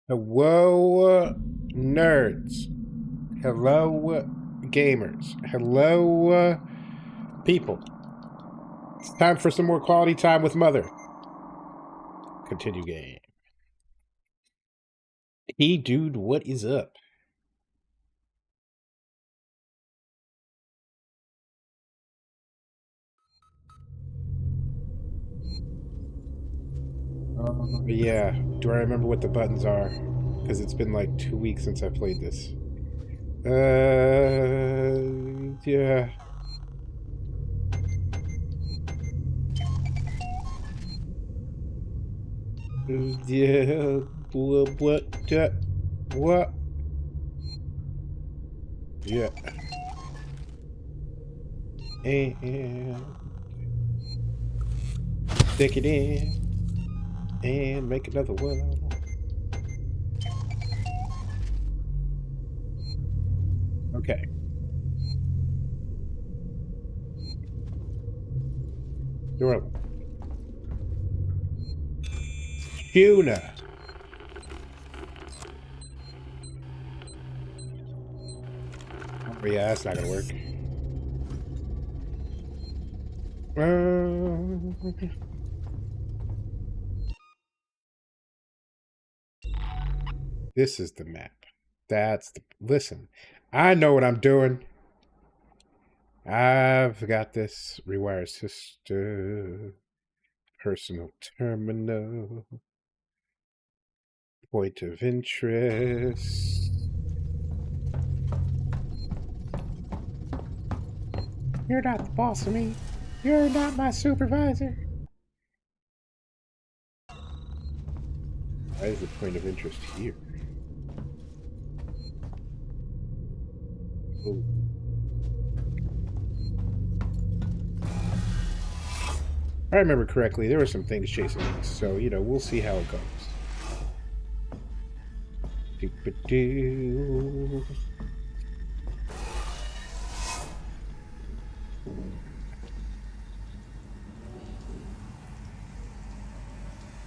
Hello, nerds. Hello, gamers. Hello, people. It's time for some more quality time with Mother. Continue game. Hey, dude, what is up? Yeah. Do I remember what the buttons are? Because it's been like 2 weeks since I played this. Yeah. Yeah. What? Yeah. And stick it in. And make another one. Okay. You're up. Tuna. Oh, yeah, that's not gonna work. This is the map. That's the... Listen, I know what I'm doing. I've got this. Rewire sister. Personal terminal. Point of interest. You're not the boss of me. You're not my supervisor. Why is the point of interest here? Oh. If I remember correctly, there were some things chasing me, so, you know, we'll see how it goes. Doo-ba-doo.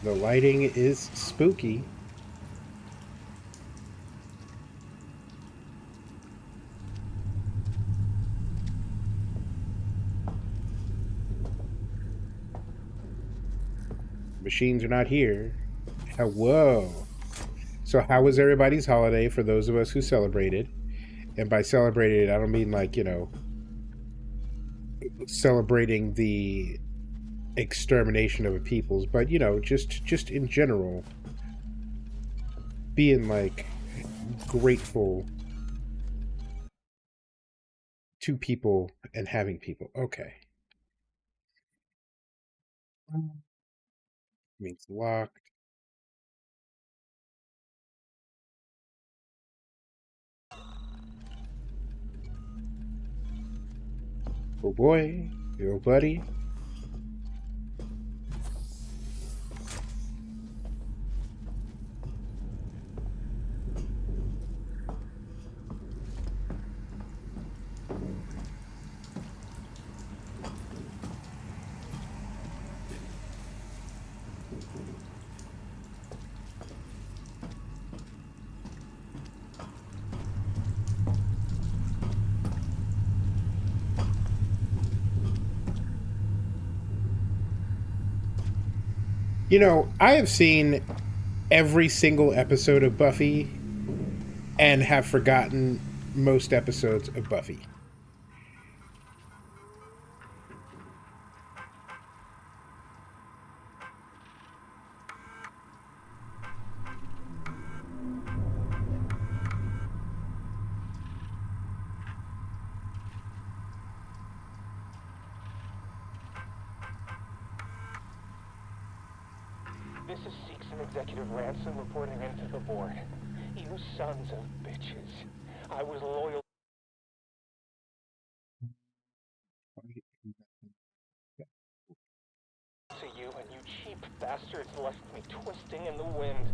The lighting is spooky. Machines are not here. Whoa. So how was everybody's holiday for those of us who celebrated? And by celebrated, I don't mean like, you know, celebrating the extermination of a peoples, but you know, just in general, being like grateful to people and having people. Okay. Means locked. Oh boy. Yo buddy. You know, I have seen every single episode of Buffy and have forgotten most episodes of Buffy. This is Seeks and Executive Ransom reporting into the board. You sons of bitches. I was loyal to you, and you cheap bastards left me twisting in the wind.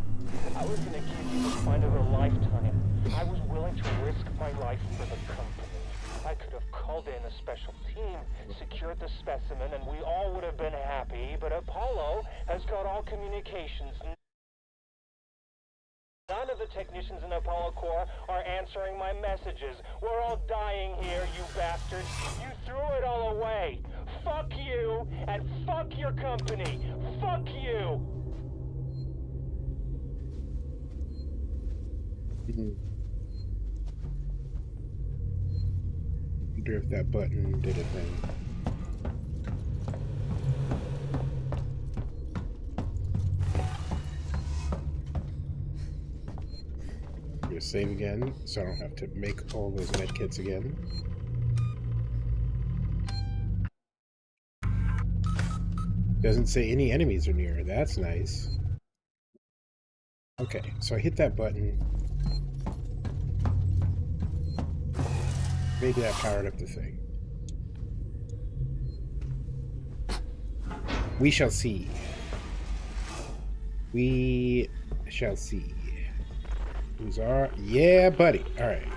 I was gonna give you the fight of a lifetime. I was willing to risk my life for the company. I could have called in a special team, secured the specimen, and we all would have been happy, but Apollo has got all communications. None of the technicians in Apollo Corps are answering my messages. We're all dying here, you bastards. You threw it all away. Fuck you, and fuck your company. Fuck you. Wonder if that button did a thing. I'm gonna save again, so I don't have to make all those medkits again. Doesn't say any enemies are near. That's nice. Okay, so I hit that button. Maybe that powered up the thing. We shall see. We shall see. Who's our... Yeah, buddy. All right.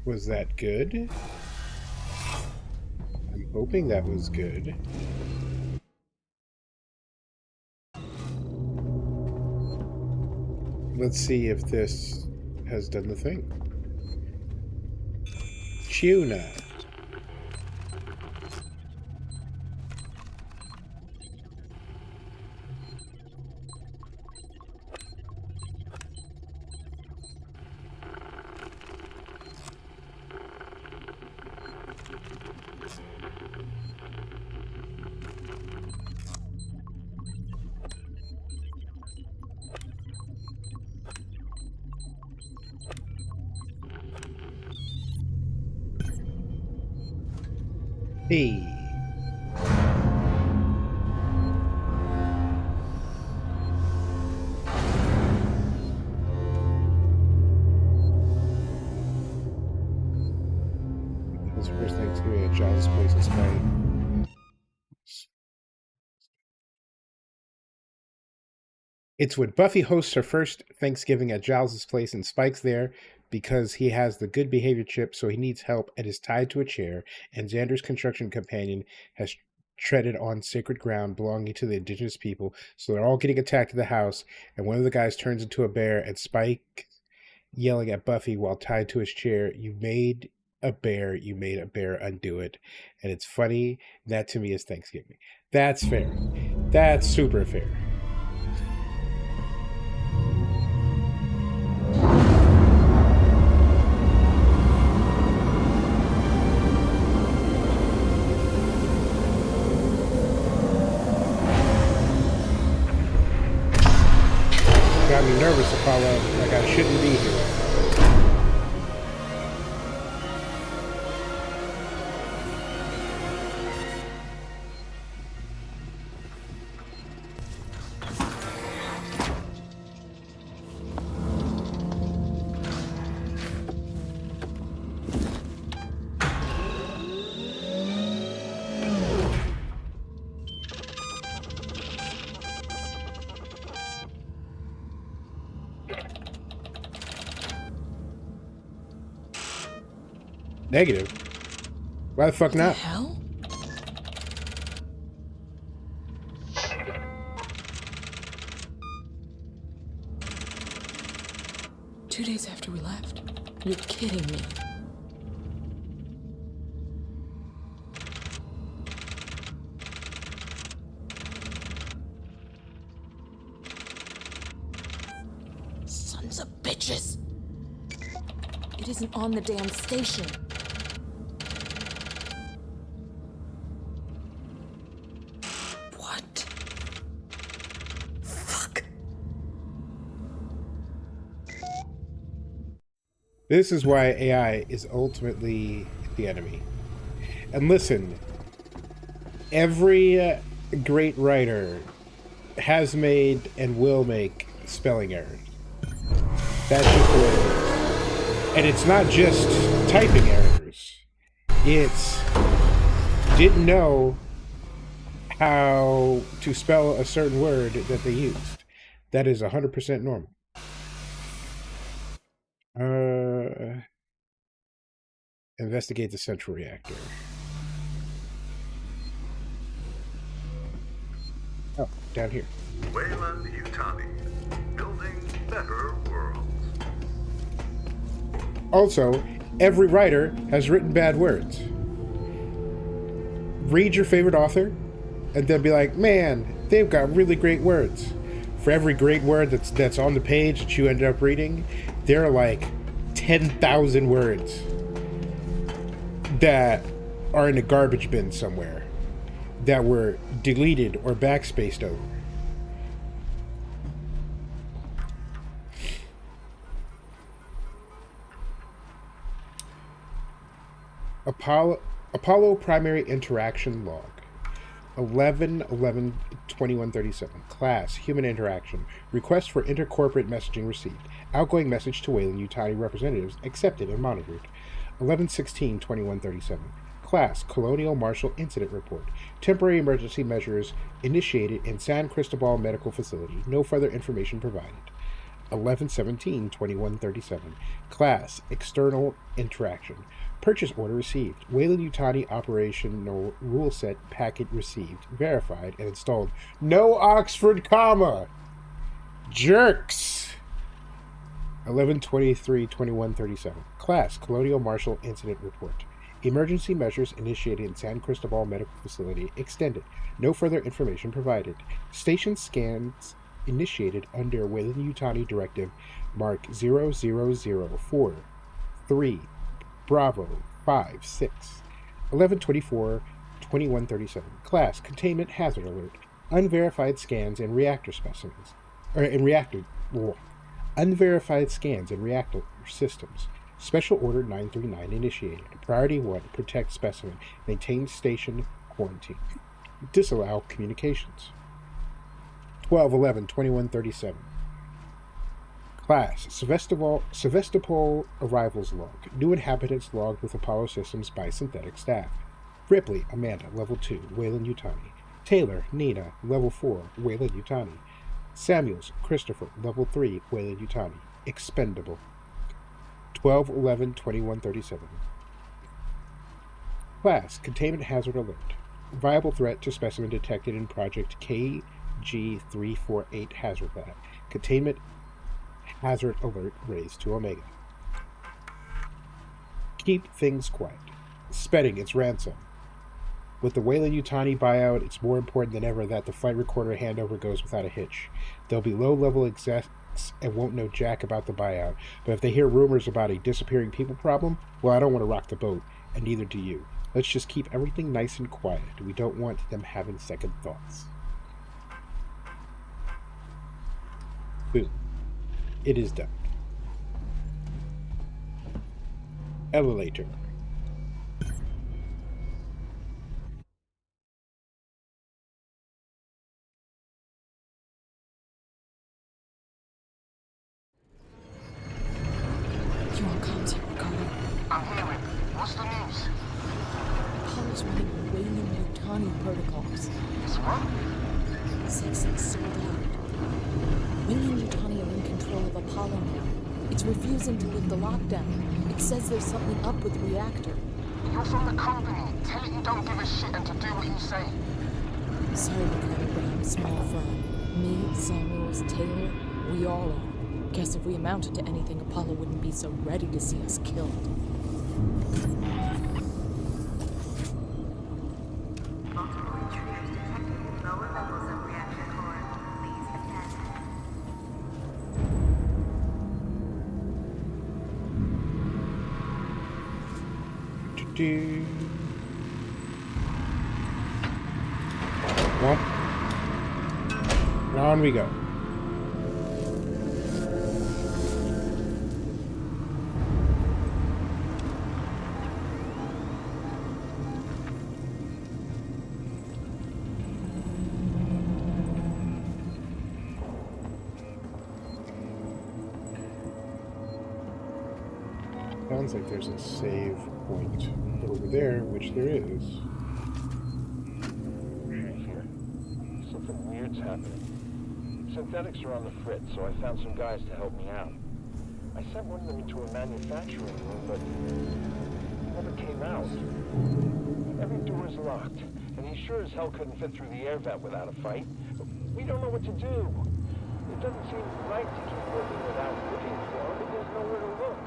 Was that good? I'm hoping that was good. Let's see if this has done the thing. Tuna. Hey. His first Thanksgiving at Giles' place in Spain. It's when Buffy hosts her first Thanksgiving at Giles' place and Spike's there because he has the good behavior chip, so he needs help and is tied to a chair, and Xander's construction companion has treaded on sacred ground belonging to the indigenous people, so they're all getting attacked at the house, and one of the guys turns into a bear, and Spike yelling at Buffy while tied to his chair, you made a bear, undo it. And it's funny. That to me is Thanksgiving. That's fair. That's super fair. Got me nervous, Apollo, like I shouldn't be here. Negative? Why the fuck not? What the hell? Two days after we left. You're kidding me. Sons of bitches. It isn't on the damn station. What? Fuck. This is why AI is ultimately the enemy. And listen, every great writer has made and will make spelling errors. That's just the way it is. And it's not just typing errors. It's didn't know how to spell a certain word that they used. That is 100% normal. Investigate the central reactor. Oh, down here. Wayland Yutani, building better worlds. Also, every writer has written bad words. Read your favorite author, and then be like, man, they've got really great words. For every great word that's on the page that you ended up reading, there are like 10,000 words that are in a garbage bin somewhere that were deleted or backspaced over. Apollo primary interaction log 11/11/2137. Class human interaction. Request for intercorporate messaging received. Outgoing message to Wayland Yutani representatives accepted and monitored. 11/16/2137. Class Colonial Marshal Incident Report. Temporary emergency measures initiated in San Cristobal Medical Facility. No further information provided. 11/17/2137. Class External Interaction. Purchase order received. Wayland Yutani operational rule set packet received, verified, and installed. No Oxford comma! Jerks! 11/23/2137. Class Colonial Marshal Incident Report. Emergency measures initiated in San Cristobal Medical Facility extended. No further information provided. Station scans initiated under Wayland Yutani Directive Mark 0004-3 Bravo 5-6. 11/24/2137. Class Containment Hazard Alert. Unverified scans and reactor specimens. Unverified scans and reactor systems. Special Order 939 initiated. Priority 1, protect specimen. Maintain station quarantine. Disallow communications. 12/11/2137. Class, Sevastopol arrivals log. New inhabitants logged with Apollo systems by synthetic staff. Ripley, Amanda, level 2, Weyland-Yutani. Taylor, Nina, level 4, Weyland-Yutani. Samuels, Christopher, level 3, Weyland-Yutani. Expendable. 12/11/2137. Class, containment hazard alert. Viable threat to specimen detected in Project KG-348 Hazard Lab. Containment hazard alert raised to Omega. Keep things quiet. Spedding its ransom. With the Weyland-Yutani buyout, it's more important than ever that the flight recorder handover goes without a hitch. There'll be low-level execs and won't know jack about the buyout, but if they hear rumors about a disappearing people problem, well, I don't want to rock the boat, and neither do you. Let's just keep everything nice and quiet. We don't want them having second thoughts. Boom. It is done. Elevator. You on comms here, Ricardo? I'm hearing. What's the news? Apollo's running Weyland-Yutani protocols. It's what? 6 sold out. Weyland-Yutani are in control of Apollo now. It's refusing to lift the lockdown. It says there's something up with the reactor. You're from the company. Tell it you don't give a shit and to do what you say. Sorry, Ricardo, but I'm small fry. Me, Samuels, Taylor, we all are. Guess if we amounted to anything, Apollo wouldn't be so ready to see us killed. Multiple intruders detected in lower levels of reactor core. Please attend. Well, on we go. Sounds like there's a save point over there, which there is. Here. Something weird's happening. Synthetics are on the fritz, so I found some guys to help me out. I sent one of them into a manufacturing room, but he never came out. Every door is locked, and he sure as hell couldn't fit through the air vent without a fight. We don't know what to do. It doesn't seem right to keep working without looking for him, but there's nowhere to look.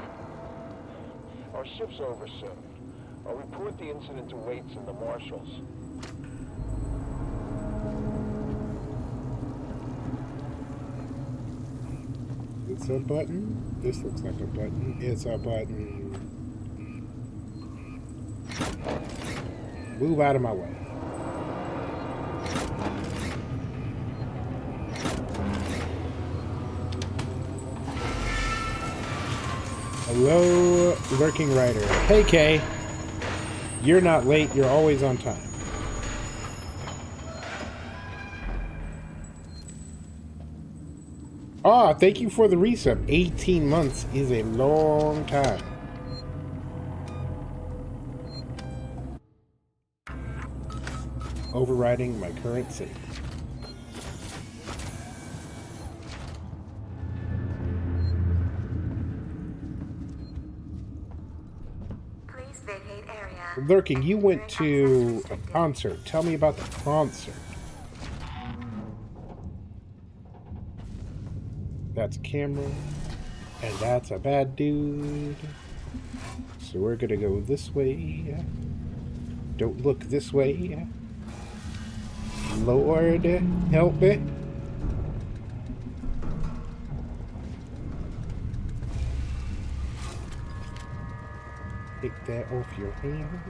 Our shift's over soon. I'll report the incident to Waits and the marshals. It's a button. This looks like a button. It's a button. Move out of my way. Hello, lurking rider. Hey, Kay. You're not late. You're always on time. Ah, thank you for the resub. 18 months is a long time. Overriding my current save. Please vacate area. Lurking, you went to a concert. Tell me about the concert. That's a camera. And that's a bad dude. So we're gonna go this way. Don't look this way. Lord, help me. Take that off your hands.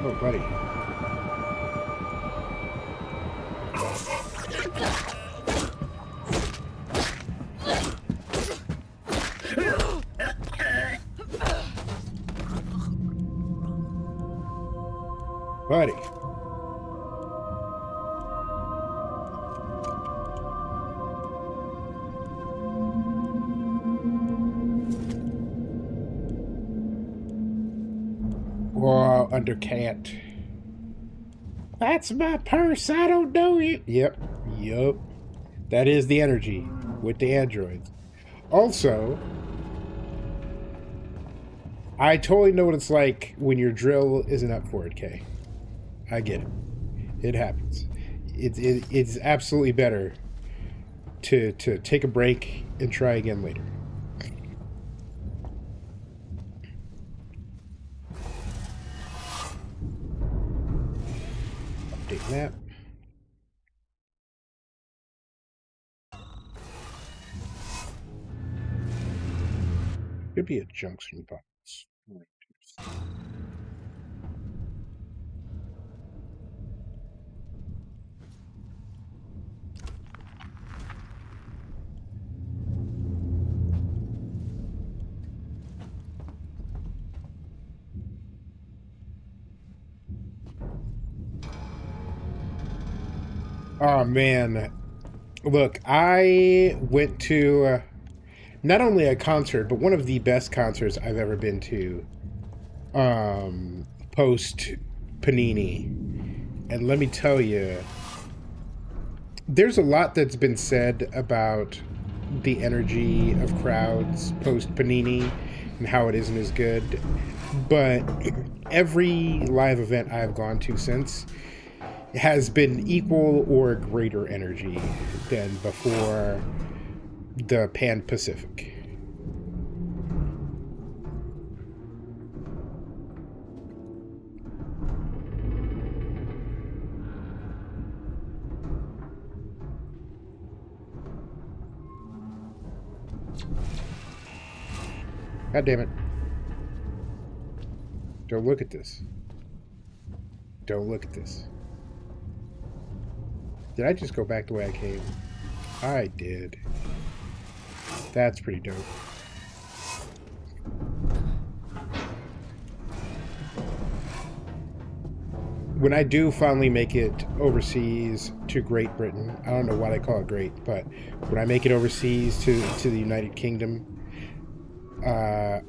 Oh, buddy. Buddy. Whoa, undercat. That's my purse. I don't know you. Yep. That is the energy with the androids. Also, I totally know what it's like when your drill isn't up for it, Kay. I get it. It happens. It's absolutely better to take a break and try again later. Update map. Could be a junction box. Oh man, look, I went to not only a concert, but one of the best concerts I've ever been to post Panini. And let me tell you, there's a lot that's been said about the energy of crowds post Panini and how it isn't as good. But every live event I've gone to since has been equal or greater energy than before the Pan Pacific. God damn it. Don't look at this. Don't look at this. Did I just go back the way I came? I did. That's pretty dope. When I do finally make it overseas to Great Britain, I don't know why they call it great, but when I make it overseas to the United Kingdom,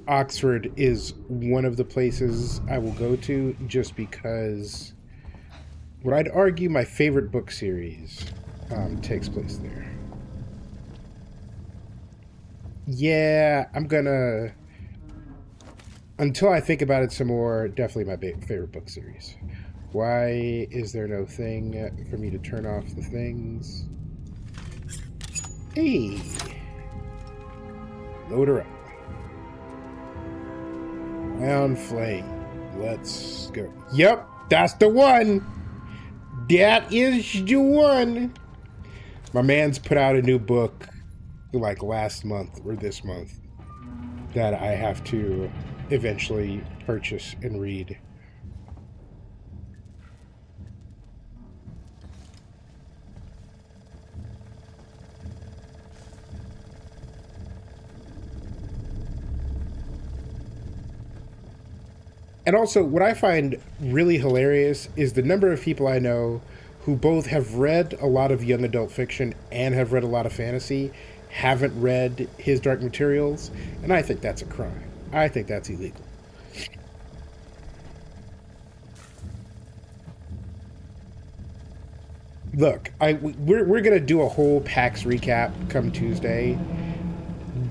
Oxford is one of the places I will go to just because what I'd argue my favorite book series takes place there. Yeah, I'm gonna, until I think about it some more, definitely my favorite book series. Why is there no thing for me to turn off the things? Hey! Load her up. Round flame. Let's go. Yep, that's the one! That is the one! My man's put out a new book like last month or this month that I have to eventually purchase and read. And also, what I find really hilarious is the number of people I know who both have read a lot of young adult fiction and have read a lot of fantasy, haven't read his Dark Materials, and I think that's a crime. I think that's illegal. Look, we're gonna do a whole PAX recap come Tuesday,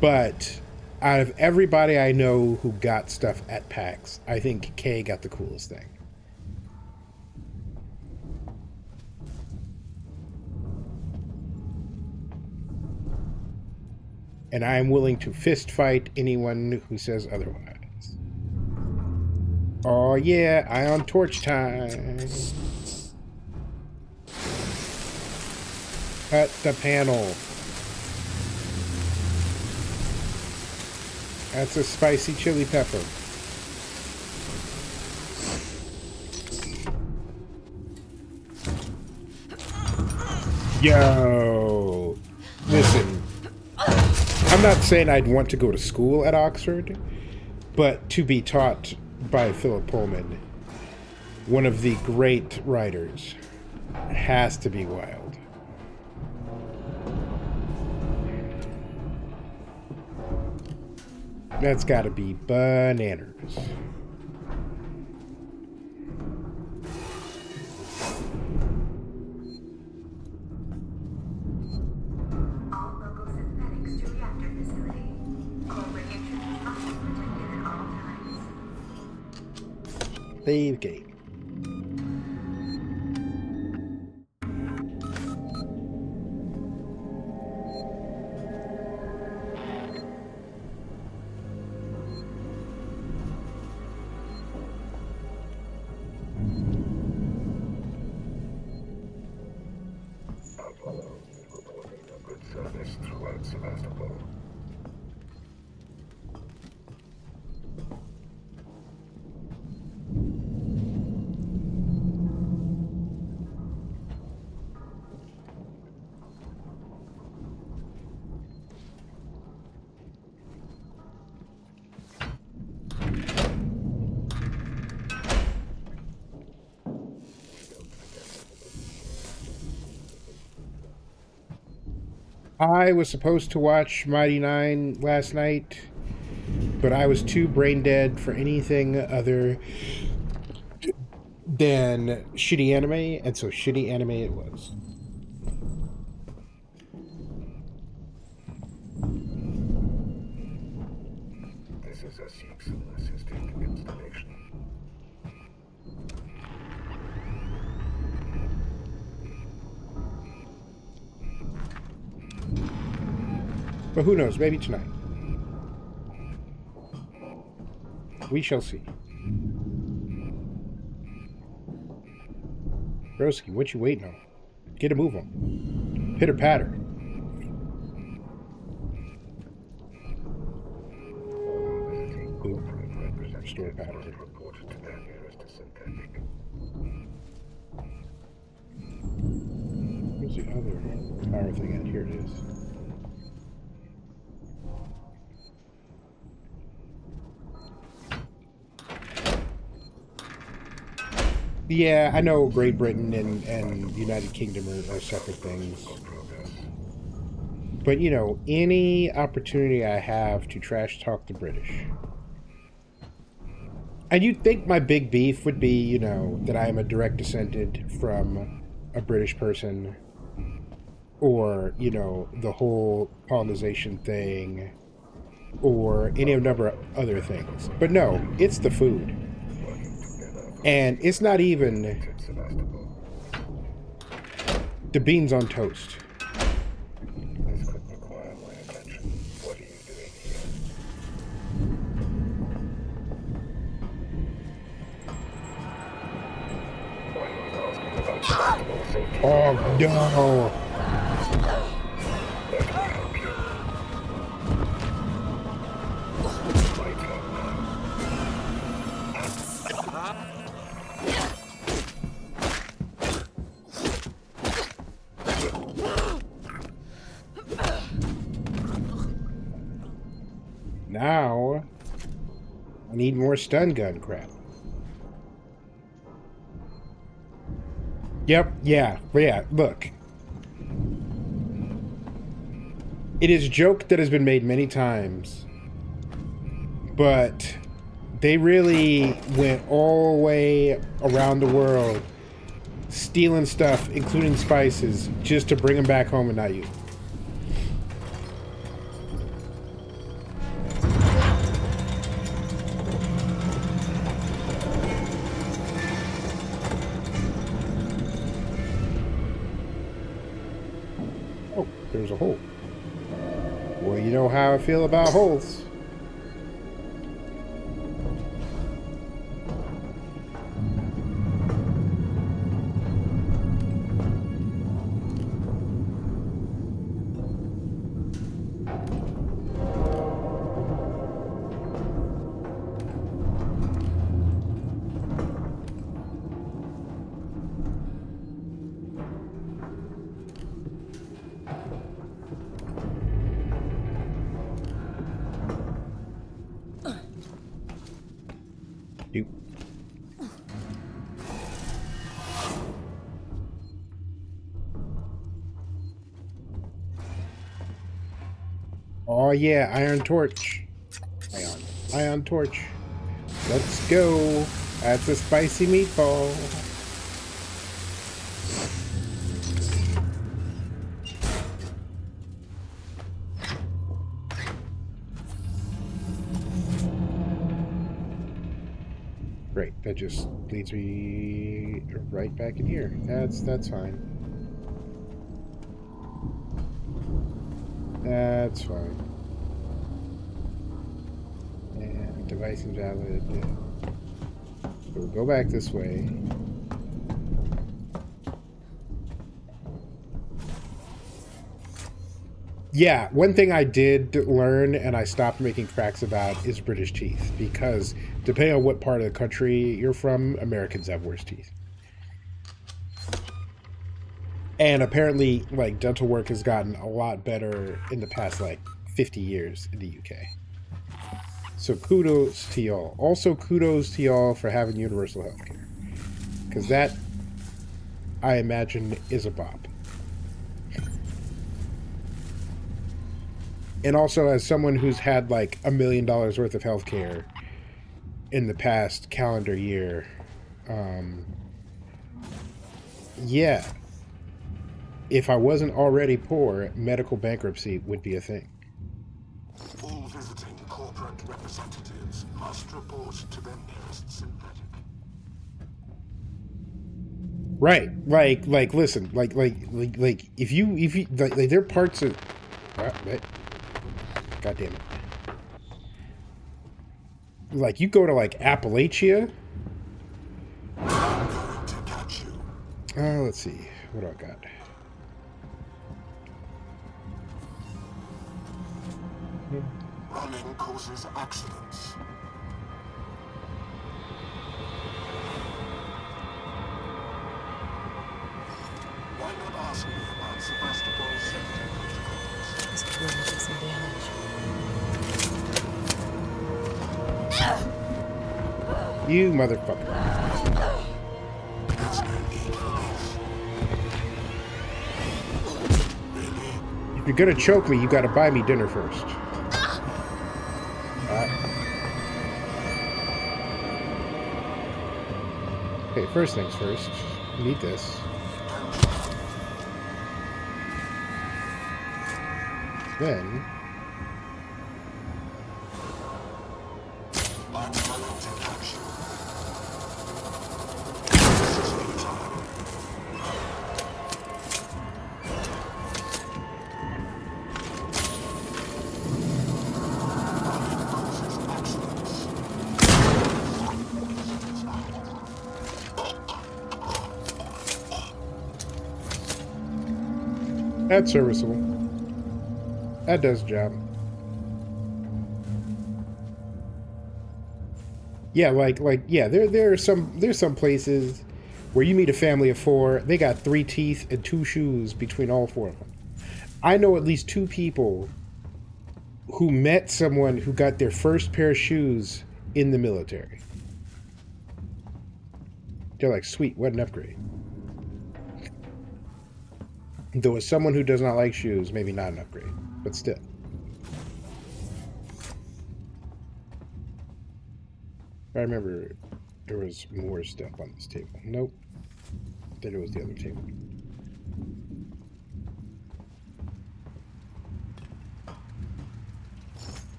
but out of everybody I know who got stuff at PAX, I think Kay got the coolest thing. And I am willing to fist fight anyone who says otherwise. Oh yeah, Ion Torch time. Cut the panel. That's a spicy chili pepper. Yo, listen, I'm not saying I'd want to go to school at Oxford, but to be taught by Philip Pullman, one of the great writers, has to be wild. That's got to be bananas. All local synthetics to reactor facility. Core radiation must be protected at all times. Save game. Apollo is reporting a good service throughout Sevastopol. I was supposed to watch Mighty Nine last night, but I was too brain dead for anything other than shitty anime, and so shitty anime it was. This is a Seegson-assisted installation. But who knows, maybe tonight. We shall see. Broski, what you waiting on? Get a move on. Pitter patter. Ooh, store pattern. Report to their nearest synthetic. Where's the other power thing at? Here it is. Yeah, I know Great Britain and United Kingdom are separate things. But, you know, any opportunity I have to trash talk the British. And you'd think my big beef would be, you know, that I am a direct descendant from a British person. Or, you know, the whole colonization thing. Or any number of other things. But no, it's the food. And it's not even the beans on toast. This could require my attention. What are you doing here? I was asking about Sevastopol safety. Oh no! Let me help you. My turn now. Now, I need more stun gun crap. Yep, yeah, look. It is a joke that has been made many times, but they really went all the way around the world stealing stuff, including spices, just to bring them back home and not use them. Oh, there's a hole. Well, you know how I feel about holes. Shoot. Oh yeah, Iron Torch. Ion Torch. Let's go. That's a spicy meatball. Great, that just leads me right back in here. That's fine. That's fine. And device invalid. So we'll go back this way. Yeah, one thing I did learn and I stopped making cracks about is British teeth, because depending on what part of the country you're from, Americans have worse teeth. And apparently, like, dental work has gotten a lot better in the past, like, 50 years in the UK. So kudos to y'all. Also, kudos to y'all for having universal healthcare. Because that, I imagine, is a bop. And also, as someone who's had like $1 million worth of healthcare in the past calendar year, yeah, if I wasn't already poor, medical bankruptcy would be a thing. All visiting corporate representatives must report to their nearest synthetic. Right, like, listen, like, if you, like there are parts of, God damn it. Like, you go to, like, Appalachia. I'm going to catch you. Let's see. What do I got? Running causes accidents. Why not ask me about Sebastopol's safety protocols? This could really do some damage. You motherfucker. There's no need for this. Really? If you're gonna choke me, you gotta buy me dinner first. Okay, first things first. Need this. Then... I'm going to catch you. This is futile. Running causes accidents. That's serviceable. That does the job. Yeah, yeah, there's some places where you meet a family of 4, they got 3 teeth and 2 shoes between all 4 of them. I know at least 2 people who met someone who got their first pair of shoes in the military. They're like, sweet, what an upgrade. Though as someone who does not like shoes, maybe not an upgrade, but still. I remember there was more stuff on this table. Nope. Then it was the other table.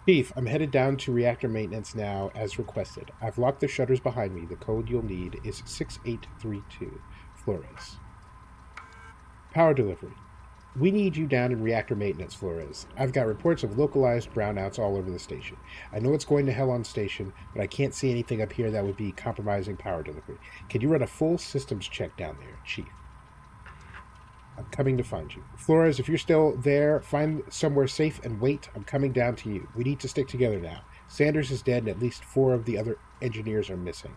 Chief, I'm headed down to reactor maintenance now, as requested. I've locked the shutters behind me. The code you'll need is 6832. Flores. Power delivery. We need you down in reactor maintenance, Flores. I've got reports of localized brownouts all over the station. I know it's going to hell on station, but I can't see anything up here that would be compromising power delivery. Can you run a full systems check down there, Chief? I'm coming to find you. Flores, if you're still there, find somewhere safe and wait. I'm coming down to you. We need to stick together now. Sanders is dead and at least 4 of the other engineers are missing.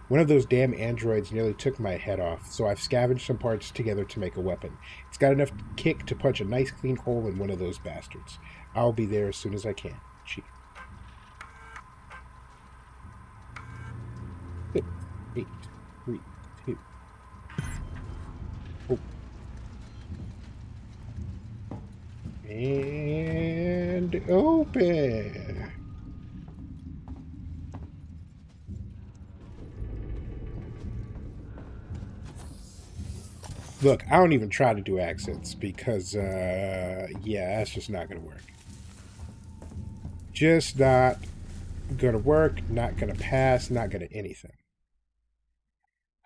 One of those damn androids nearly took my head off, so I've scavenged some parts together to make a weapon. It's got enough kick to punch a nice clean hole in one of those bastards. I'll be there as soon as I can. Chief. 6, 8, 3, 2. Oh. And open. Look, I don't even try to do accents because, yeah, that's just not going to work. Just not going to work, not going to pass, not going to anything.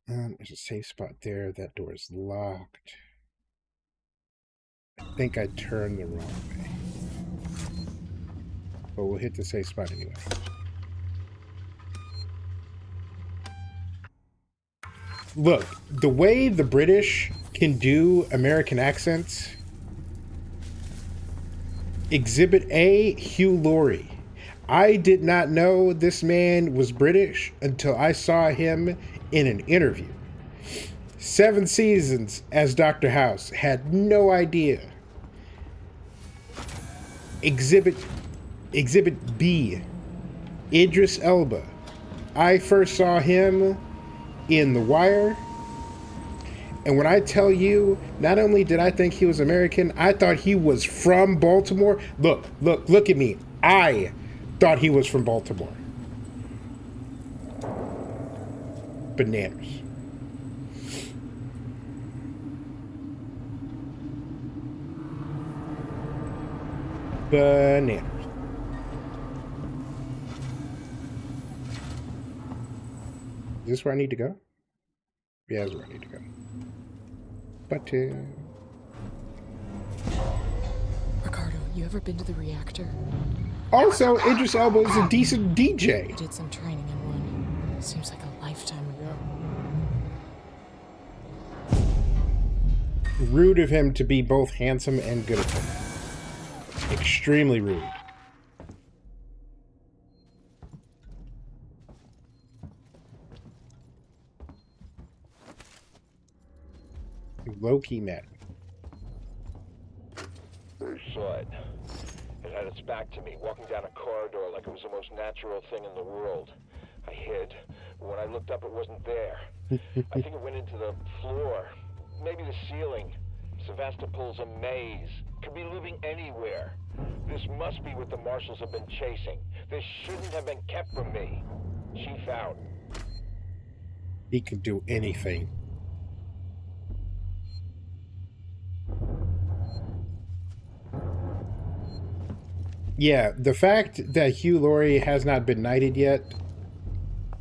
There's a safe spot there. That door is locked. I think I turned the wrong way. But we'll hit the safe spot anyway. Look, the way the British can do American accents. Exhibit A, Hugh Laurie. I did not know this man was British until I saw him in an interview. 7 seasons as Dr. House. Had no idea. Exhibit B, Idris Elba. I first saw him in The Wire. And when I tell you, not only did I think he was American, I thought he was from Baltimore. Look at me. I thought he was from Baltimore. Bananas. Bananas. Is this where I need to go? Yeah, that's where I need to go. Button. Ricardo, you ever been to the reactor? Also, Idris Elba is a decent DJ. I did some training in one. Seems like a lifetime ago. Rude of him to be both handsome and good at them. Extremely rude. Low-key mad. I saw it. It had its back to me, walking down a corridor like it was the most natural thing in the world. I hid, but when I looked up, it wasn't there. I think it went into the floor, maybe the ceiling. Sevastopol's a maze. Could be living anywhere. This must be what the marshals have been chasing. This shouldn't have been kept from me. Chief out. He can do anything. Yeah, the fact that Hugh Laurie has not been knighted yet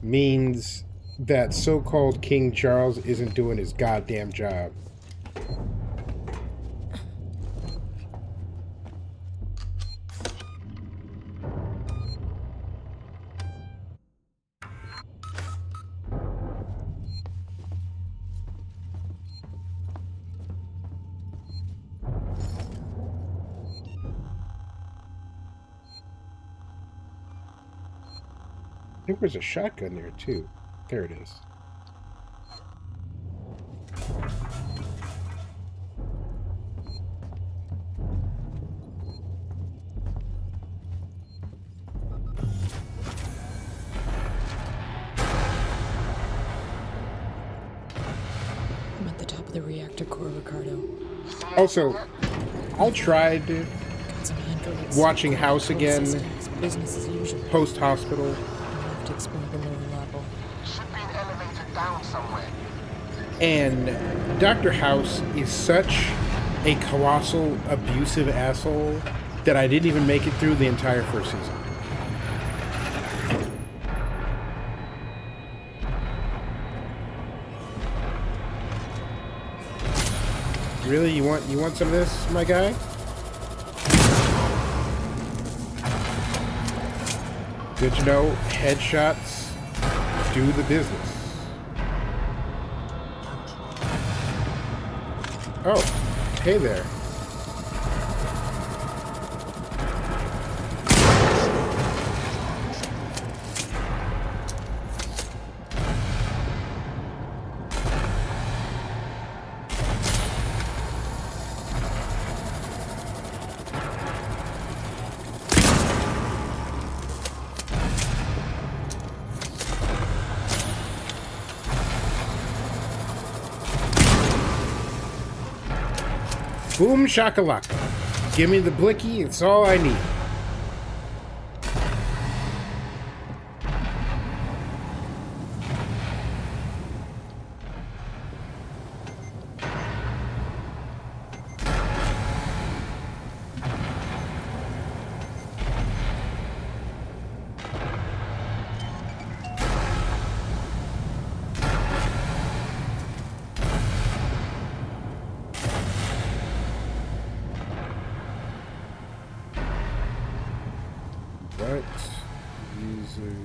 means that so-called King Charles isn't doing his goddamn job. There was a shotgun there too. There it is. I'm at the top of the reactor core, Ricardo. Also, I tried Got some androids. watching House again Systems, business as usual. post-hospital. I'll have to explore the lower level. Should be an elevator down somewhere. And Dr. House is such a colossal, abusive asshole that I didn't even make it through the entire first season. Really? You want some of this, my guy? Good to know, headshots do the business. Oh, hey there. Boom shakalaka. Give me the blicky, it's all I need. What users?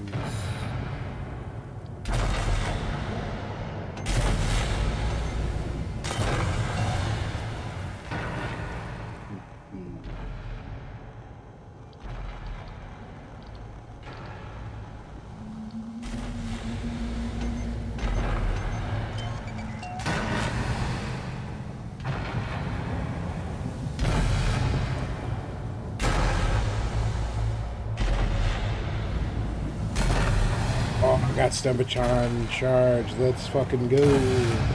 Oh, I got Stumbachan charge. Let's fucking go.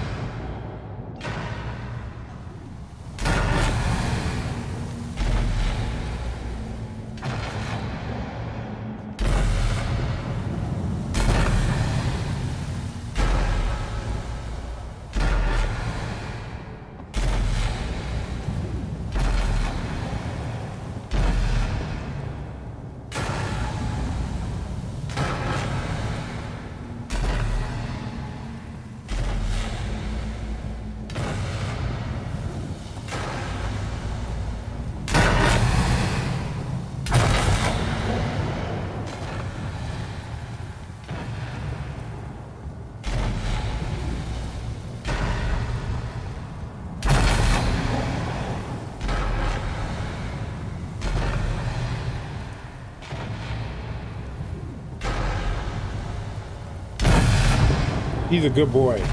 He's a good boy.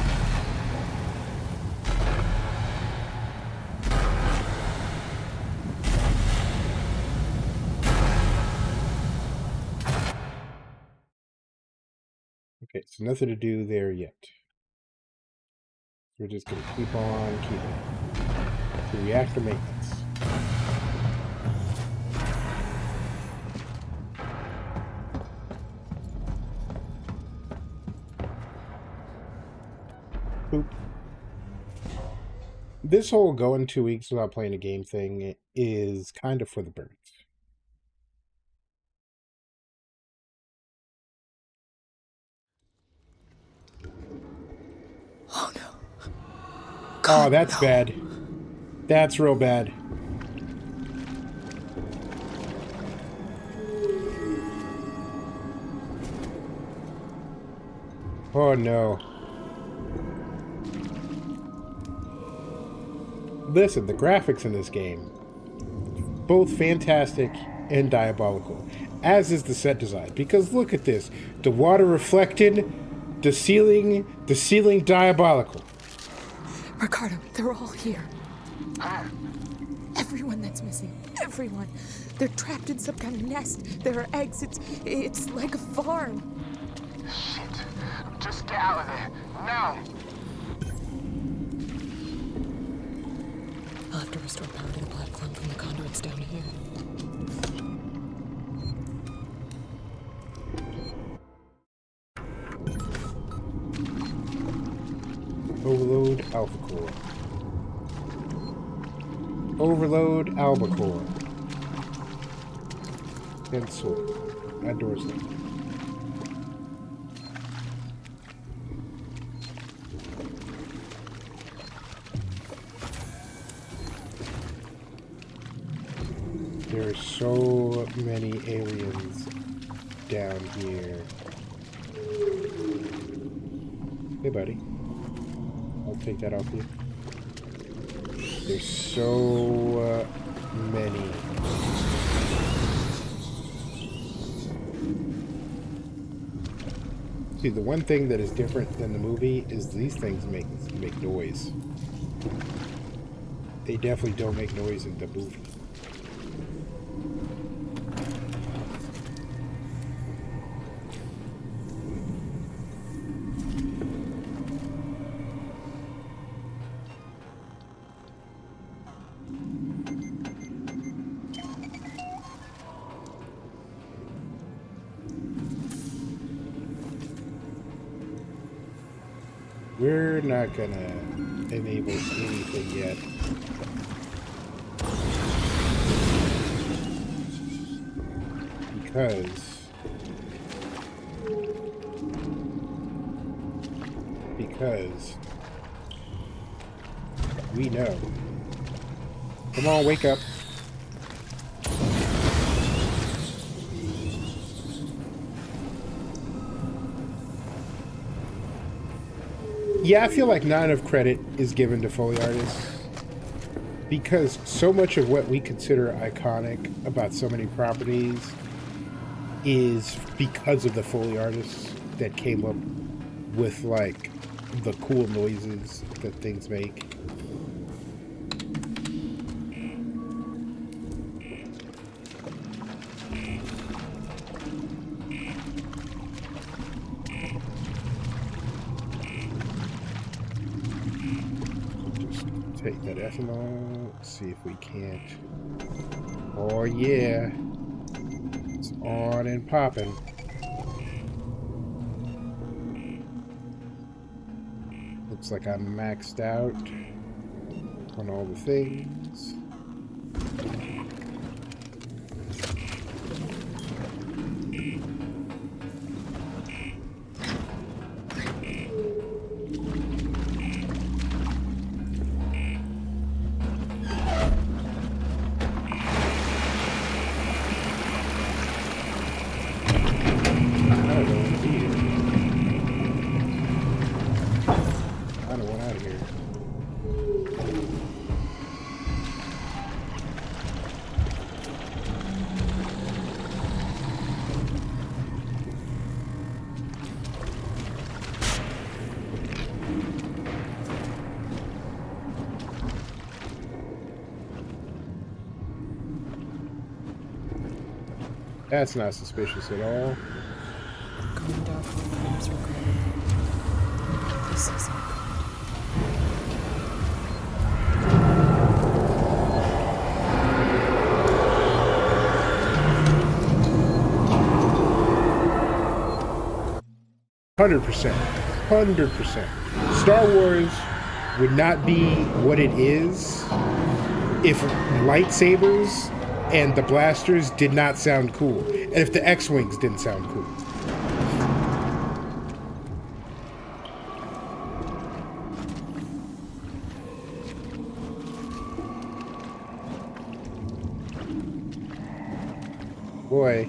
Okay, so nothing to do there yet. We're just gonna keep on keeping. The reactor maintenance. Boop. This whole going 2 weeks without playing a game thing is kind of for the birds. Oh no. Oh, that's bad. That's real bad. Oh no. Listen, the graphics in this game, both fantastic and diabolical, as is the set design. Because look at this, the water reflected, the ceiling diabolical. Ricardo, they're all here. Everyone that's missing. Everyone. They're trapped in some kind of nest. There are eggs. It's like a farm. Shit. Just get out of there. Now. I'll have to restore power to the platform from the conduits down here. Overload Alpha Core. Overload Albacore. And sword. Outdoors link. There's so many aliens down here. Hey, buddy. I'll take that off you. There's so many. See, the one thing that is different than the movie is these things make noise. They definitely don't make noise in the movie. We're not gonna enable anything yet. Because we know. Come on, wake up. Yeah, I feel like not enough credit is given to Foley artists because so much of what we consider iconic about so many properties is because of the Foley artists that came up with like the cool noises that things make. Take that ethanol, see if we can't. Oh yeah, it's on and popping. Looks like I'm maxed out on all the things. That's not suspicious at all. Commandar Fulcrum's recording. This isn't good. 100%. 100%. Star Wars would not be what it is if lightsabers and the blasters did not sound cool. And if the X-Wings didn't sound cool. Boy.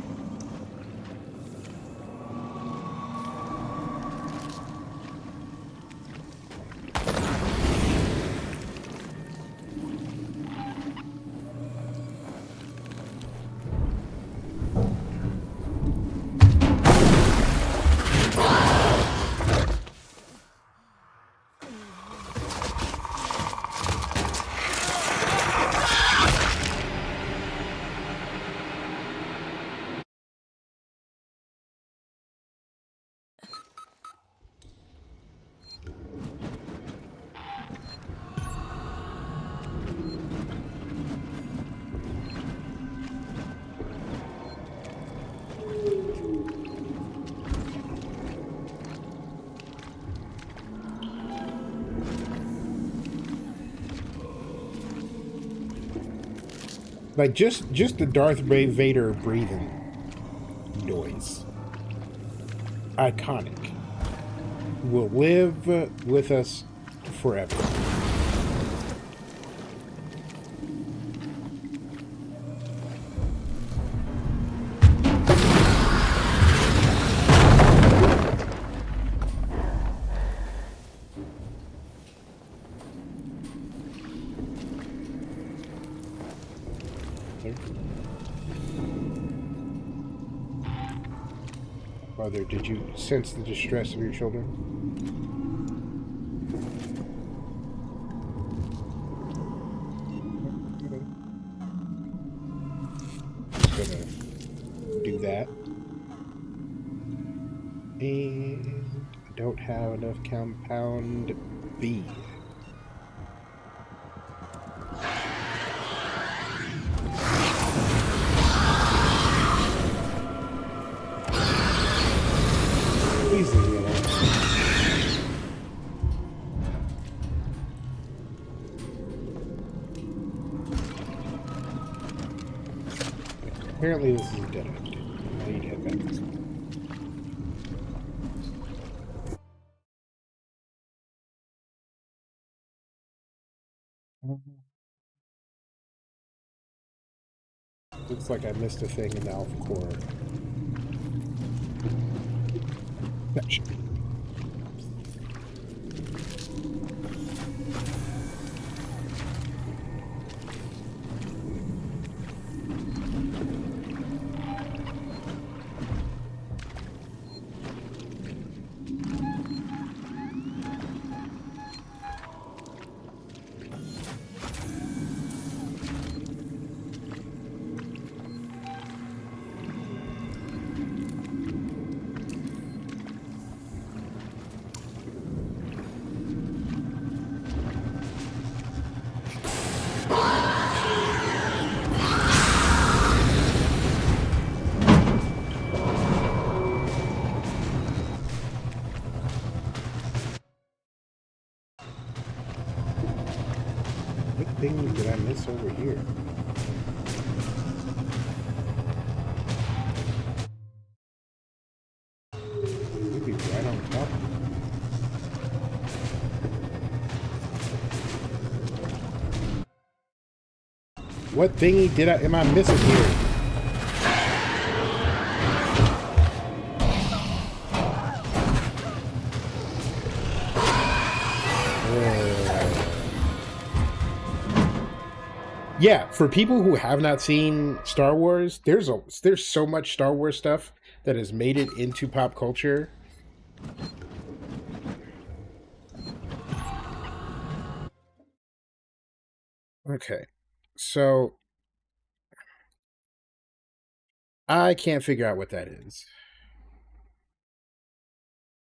Like just the Darth Vader breathing noise. Iconic. Will live with us forever. Mother, did you sense the distress of your children? Just gonna do that. And I don't have enough compound B. apparently this is a dead end. I need to head back this way. Looks like I missed a thing in the Alpha Core. Gotcha. What thing did I miss over here? Maybe right on top. What thingy am I missing here? Yeah, for people who have not seen Star Wars, there's so much Star Wars stuff that has made it into pop culture. Okay, so I can't figure out what that is.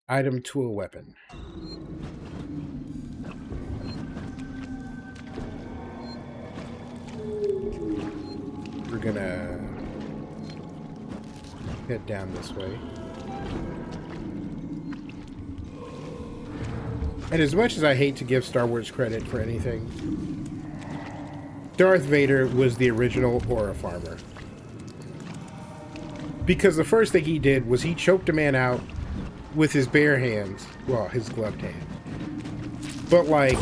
Item, tool, weapon. We're gonna head down this way. And as much as I hate to give Star Wars credit for anything, Darth Vader was the original aura farmer. Because the first thing he did was he choked a man out with his bare hands. Well, his gloved hand. But like,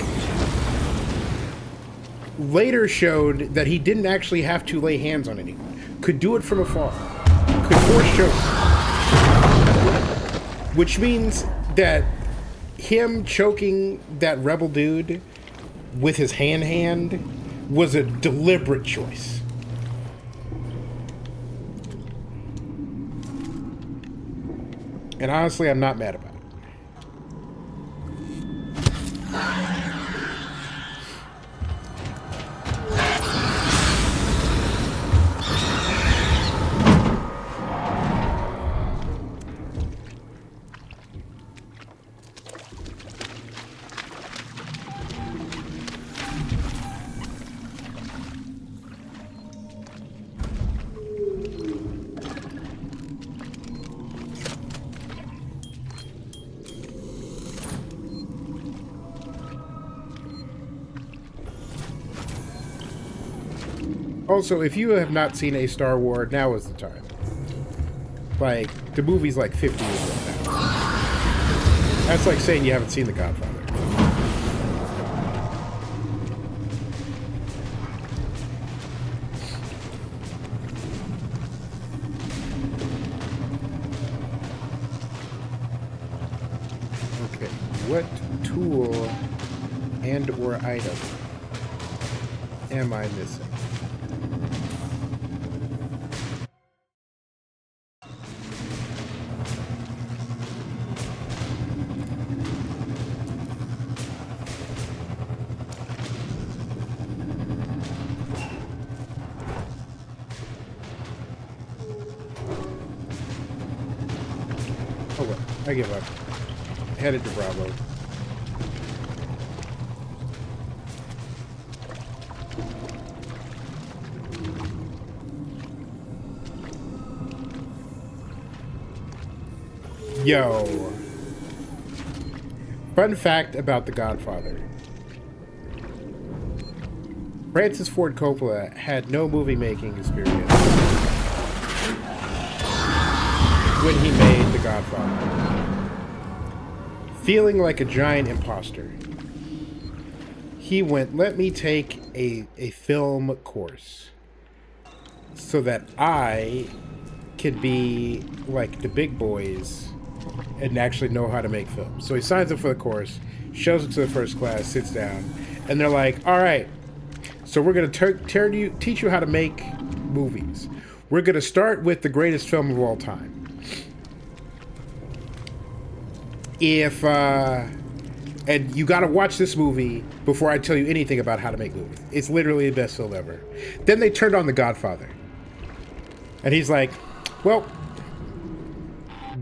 later showed that he didn't actually have to lay hands on anyone. Could do it from afar. Could force choke. Which means that him choking that rebel dude with his hand was a deliberate choice. And honestly, I'm not mad about it. Also, if you have not seen a Star Wars, now is the time. Like, the movie's like 50 years old now. That's like saying you haven't seen The Godfather. Okay, what tool and or item am I missing? Oh well, I give up. Headed to Bravo. Yo. Fun fact about The Godfather. Francis Ford Coppola had no movie making experience. when he made The Godfather. Feeling like a giant imposter, he went, let me take a film course so that I could be like the big boys and actually know how to make films. So he signs up for the course, shows up to the first class, sits down, and they're like, all right, so we're going to teach you how to make movies. We're going to start with the greatest film of all time. And you got to watch this movie before I tell you anything about how to make movies. It's literally the best film ever. Then they turned on The Godfather. And he's like, well,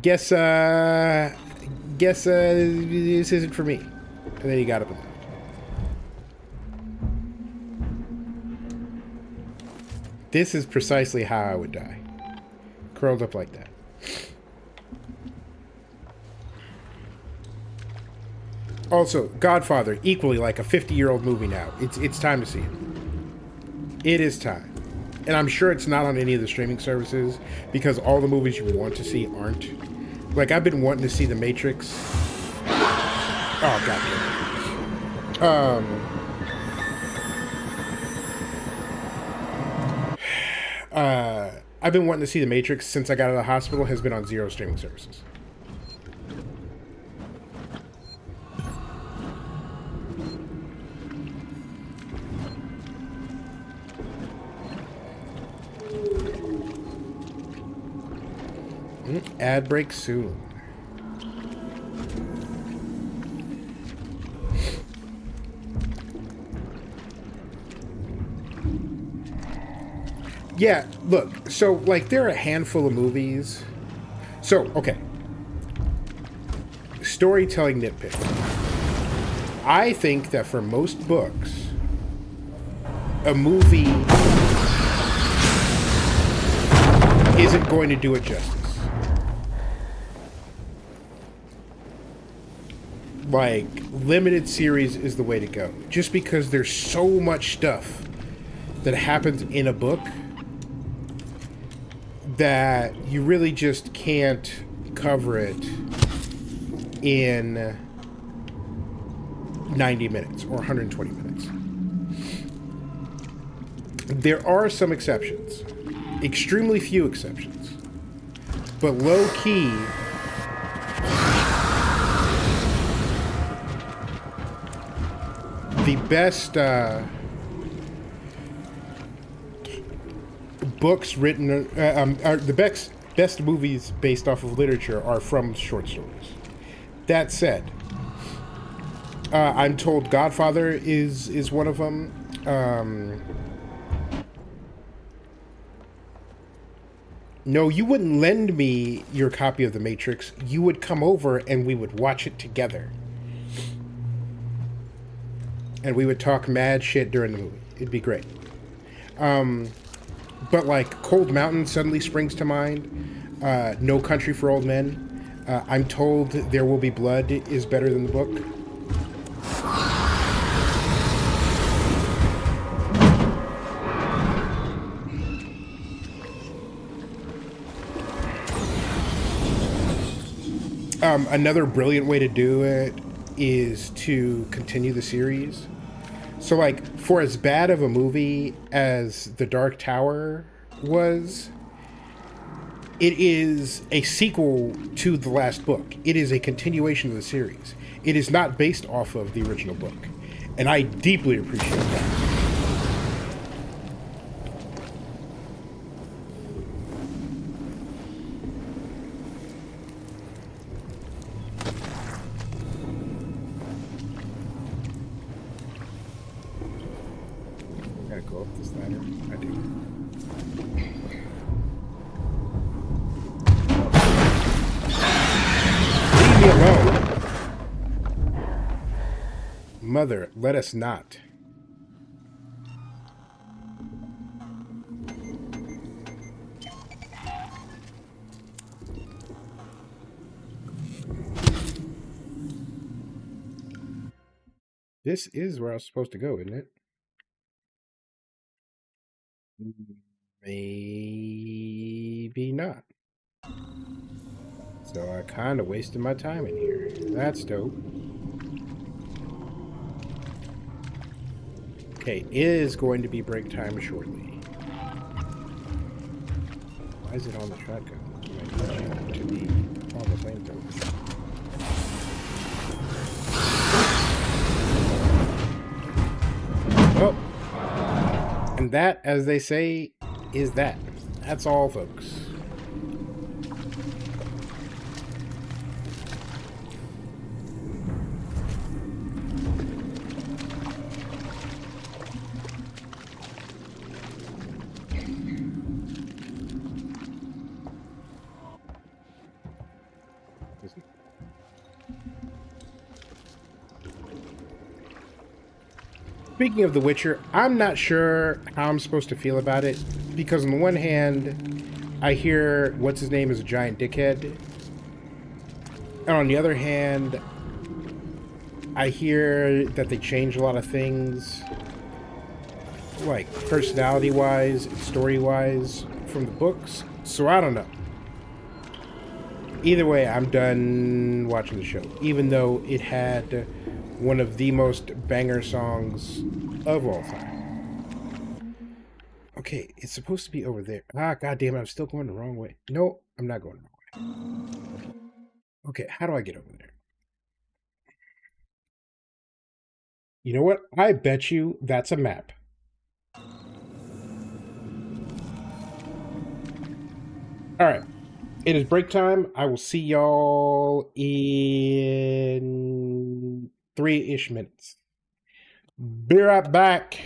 guess this isn't for me. And then he got up and left. This is precisely how I would die. Curled up like that. Also, Godfather, equally like a 50-year-old movie now. It's time to see it. It is time. And I'm sure it's not on any of the streaming services because all the movies you want to see aren't. Like, I've been wanting to see The Matrix. Oh, goddamn. I've been wanting to see The Matrix since I got out of the hospital. Has been on 0 streaming services. Ad break soon. Yeah, look, so, like, there are a handful of movies. So, okay. Storytelling nitpick. I think that for most books, a movie isn't going to do it justice. Like, limited series is the way to go. Just because there's so much stuff that happens in a book that you really just can't cover it in 90 minutes or 120 minutes. There are some exceptions. Extremely few exceptions. But low key, the best books written, the best movies based off of literature are from short stories. That said, I'm told Godfather is one of them. No, you wouldn't lend me your copy of The Matrix. You would come over and we would watch it together. And we would talk mad shit during the movie. It'd be great. But like Cold Mountain suddenly springs to mind. No Country for Old Men. I'm told There Will Be Blood is better than the book. Another brilliant way to do it is to continue the series. So, like, for as bad of a movie as The Dark Tower was, it is a sequel to the last book. It is a continuation of the series. It is not based off of the original book. And I deeply appreciate that. Go up this ladder. I do. Leave me alone. Mother, let us not. This is where I was supposed to go, isn't it? Maybe not. So I kind of wasted my time in here. That's dope. Okay, it is going to be break time shortly. Why is it on the shotgun? I need you to be on the flamethrower. Well, and that, as they say, is that. That's all, folks. Speaking of The Witcher, I'm not sure how I'm supposed to feel about it, because on the one hand, I hear what's his name is a giant dickhead, and on the other hand, I hear that they change a lot of things, like personality-wise, story-wise, from the books, so I don't know. Either way, I'm done watching the show, even though it had one of the most banger songs of all time. Okay, it's supposed to be over there. Ah, goddamn it, I'm still going the wrong way. No, I'm not going the wrong way. Okay, how do I get over there? You know what? I bet you that's a map. Alright. It is break time. I will see y'all in 3-ish minutes. Be right back.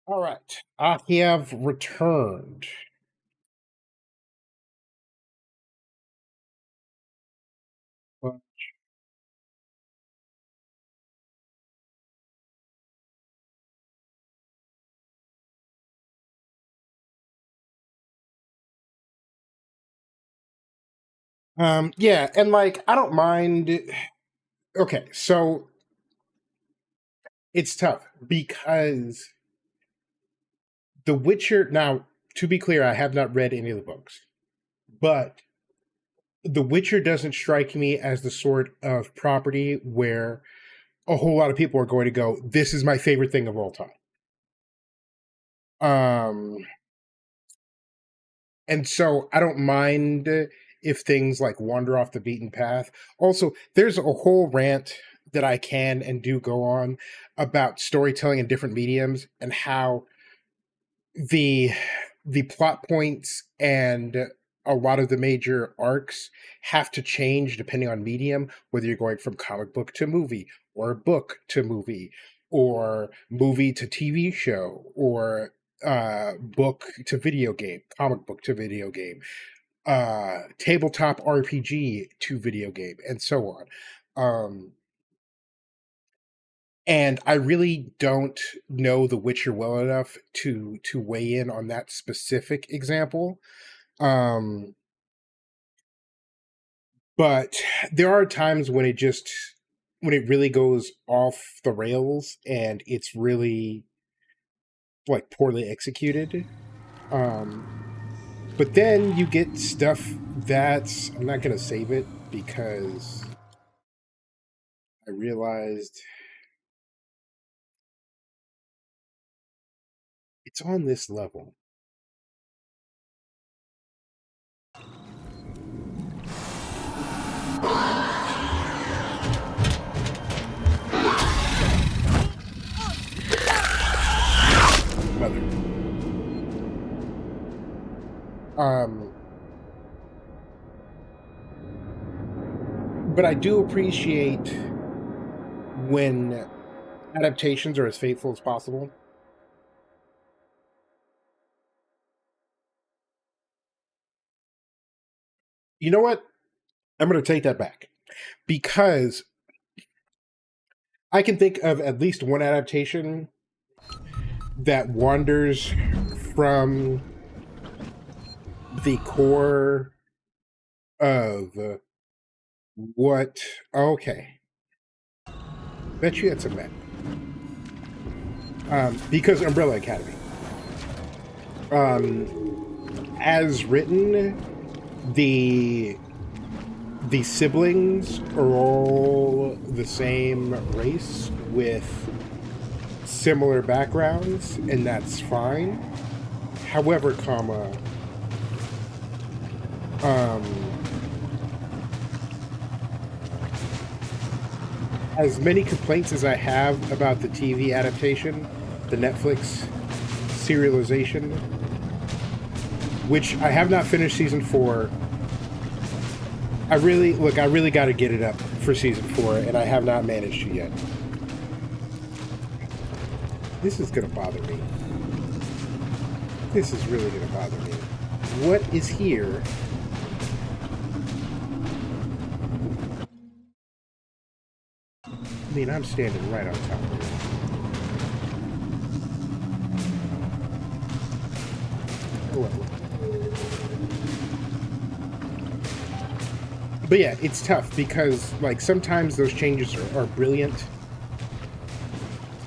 All right. I have returned. Well, yeah, and like I don't mind. Okay, so it's tough because The Witcher. Now, to be clear, I have not read any of the books, but The Witcher doesn't strike me as the sort of property where a whole lot of people are going to go, "This is my favorite thing of all time." And so I don't mind if things like wander off the beaten path. Also, there's a whole rant that I can and do go on about storytelling in different mediums and how the plot points and a lot of the major arcs have to change depending on medium, whether you're going from comic book to movie or book to movie or movie to TV show or book to video game, comic book to video game, tabletop RPG to video game, and so on. And I really don't know The Witcher well enough to weigh in on that specific example. But there are times when it really goes off the rails and it's really like poorly executed. But then you get stuff that's, I'm not going to save it because I realized it's on this level. Mother. But I do appreciate when adaptations are as faithful as possible. You know what? I'm going to take that back because I can think of at least one adaptation that wanders from the core of what. Okay. Bet you it's a bet. Because Umbrella Academy. As written, the siblings are all the same race with similar backgrounds, and that's fine. However, as many complaints as I have about the TV adaptation, the Netflix serialization, which I have not finished season 4. I really got to get it up for season 4, and I have not managed to yet. This is going to bother me. This is really going to bother me. What is here? I mean, I'm standing right on top of it. Hello. But yeah, it's tough because like sometimes those changes are brilliant,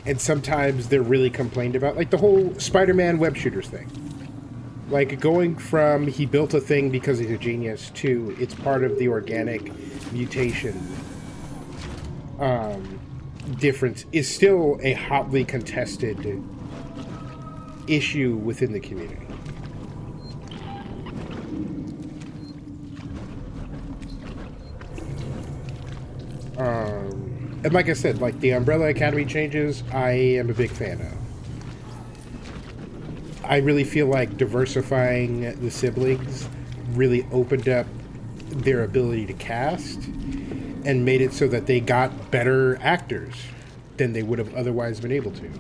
and sometimes they're really complained about. Like the whole Spider-Man web shooters thing. Like going from he built a thing because he's a genius to it's part of the organic mutation difference is still a hotly contested issue within the community. And like I said, like the Umbrella Academy changes, I am a big fan of. I really feel like diversifying the siblings really opened up their ability to cast and made it so that they got better actors than they would have otherwise been able to.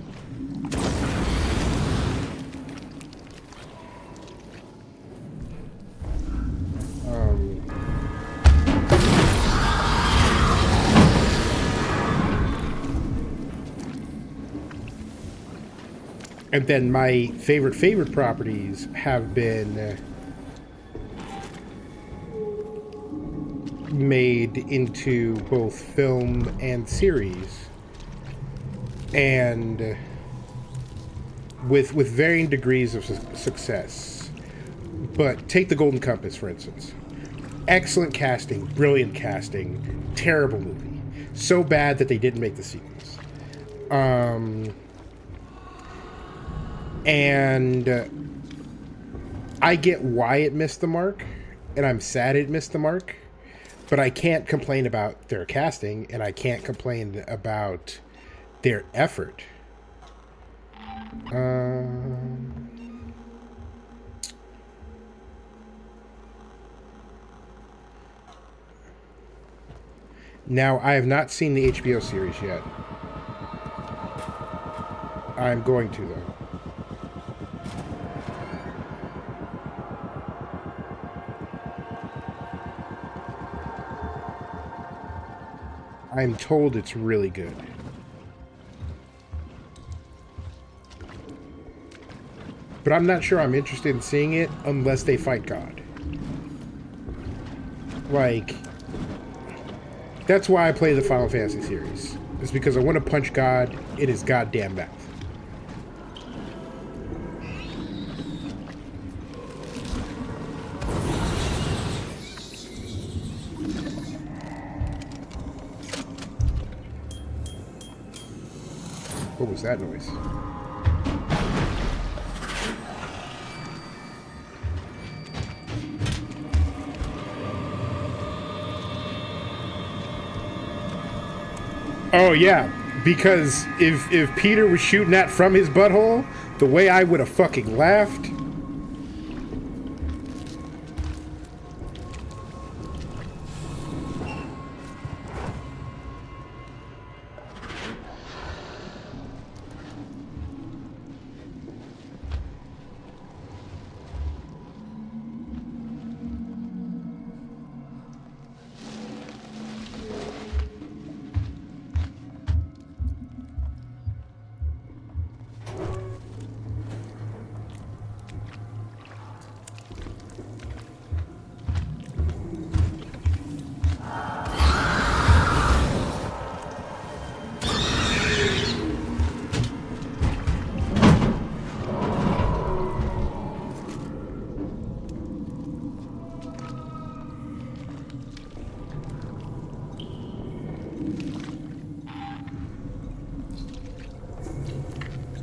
And then my favorite properties have been made into both film and series, and with varying degrees of success. But take The Golden Compass, for instance. Excellent casting, brilliant casting, terrible movie. So bad that they didn't make the sequels. And I get why it missed the mark, and I'm sad it missed the mark, but I can't complain about their casting, and I can't complain about their effort. Now, I have not seen the HBO series yet. I'm going to, though. I'm told it's really good. But I'm not sure I'm interested in seeing it unless they fight God. Like, that's why I play the Final Fantasy series. It's because I want to punch God in his goddamn mouth. What was that noise? Oh yeah, because if Peter was shooting that from his butthole, the way I would have fucking laughed.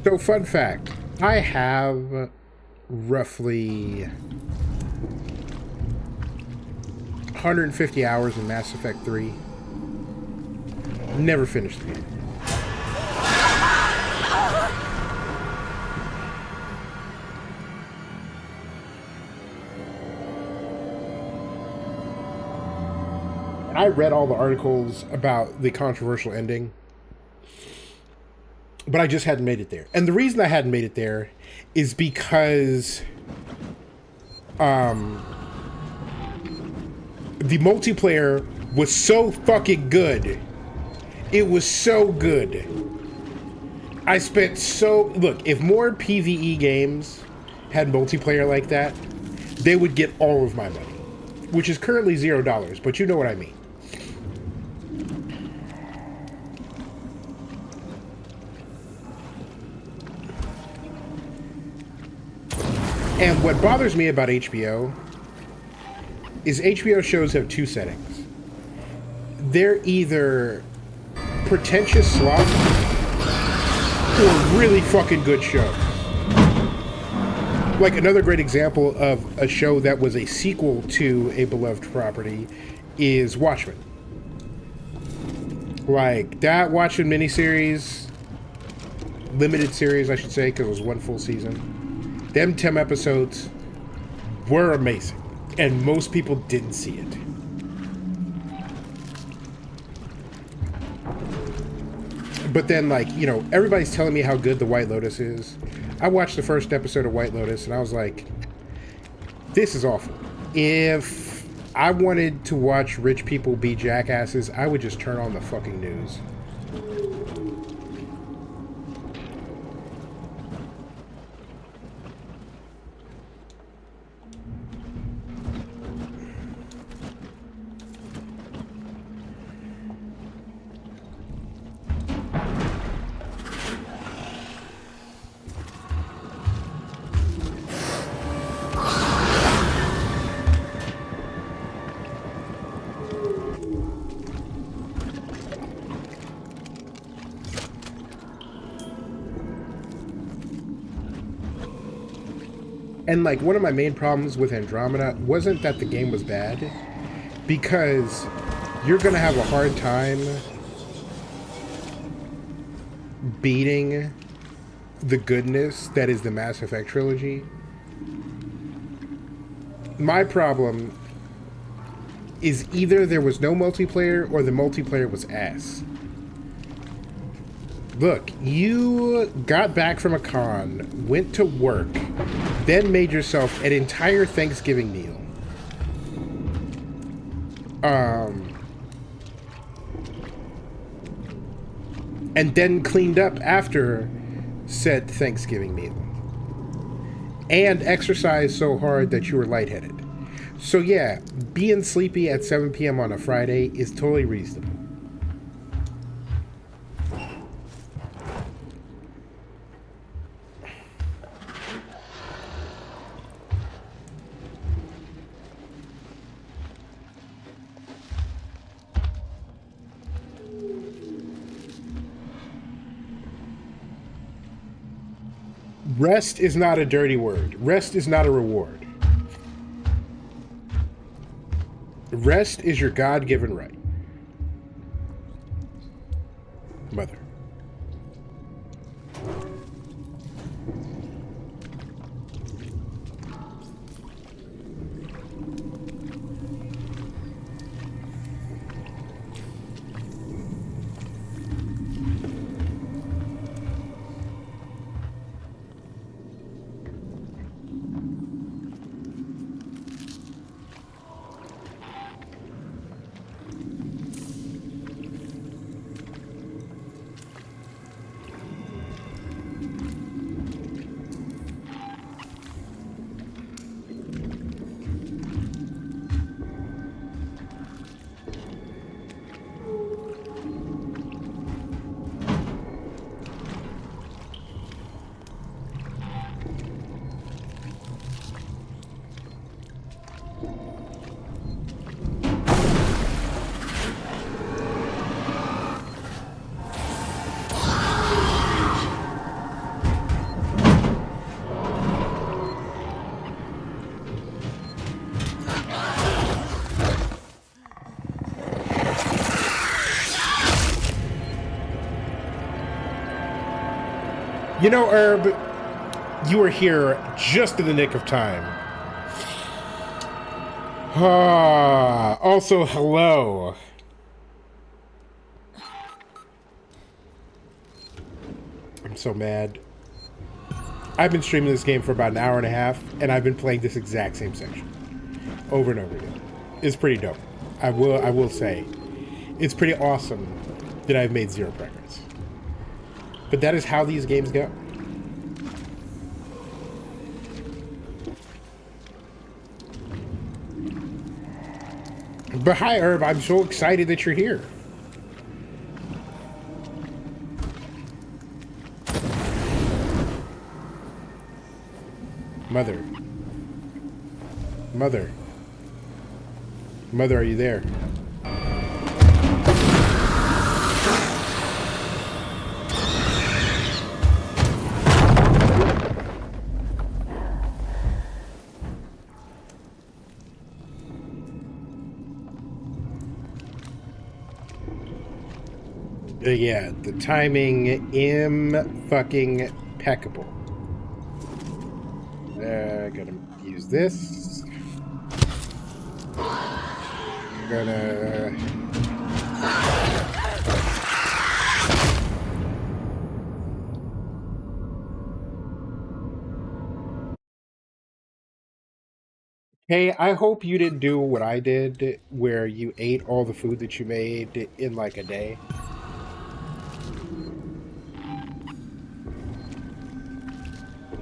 So, fun fact, I have roughly 150 hours in Mass Effect 3. Never finished the game. And I read all the articles about the controversial ending. But I just hadn't made it there. And the reason I hadn't made it there is because the multiplayer was so fucking good. It was so good. I spent so... Look, if more PvE games had multiplayer like that, they would get all of my money. which is currently $0, but you know what I mean. And what bothers me about HBO is HBO shows have two settings. They're either pretentious slop or really fucking good shows. Like, another great example of a show that was a sequel to a beloved property is Watchmen. Like, that Watchmen miniseries, limited series, I should say, because it was one full season. Them 10 episodes were amazing, and most people didn't see it. But then, like, you know, everybody's telling me how good The White Lotus is. I watched the first episode of White Lotus, and I was like, this is awful. If I wanted to watch rich people be jackasses, I would just turn on the fucking news. And, like, one of my main problems with Andromeda wasn't that the game was bad, because you're going to have a hard time beating the goodness that is the Mass Effect trilogy. My problem is either there was no multiplayer or the multiplayer was ass. Look, you got back from a con, went to work, then made yourself an entire Thanksgiving meal. And then cleaned up after said Thanksgiving meal. And exercised so hard that you were lightheaded. So yeah, being sleepy at 7 p.m. on a Friday is totally reasonable. Rest is not a dirty word. Rest is not a reward. Rest is your God-given right. Mother. You know, Herb, you were here just in the nick of time. Also, hello. I'm so mad. I've been streaming this game for about an hour and a half, and I've been playing this exact same section over and over again. It's pretty dope. I will say, it's pretty awesome that I've made zero progress. But that is how these games go. But hi, Herb. I'm so excited that you're here. Mother. Mother. Mother, are you there? Yeah, the timing impeccable. Gonna use this. Gonna... Hey, I hope you didn't do what I did, where you ate all the food that you made in like a day.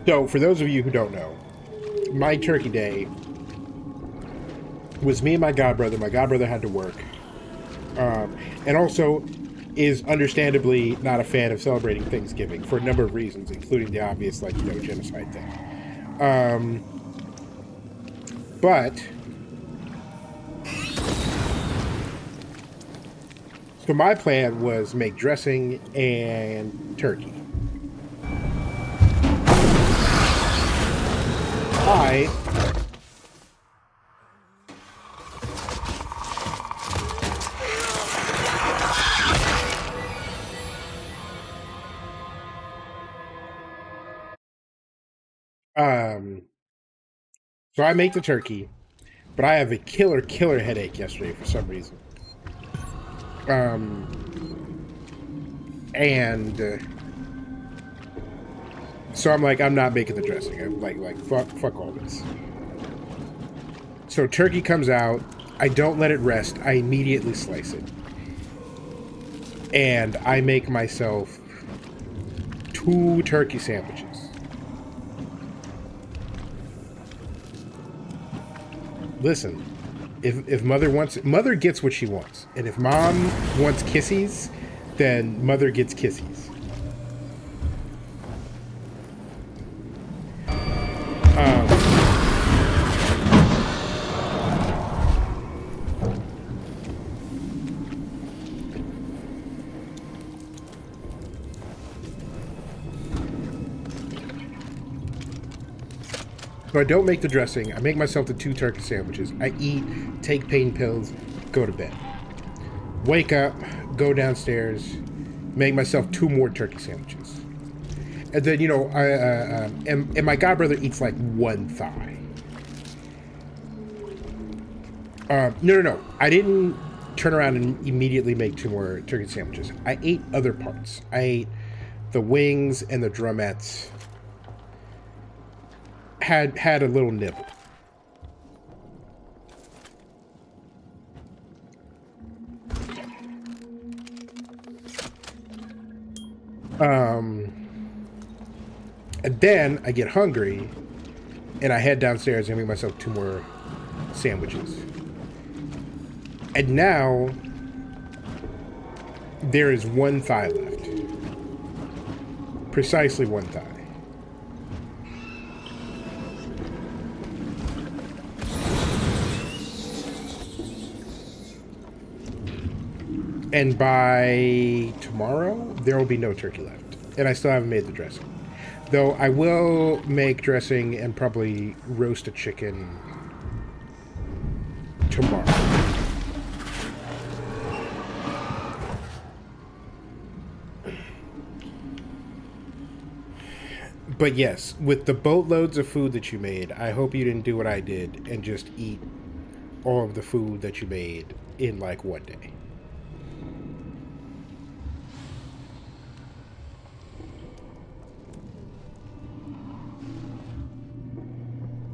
So, for those of you who don't know, my turkey day was me and my godbrother. My godbrother had to work. And also is understandably not a fan of celebrating Thanksgiving for a number of reasons, including the obvious, like, you know, genocide thing. But... So my plan was make dressing and turkey. So I make the turkey, but I have a killer headache yesterday for some reason. So I'm like, I'm not making the dressing. I'm like fuck all this. So turkey comes out. I don't let it rest. I immediately slice it. And I make myself 2 turkey sandwiches. Listen, if mother wants it, mother gets what she wants. And if mom wants kissies, then mother gets kissies. So I don't make the dressing. I make myself the 2 turkey sandwiches. I eat, take pain pills, go to bed. Wake up, go downstairs, make myself 2 more turkey sandwiches. And then, you know, and my godbrother eats like 1 thigh. No. I didn't turn around and immediately make 2 more turkey sandwiches. I ate other parts. I ate the wings and the drumettes. Had a little nibble. And then I get hungry and I head downstairs and make myself 2 more sandwiches. And now there is 1 thigh left. Precisely 1 thigh. And by tomorrow, there will be no turkey left. And I still haven't made the dressing. Though I will make dressing and probably roast a chicken tomorrow. But yes, with the boatloads of food that you made, I hope you didn't do what I did and just eat all of the food that you made in like 1 day.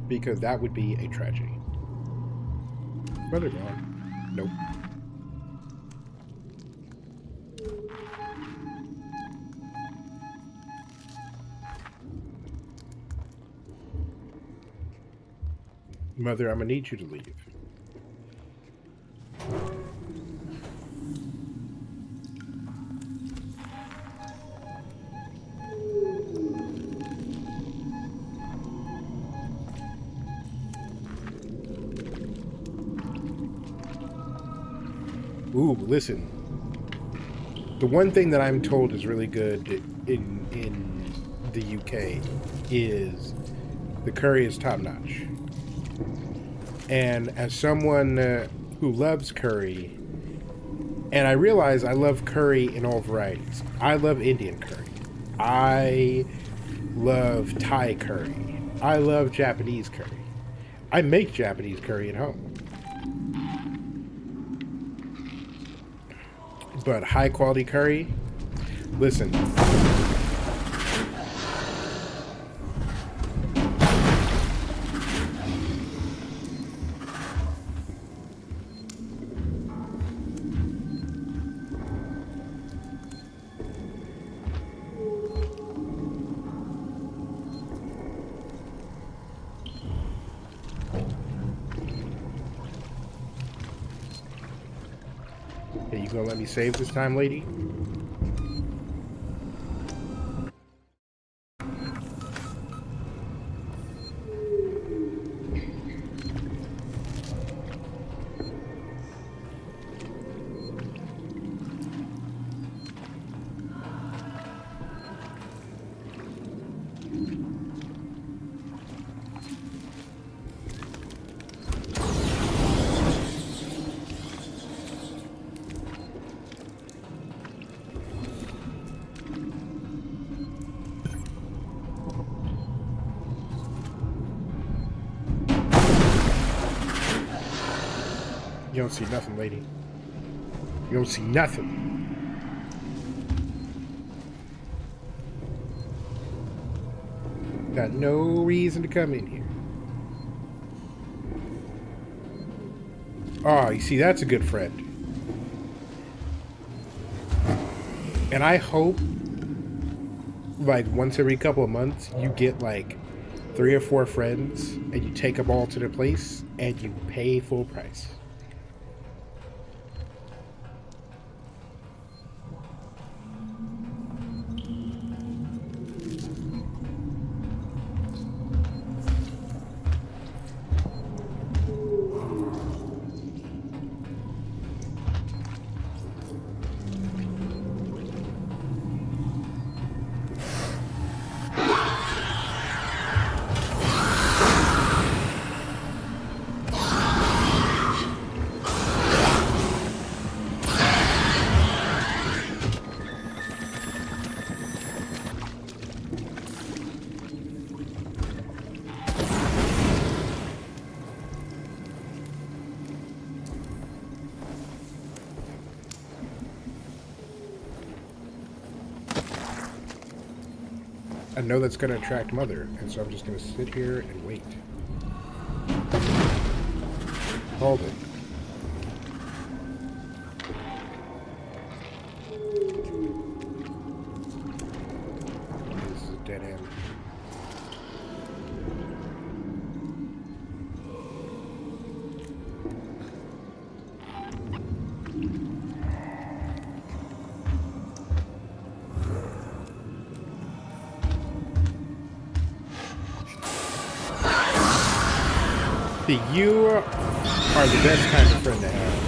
Because that would be a tragedy. Mother gone. Nope. Mother, I'm gonna need you to leave. Ooh, listen. The one thing that I'm told is really good in the UK is the curry is top notch. And as someone who loves curry, and I realize I love curry in all varieties. I love Indian curry. I love Thai curry. I love Japanese curry. I make Japanese curry at home. But high quality curry, listen. Hey, you gonna let me save this time, lady? You don't see nothing, lady. You don't see nothing. Got no reason to come in here. Oh, you see, that's a good friend. And I hope, like, once every couple of months, you get, like, 3 or 4 friends, and you take them all to the place, and you pay full price. I know that's going to attract Mother, and so I'm just going to sit here and wait. Hold it. This is a dead end. You are the best kind of friend to have.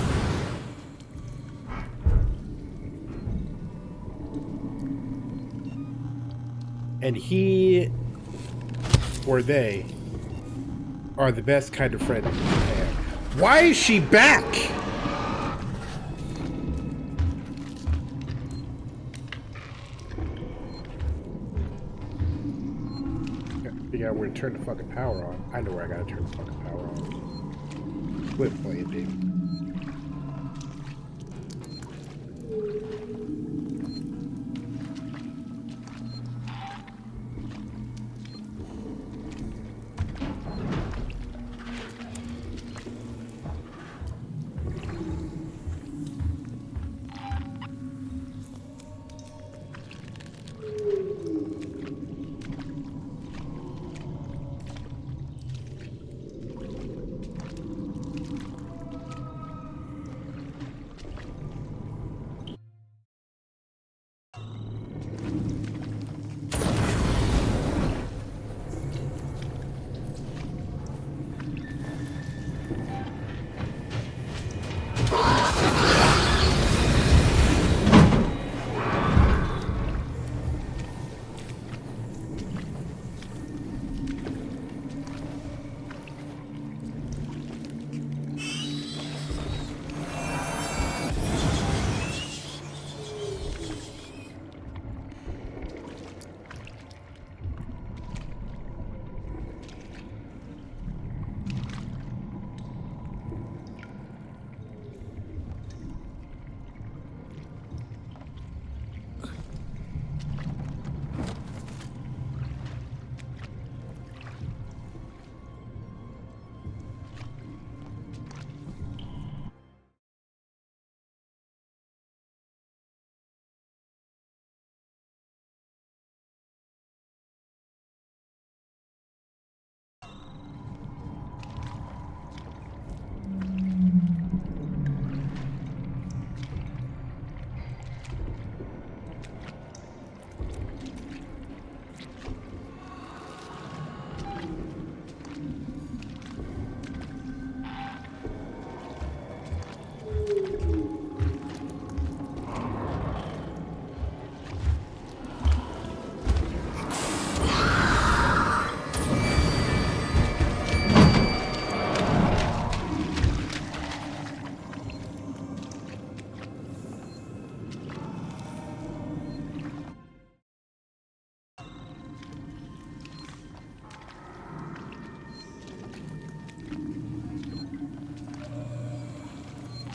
And he or they are the best kind of friend to have. Why is she back? Figure out where to turn the fucking power on. I know where I gotta turn the fucking power on. Quit playing, dude.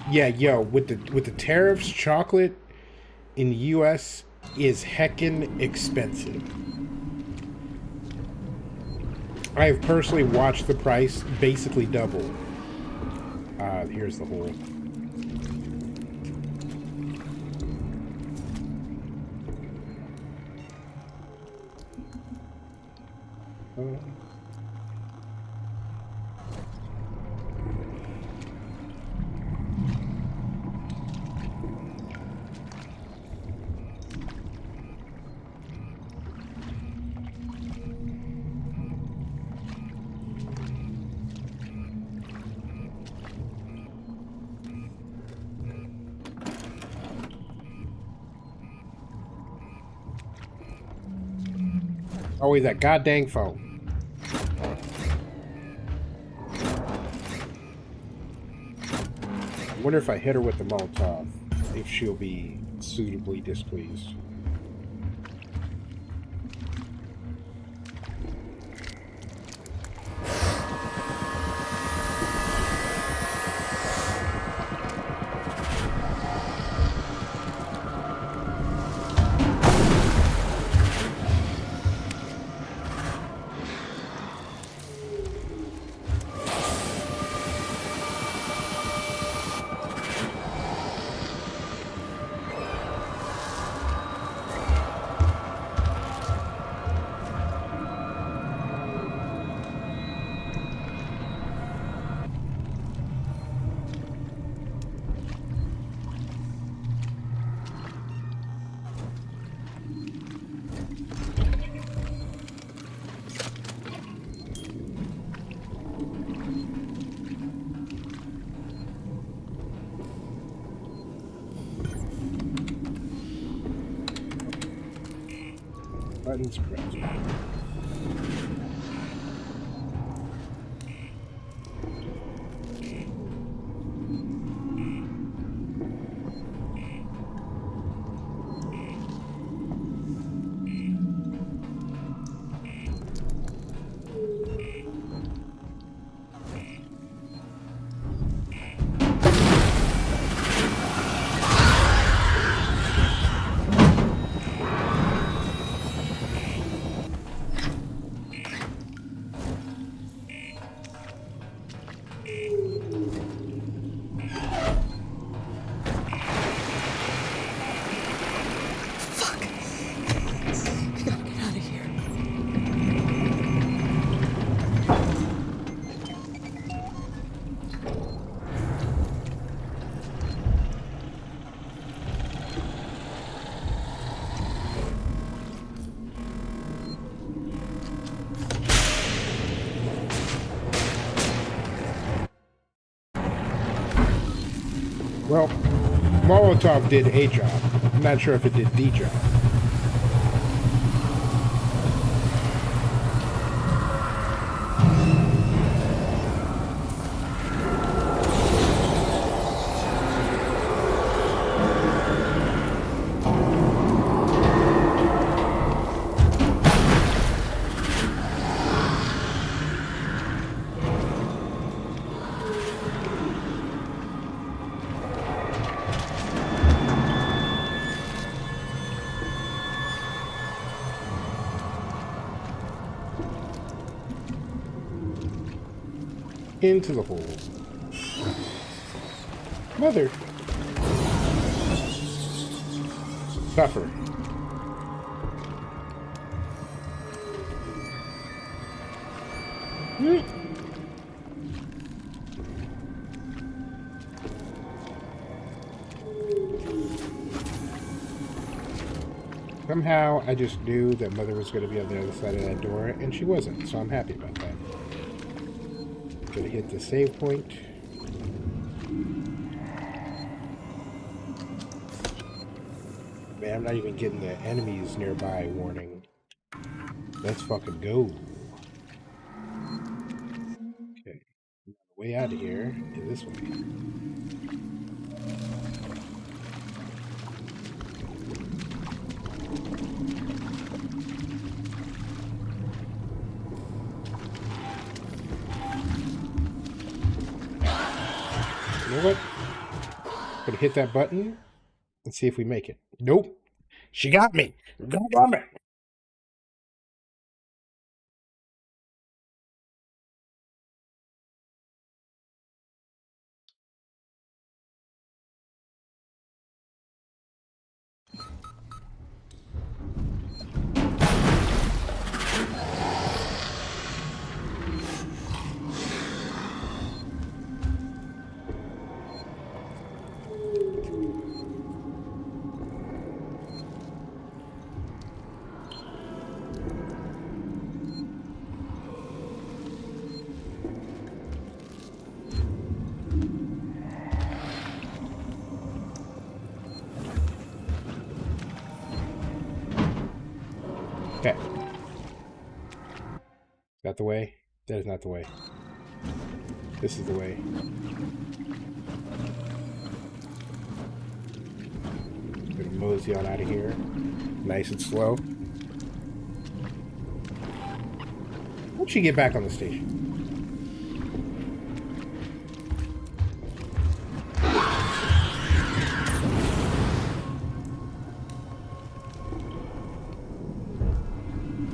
Yeah, yo, with the tariffs, chocolate in the U.S. is heckin' expensive. I have personally watched the price basically double. Here's the hole. Always that goddamn phone. I wonder if I hit her with the Molotov, if she'll be suitably displeased. Buttons pressed. Well, Molotov did a job. I'm not sure if it did the job. Into the hole. Mother. Suffer. Somehow, I just knew that Mother was going to be on the other side of that door, and she wasn't, so I'm happy about that. Gonna hit the save point. Man, I'm not even getting the enemies nearby warning. Let's fucking go. Okay. The way out of here is this way. You know what? to hit that button and see if we make it. Nope. She got me. Got me. Okay. Is that the way? That is not the way. This is the way. Gonna mosey on out of here. Nice and slow. Once you get back on the station.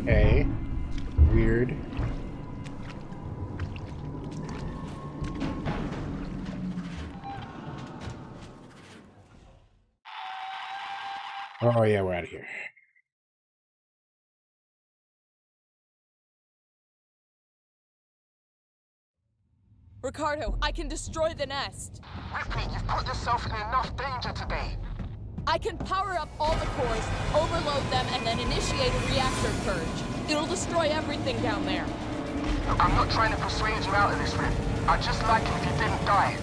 Okay. Weird. Oh yeah, we're out of here. Ricardo, I can destroy the nest. Ripley, you've put yourself in enough danger today. I can power up all the cores, overload them, and then initiate a reactor purge. It'll destroy everything down there. Look, I'm not trying to persuade you out of this, Rip. I'd just like it if you didn't die.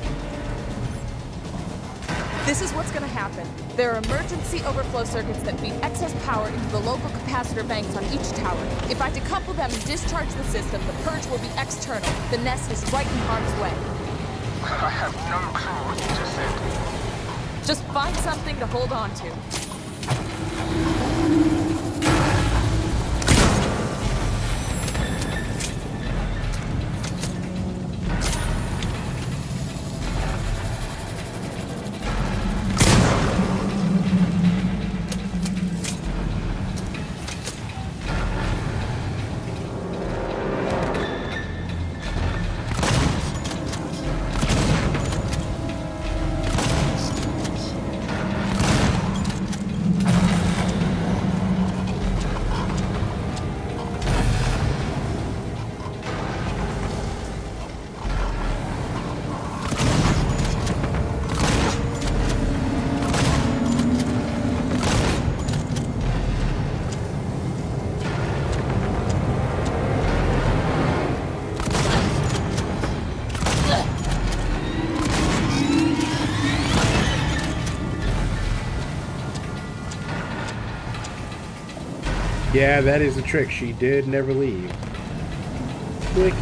This is what's gonna happen. There are emergency overflow circuits that feed excess power into the local capacitor banks on each tower. If I decouple them and discharge the system, the purge will be external. The nest is right in harm's way. I have no clue what you just said. Just find something to hold on to. Yeah, that is the trick. She did never leave. Quickie.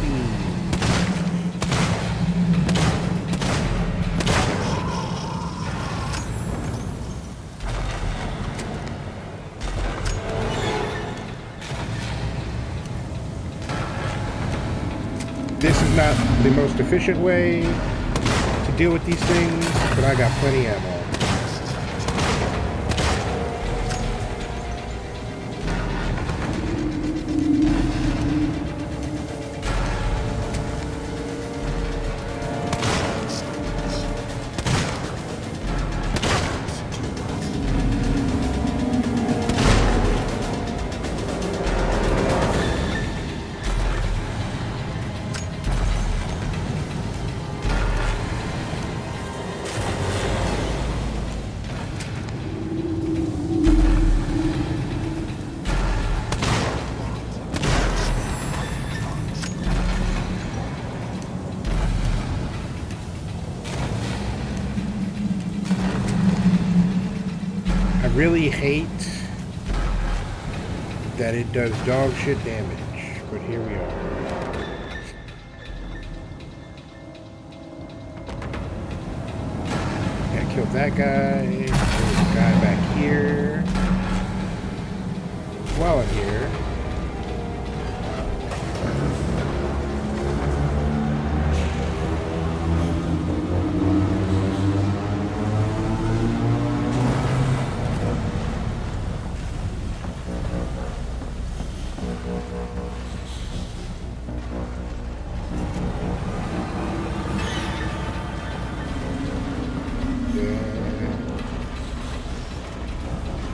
This is not the most efficient way to deal with these things, but I got plenty of ammo. Really hate that it does dog shit damage, but here we are. Yeah, killed that guy. There's a guy back here. While I'm here,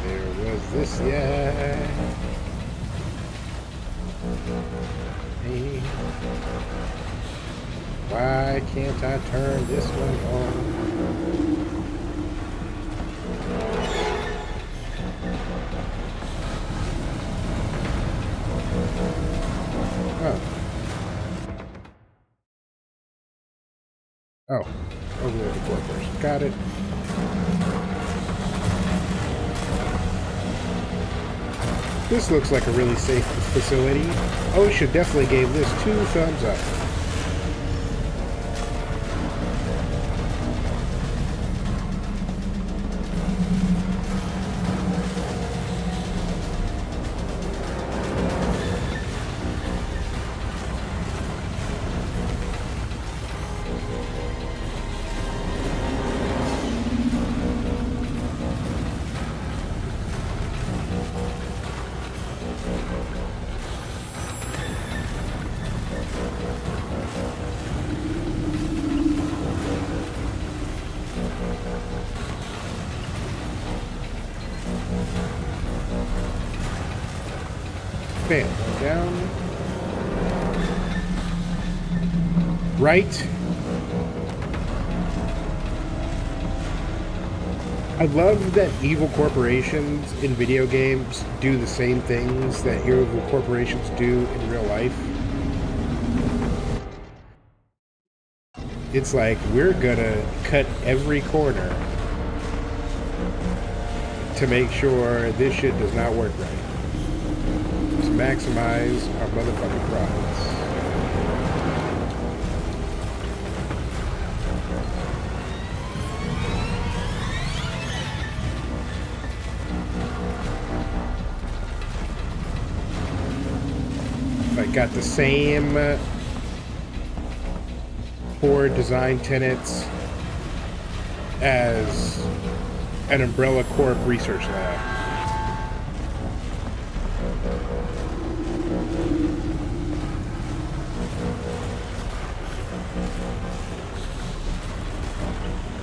There was this, yeah. Hey. Why can't I turn this one on? Oh. Oh. Over there before first. Got it. This looks like a really safe facility. OSHA definitely gave this 2 thumbs up. Bam. Down. Right. I love that evil corporations in video games do the same things that evil corporations do in real life. It's like, we're gonna cut every corner to make sure this shit does not work right. To maximize our motherfucking profits. I got the same core design tenets as an Umbrella Corp research lab.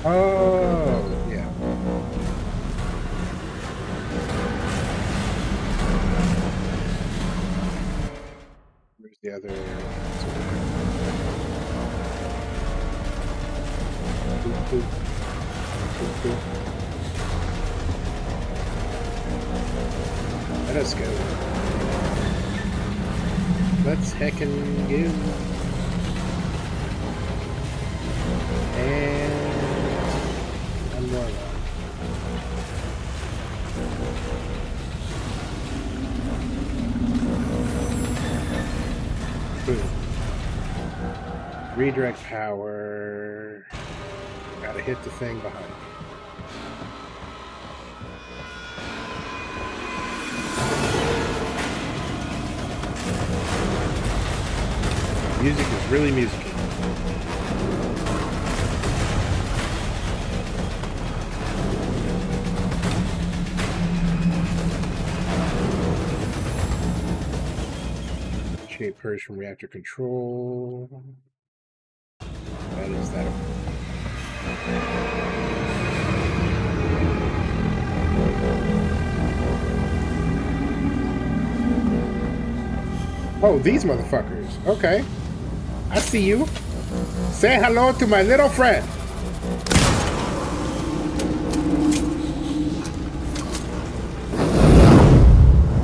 Oh, yeah. Where's the other? Boop, boop. Boop, boop. Let us go. Let's heckin' go. And one more one. Boom. Redirect power. Gotta hit the thing behind me. Music is really musical. Initiate purge from reactor control. That is that. Oh, these motherfuckers. Okay. I see you. Say hello to my little friend.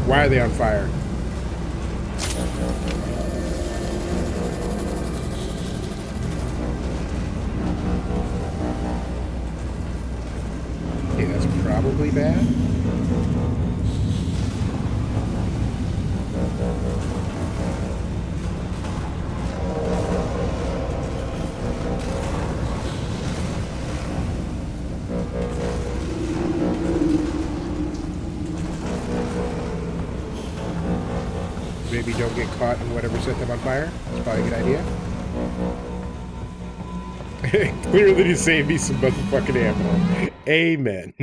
Why are they on fire? Okay, that's probably bad. Maybe don't get caught in whatever set them on fire. That's probably a good idea. Clearly to save me some motherfucking ammo. Amen.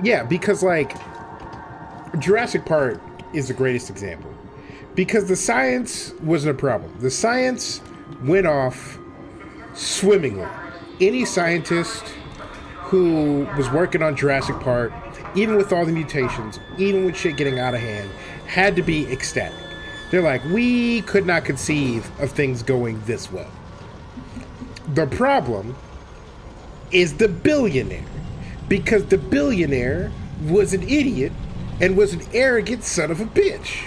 Yeah, because like Jurassic Park is the greatest example. Because the science wasn't a problem. The science went off swimmingly. Any scientist who was working on Jurassic Park, even with all the mutations, even with shit getting out of hand, had to be ecstatic. They're like, we could not conceive of things going this well. The problem is the billionaire. Because the billionaire was an idiot and was an arrogant son of a bitch.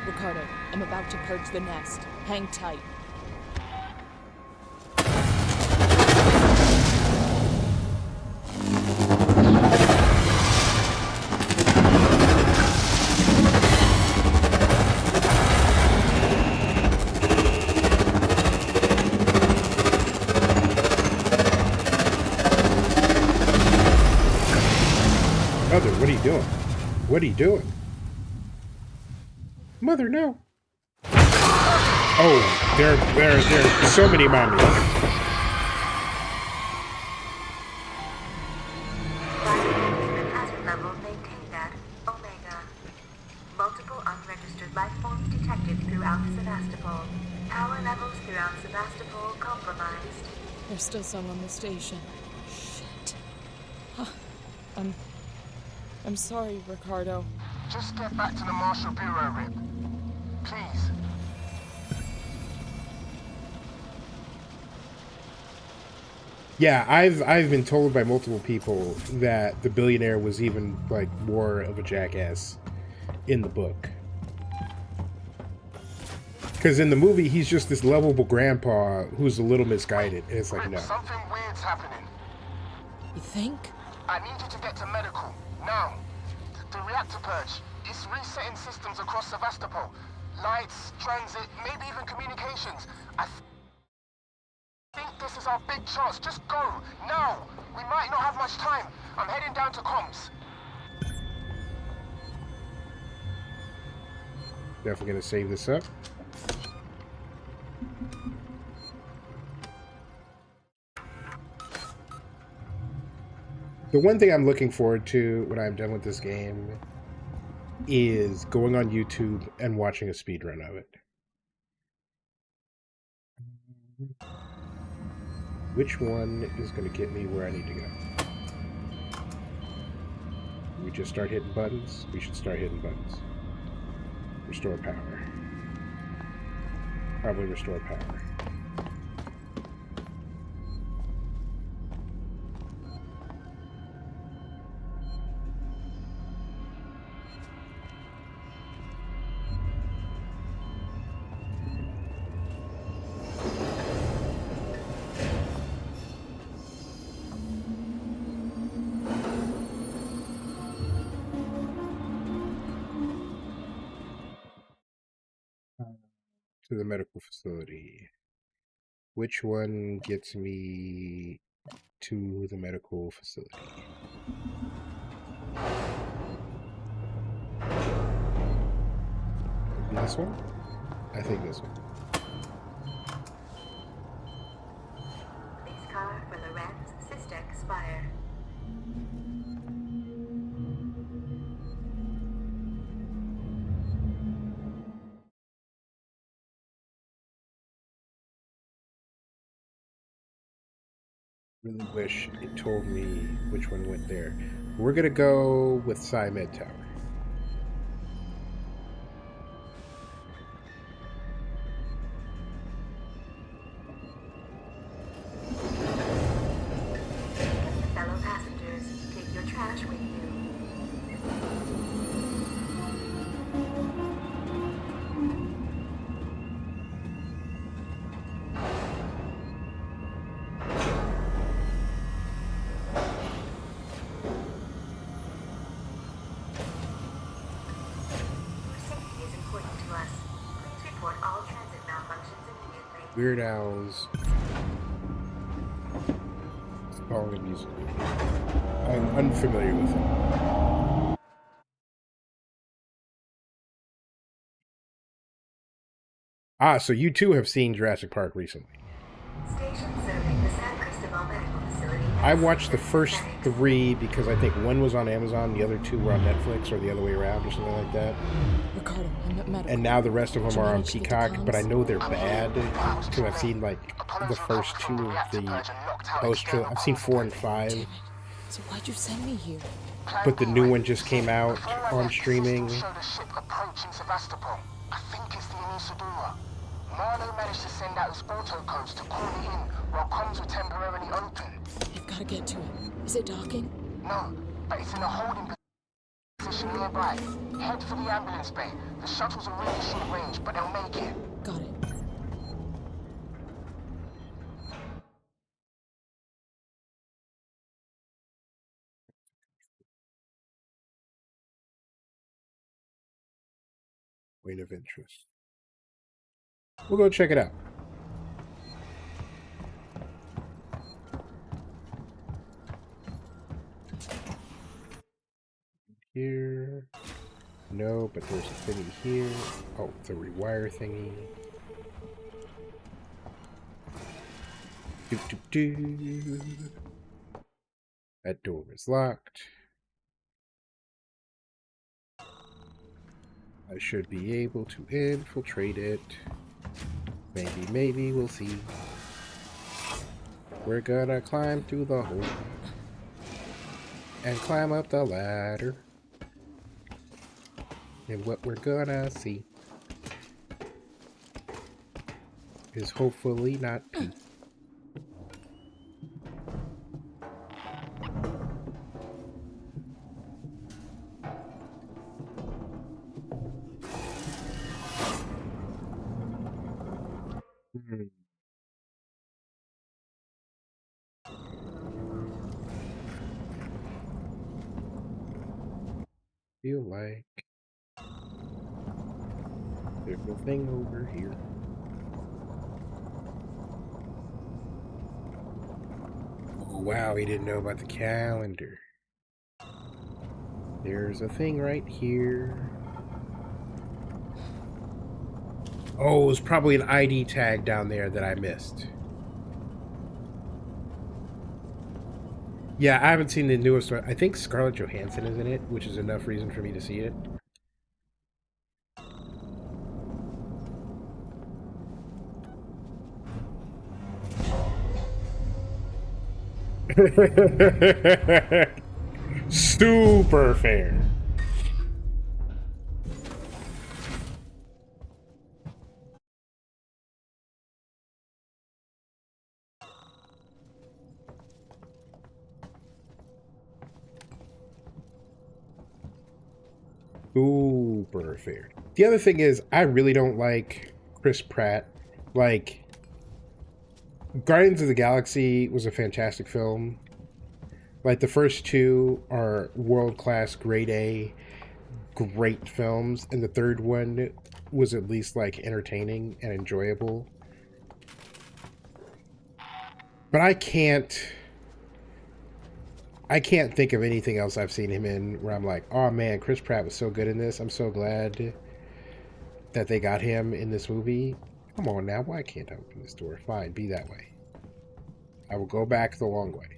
Ricardo, I'm about to purge the nest. Hang tight. Mother, what are you doing? What are you doing? Mother, no. Oh, there are so many mommies. Hazard level maintained at Omega. Multiple unregistered life forms detected throughout Sevastopol. Power levels throughout Sevastopol compromised. There's still some on the station. Shit. Huh. I'm sorry, Ricardo. Just get back to the Marshal Bureau, Rip. Please. Yeah, I've been told by multiple people that the billionaire was even like more of a jackass in the book. Because in the movie, he's just this lovable grandpa who's a little misguided, and it's like, Rip, no. something weird's happening. You think? I need you to get to medical, now. The reactor purge, it's resetting systems across Sevastopol. Lights, transit, maybe even communications. I think this is our big chance. Just go, now. We might not have much time. I'm heading down to comms. Definitely gonna save this up. The one thing I'm looking forward to when I'm done with this game is going on YouTube and watching a speedrun of it. Which one is going to get me where I need to go? We just start hitting buttons? We should start hitting buttons. Restore power. Probably restore power. To the medical facility. Which one gets me to the medical facility? Maybe this one? I think this one. Police car for Lorenz Sistek Spire. Really wish it told me which one went there. We're gonna go with Psymed Tower. Fellow passengers, take your trash with you. Safety is important to us. Please report all transit malfunctions immediately. Weird Owls. Song and music. I'm unfamiliar with it. Ah, so you too have seen Jurassic Park recently. Station serving the San Cristobal Medical Facility. I watched the first 3 because I think one was on Amazon, the other 2 were on Netflix, or the other way around, or something like that. Ricardo, I'm at medical. And now the rest of them Did you are on manage to get the Peacock, but I comms? know they're bad because I've seen like the first 2 of the post. I've seen 4 and 5, Damn it. So why'd you send me here? but the new one just came out on streaming. Show the ship approaching Sevastopol. I think it's the Anesidora. Marlowe managed to send out his auto codes to call it in while comms were temporarily open. You've got to get to it. Is it docking? No, but it's in a holding position nearby. Head for the ambulance bay. The shuttles are really short range, but they'll make it. Got it. Point of interest. We'll go check it out. Here. No, but there's a thingy here. Oh, the rewire thingy. Do, do, do. That door is locked. I should be able to infiltrate it. Maybe we'll see. We're gonna climb through the hole and climb up the ladder. And what we're gonna see is hopefully not pee. Feel like there's nothing over here. Oh wow, he didn't know about the calendar. There's a thing right here. Oh, it was probably an ID tag down there that I missed. Yeah, I haven't seen the newest one. I think Scarlett Johansson is in it, which is enough reason for me to see it. Super fair. Super fair. The other thing is, I really don't like Chris Pratt. Like, Guardians of the Galaxy was a fantastic film. Like, the first 2 are world-class, grade A, great films. And the third one was at least, like, entertaining and enjoyable. But I can't think of anything else I've seen him in where I'm like, oh man, Chris Pratt was so good in this. I'm so glad that they got him in this movie. Come on now, why can't I open this door? Fine, be that way. I will go back the long way.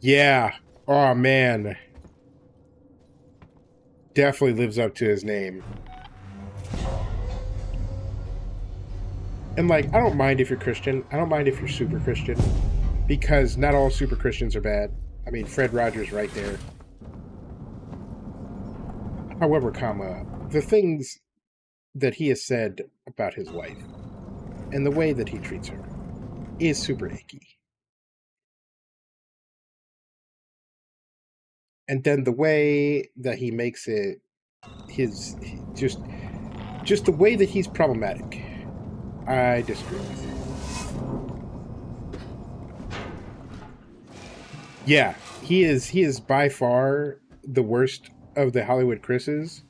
Yeah. Oh man. Definitely lives up to his name. And like, I don't mind if you're Christian. I don't mind if you're super Christian. Because not all super Christians are bad. I mean, Fred Rogers right there. However, the things that he has said about his wife and the way that he treats her is super icky. And then the way that he makes it just the way that he's problematic, I disagree with. Yeah, he is by far the worst of the Hollywood Chris's.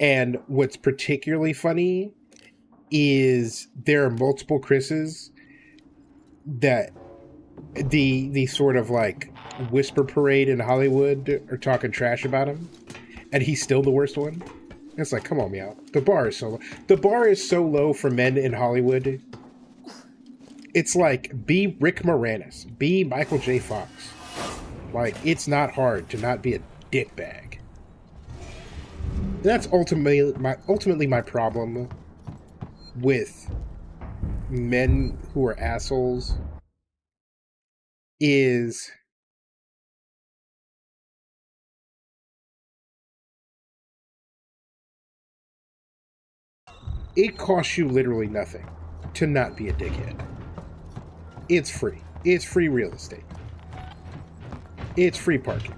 And what's particularly funny is there are multiple Chris's that the sort of like whisper parade in Hollywood are talking trash about him, and he's still the worst one. It's like, come on, Meow. The bar is so low. The bar is so low for men in Hollywood. It's like, be Rick Moranis. Be Michael J. Fox. Like, it's not hard to not be a dickbag. That's ultimately my problem with men who are assholes is it costs you literally nothing to not be a dickhead. It's free. It's free real estate. It's free parking.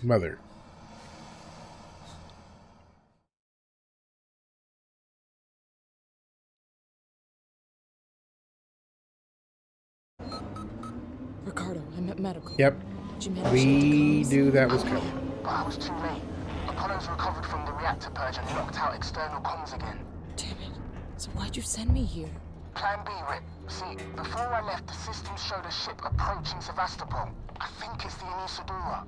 Mother. Ricardo, I'm at medical. Yep. Did you manage to We decomms? knew that was coming. But I was too late. Apollo's recovered from the reactor purge and knocked out external comms again. Damn it. So why'd you send me here? Plan B, Rip. See, before I left, the systems showed a ship approaching Sevastopol. I think it's the Anisadora.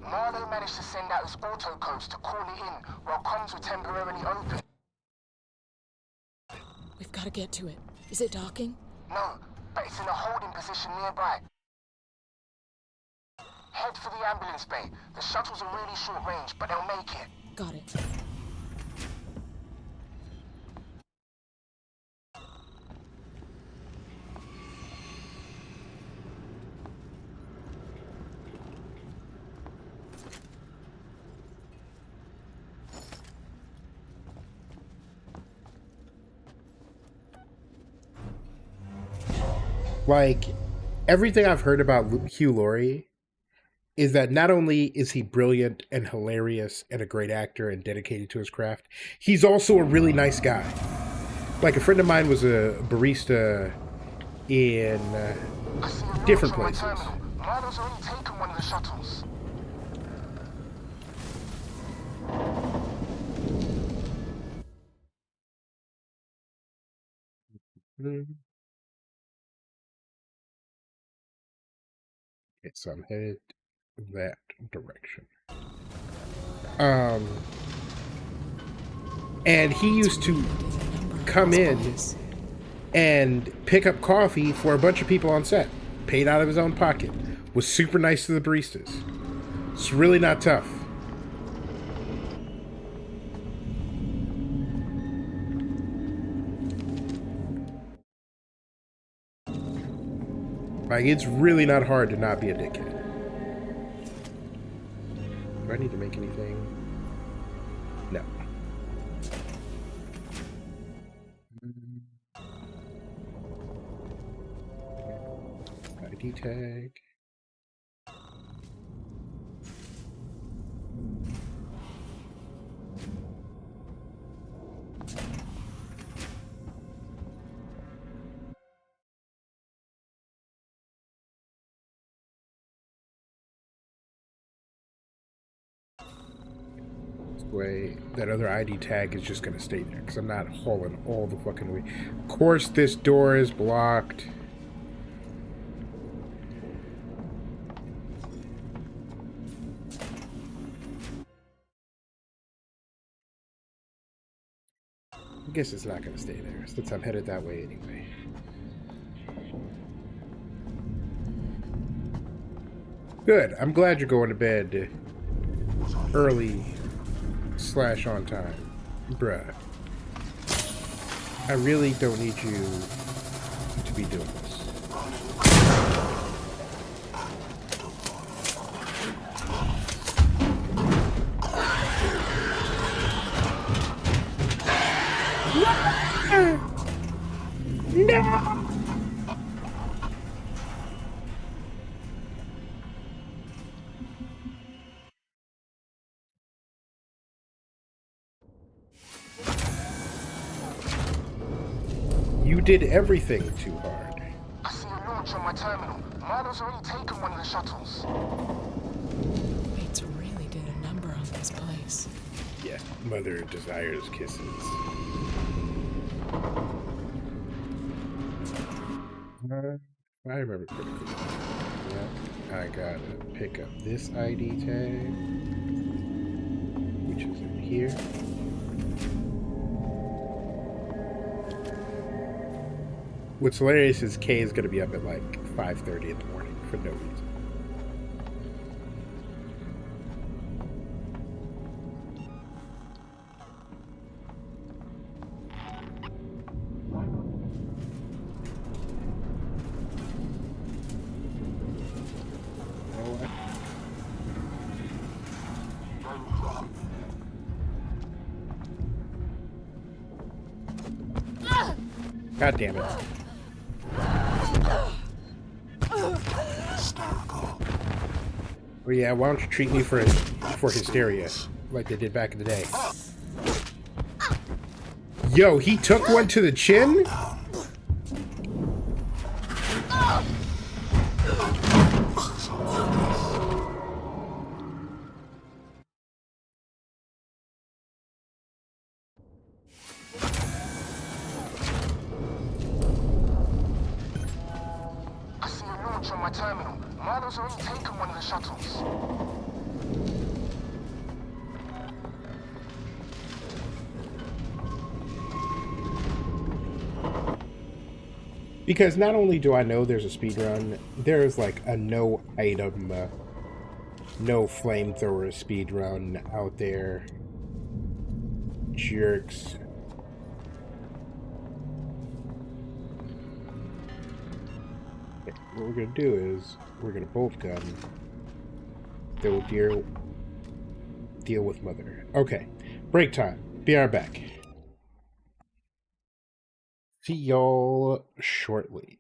Marlowe managed to send out his autocodes to call it in while comms were temporarily open. We've got to get to it. Is it docking? No, but it's in a holding position nearby. Head for the ambulance bay. The shuttles are really short range, but they'll make it. Got it. Like, everything I've heard about Hugh Laurie is that not only is he brilliant and hilarious and a great actor and dedicated to his craft, he's also a really nice guy. Like, a friend of mine was a barista in I see a launch different on my places. terminal. Marlowe's already taken one of the shuttles. Okay, so I'm headed that direction. And he used to come in and pick up coffee for a bunch of people on set, paid out of his own pocket, was super nice to the baristas. It's really not tough. Like, it's really not hard to not be a dickhead. Do I need to make anything? No. ID tag. Way that other ID tag is just gonna stay there because I'm not hauling all the fucking way. Of course, this door is blocked. I guess it's not gonna stay there since I'm headed that way anyway. Good. I'm glad you're going to bed early / on time. Bruh. I really don't need you to be doing this. No! You did everything too hard. I see a launch on my terminal. Marlowe's already taken one of the shuttles. Bates really did a number on this place. Yeah, mother desires kisses. I remember correctly. Yeah, I gotta pick up this ID tag, which is in here. What's hilarious is Kay is gonna be up at like 5:30 in the morning for no reason. God damn it. Oh yeah, why don't you treat me for hysteria like they did back in the day? Yo, he took one to the chin? I see a launch on my terminal. Milo's already taken one of the shuttles. Because not only do I know there's a speed run, there's like a no item, no flamethrower speed run out there. Jerks. Okay, what we're gonna do is we're gonna bolt gun. Then we'll deal with Mother. Okay, break time. Be right back. See y'all shortly.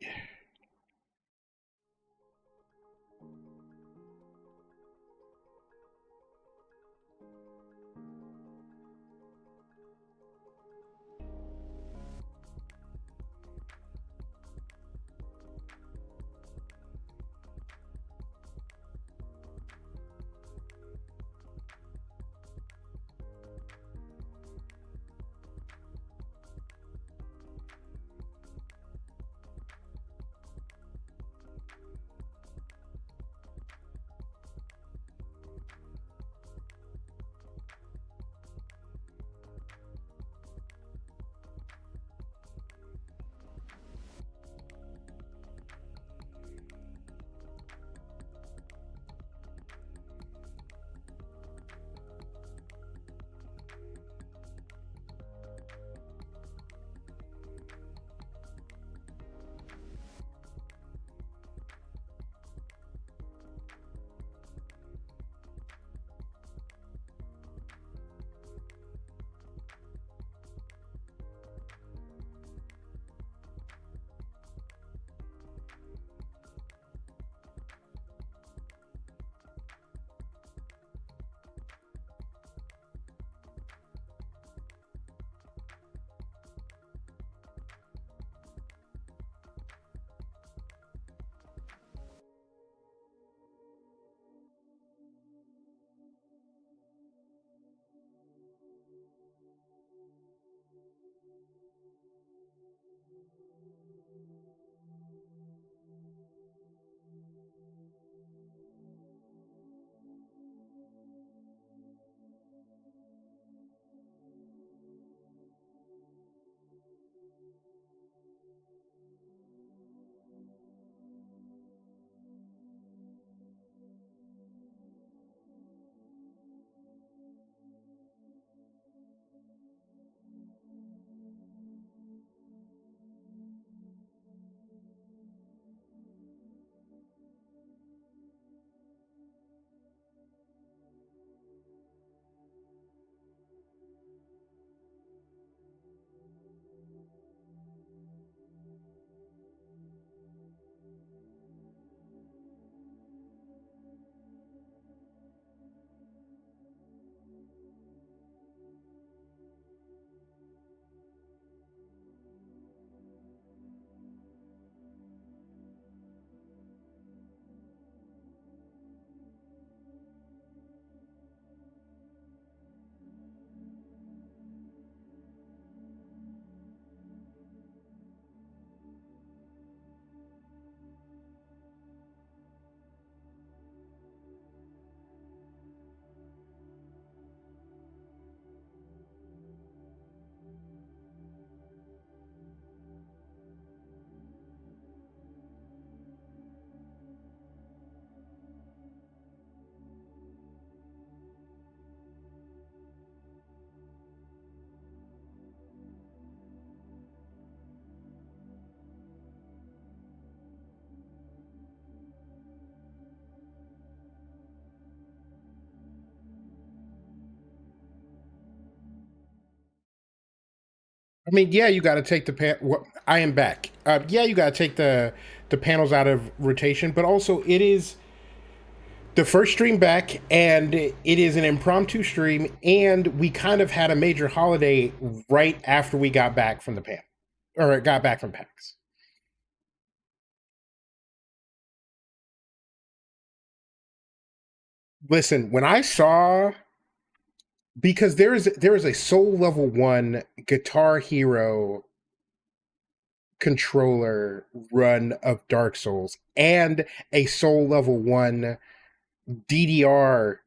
I mean, yeah, you got to take I am back. Yeah, you got to take the panels out of rotation, but also it is the first stream back, and it is an impromptu stream, and we kind of had a major holiday right after we got back from the panel, or got back from PAX. Listen, when I saw, because there is a Soul Level 1 Guitar Hero controller run of Dark Souls and a Soul Level 1 DDR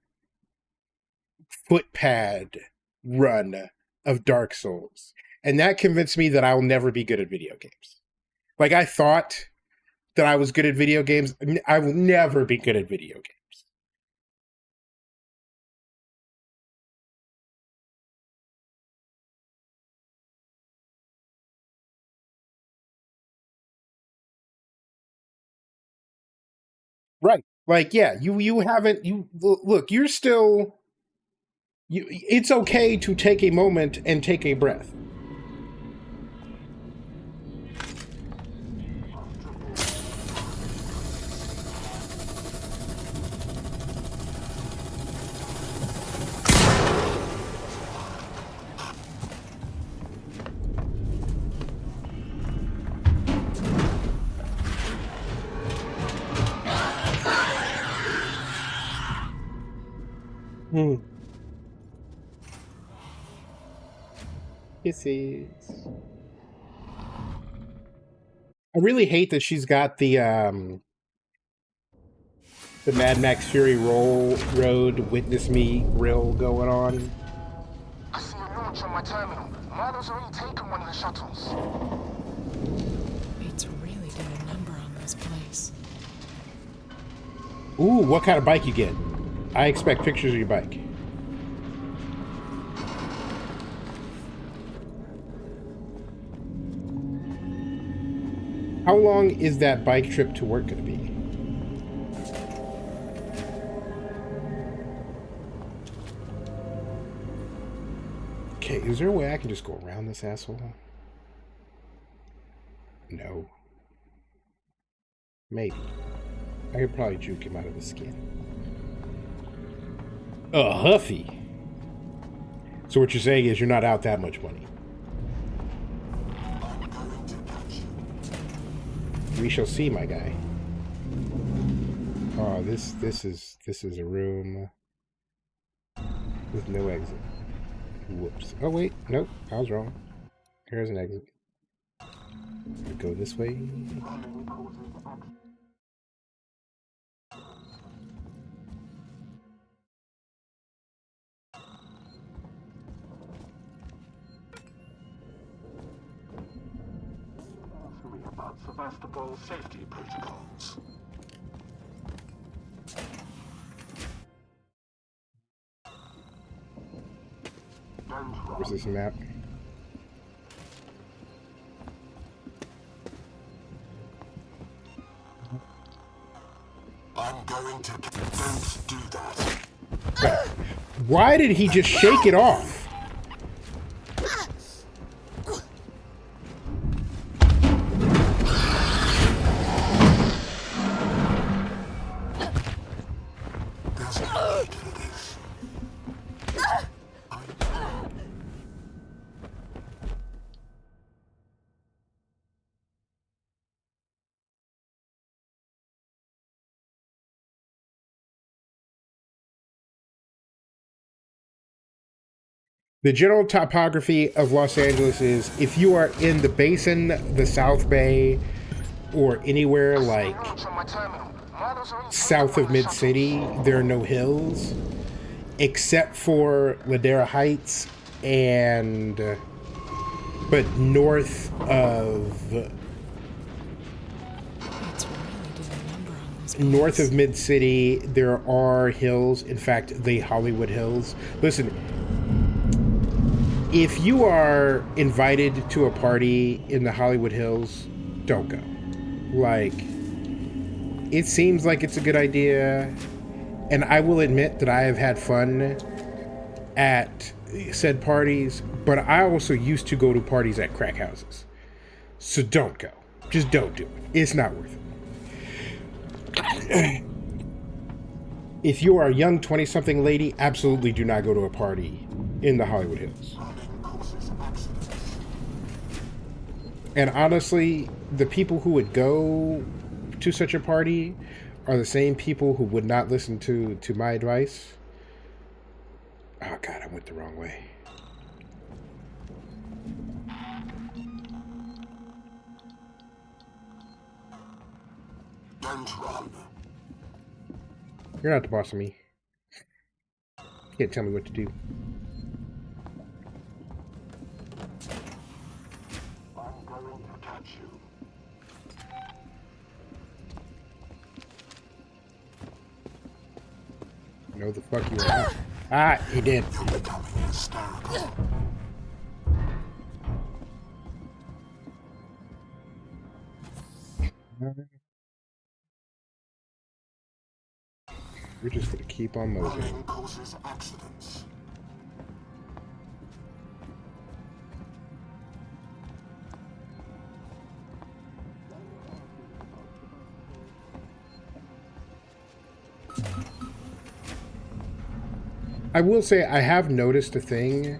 footpad run of Dark Souls. And that convinced me that I will never be good at video games. Like, I thought that I was good at video games. I will never be good at video games. Right. Like, yeah, you haven't, look, you're still, it's okay to take a moment and take a breath. Kisses. I really hate that she's got the Mad Max Fury Road Witness Me grill going on. I see a launch on my terminal. Marlo's already taken one of the shuttles. Mates really did a number on this place. Ooh, what kind of bike you get? I expect pictures of your bike. How long is that bike trip to work going to be? Okay, is there a way I can just go around this asshole? No. Maybe. I could probably juke him out of the skin. Huffy. So what you're saying is you're not out that much money. We shall see, my guy. Oh, this is a room with no exit. Whoops. Oh wait, nope, I was wrong. Here's an exit. We go this way. About Sevastopol safety protocols. Where's this map? I'm going to... Don't do that. Why did he just shake it off? The general topography of Los Angeles is, if you are in the Basin, the South Bay, or anywhere like south of Mid-City, there are no hills, except for Ladera Heights and, but north of Mid-City, there are hills. In fact, the Hollywood Hills. Listen, if you are invited to a party in the Hollywood Hills, don't go. Like, it seems like it's a good idea, and I will admit that I have had fun at said parties, But I also used to go to parties at crack houses. So don't go. Just don't do it. It's not worth it. If you are a young 20-something lady, absolutely do not go to a party in the Hollywood Hills. And honestly, the people who would go to such a party are the same people who would not listen to my advice. Oh God, I went the wrong way. You're not the boss of me. You can't tell me what to do. I'm going to catch you. No, the fuck you are not. Ah, he did. You're becoming hysterical. We're just gonna keep on moving. Running causes accidents. I will say I have noticed a thing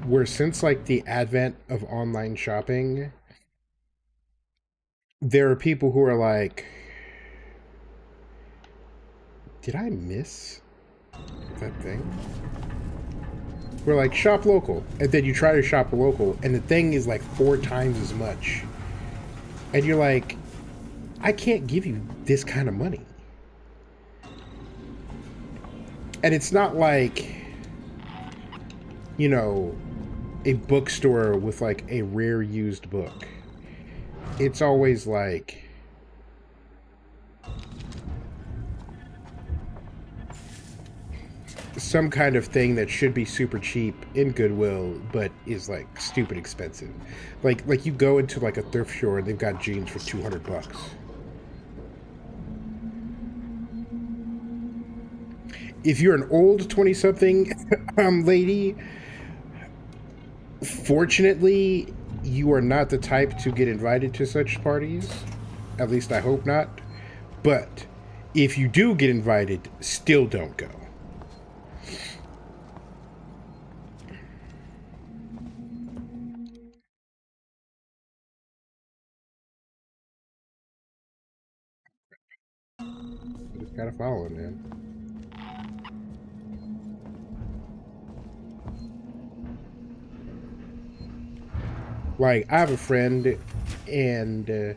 where since like the advent of online shopping, there are people who are like, did I miss that thing? We're like, shop local. And then you try to shop local and the thing is like 4 times as much. And you're like, I can't give you this kind of money. And it's not like, you know, a bookstore with like a rare used book. It's always like some kind of thing that should be super cheap in Goodwill, but is like stupid expensive. Like you go into like a thrift store and they've got jeans for $200. If you're an old 20-something lady, fortunately, you are not the type to get invited to such parties. At least I hope not. But if you do get invited, still don't go. I just gotta follow him, man. Like, I have a friend, and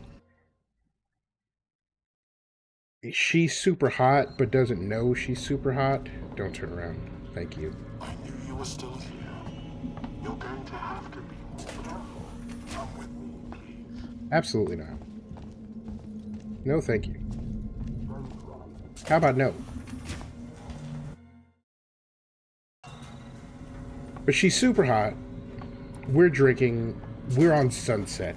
she's super hot, but doesn't know she's super hot. Don't turn around. Thank you. I knew you were still here. You're going to have to be more careful. Come with me, please. Absolutely not. No, thank you. How about no? But she's super hot. We're drinking. We're on Sunset.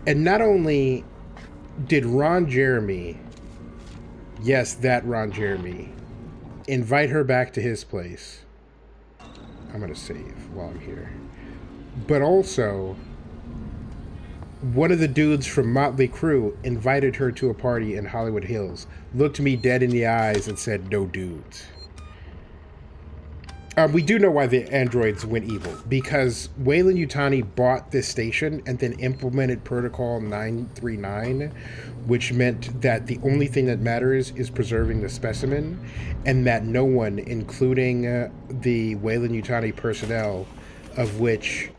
And not only did Ron Jeremy, yes, that Ron Jeremy, invite her back to his place. I'm going to save while I'm here. But also, one of the dudes from Motley Crue invited her to a party in Hollywood Hills, looked me dead in the eyes and said, no dudes. We do know why the androids went evil, because Weyland-Yutani bought this station and then implemented Protocol 939, which meant that the only thing that matters is preserving the specimen, and that no one, including the Weyland-Yutani personnel, of which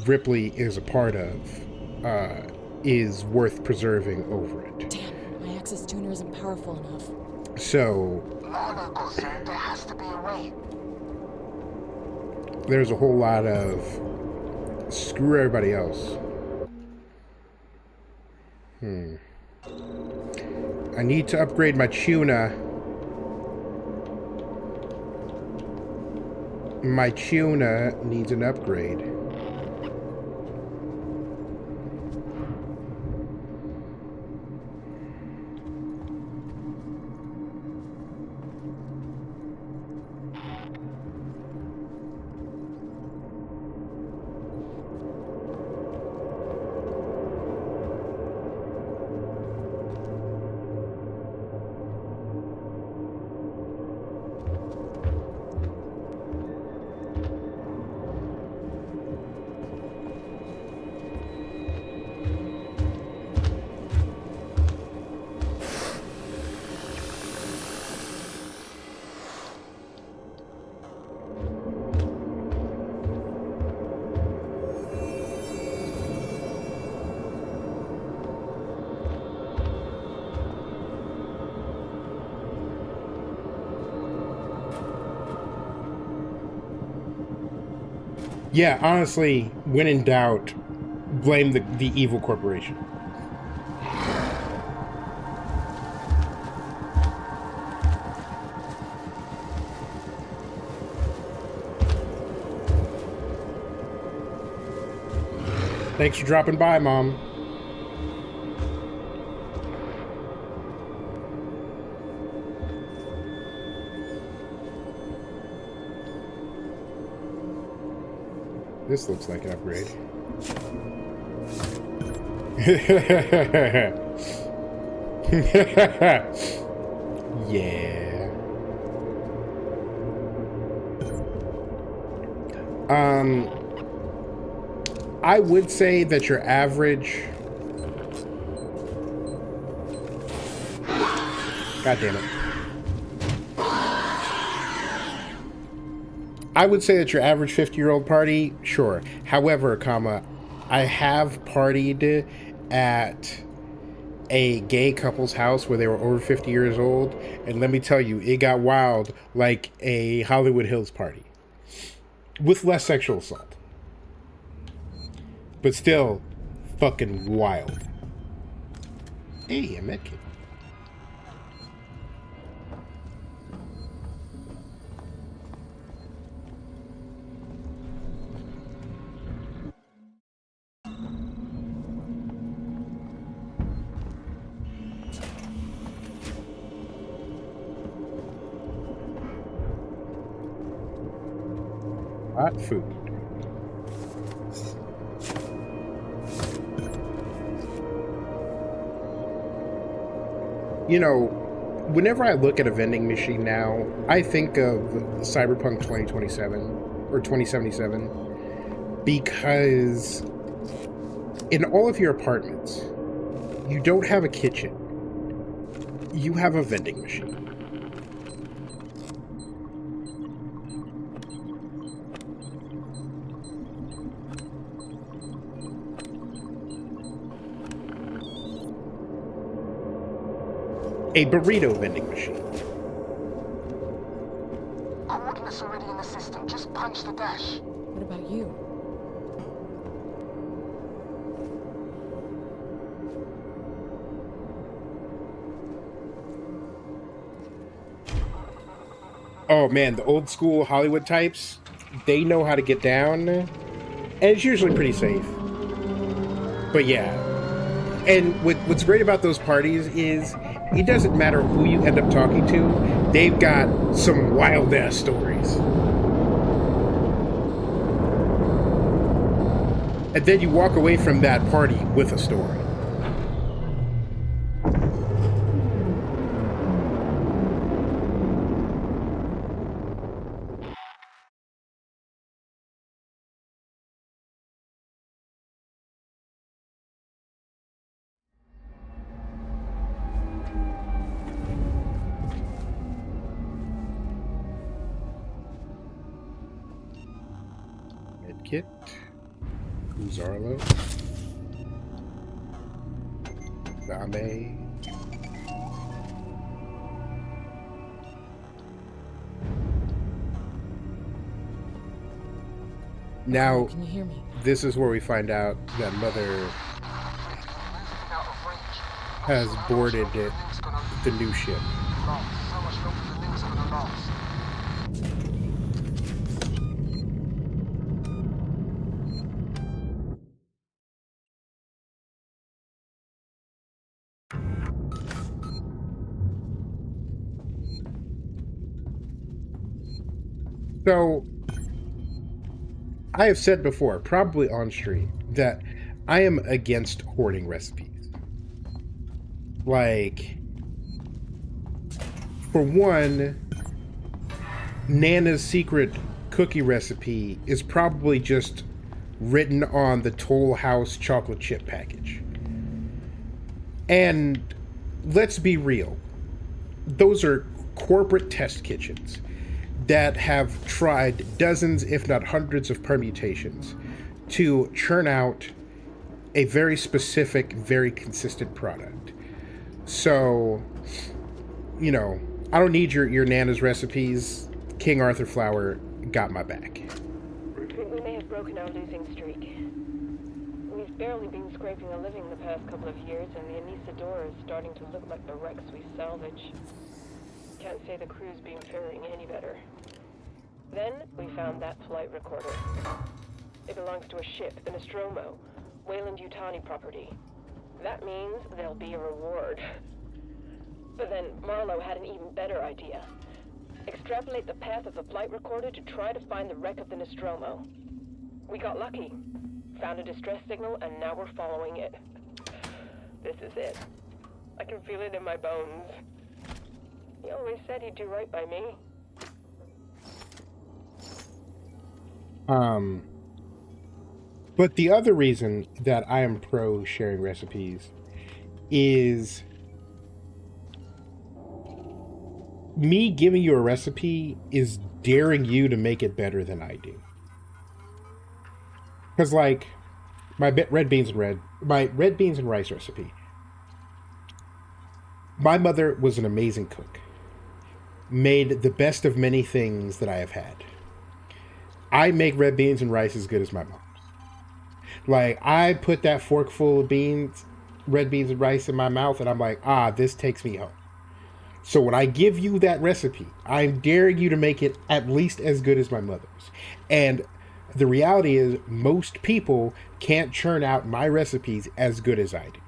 Ripley is a part of, is worth preserving over it. Damn, my Axis tuner isn't powerful enough. So No, Gozer, there has to be a way. there's a whole lot of screw everybody else. I need to upgrade my tuna. My tuna needs an upgrade. Yeah, honestly, when in doubt, blame the evil corporation. Thanks for dropping by, Mom. This looks like an upgrade. Yeah. I would say that your average... God damn it. I would say that your average 50-year-old party, sure. However, I have partied at a gay couple's house where they were over 50 years old, and let me tell you, it got wild like a Hollywood Hills party. With less sexual assault. But still, fucking wild. Hey, a medkit. Hot food. You know, whenever I look at a vending machine now, I think of Cyberpunk 2027 or 2077 because in all of your apartments, you don't have a kitchen. You have a vending machine. A burrito vending machine. Coordinates already in the system. Just punch the dash. What about you? Oh man, the old school Hollywood types, they know how to get down, and it's usually pretty safe. But yeah, and what's great about those parties is it doesn't matter who you end up talking to, they've got some wild ass stories. And then you walk away from that party with a story. Medkit. Zarlo. Dame. Now, Can you hear me? this is where we find out that Mother has boarded the new ship. How much longer the link's gonna last? So, I have said before, probably on stream, that I am against hoarding recipes. Like, for one, Nana's secret cookie recipe is probably just written on the Toll House chocolate chip package. And let's be real, those are corporate test kitchens that have tried dozens, if not hundreds, of permutations to churn out a very specific, very consistent product. So, you know, I don't need your Nana's recipes. King Arthur Flour got my back. think we may have broken our losing streak. We've barely been scraping a living the past couple of years, and the Anesidora is starting to look like the wrecks we salvage. Can't say the crew's been faring any better. Then we found that flight recorder. It belongs to a ship, the Nostromo, Weyland-Yutani property. That means there'll be a reward. But then Marlowe had an even better idea. Extrapolate the path of the flight recorder to try to find the wreck of the Nostromo. We got lucky. Found a distress signal, and now we're following it. This is it. I can feel it in my bones. He always said he'd do right by me. But the other reason that I am pro sharing recipes is me giving you a recipe is daring you to make it better than I do. Because, like, my red beans and rice recipe. My mother was an amazing cook. Made the best of many things that I have had. I make red beans and rice as good as my mom's. Like, I put that fork full of red beans and rice in my mouth, and I'm like, this takes me home. So when I give you that recipe, I'm daring you to make it at least as good as my mother's. And the reality is, most people can't churn out my recipes as good as I do.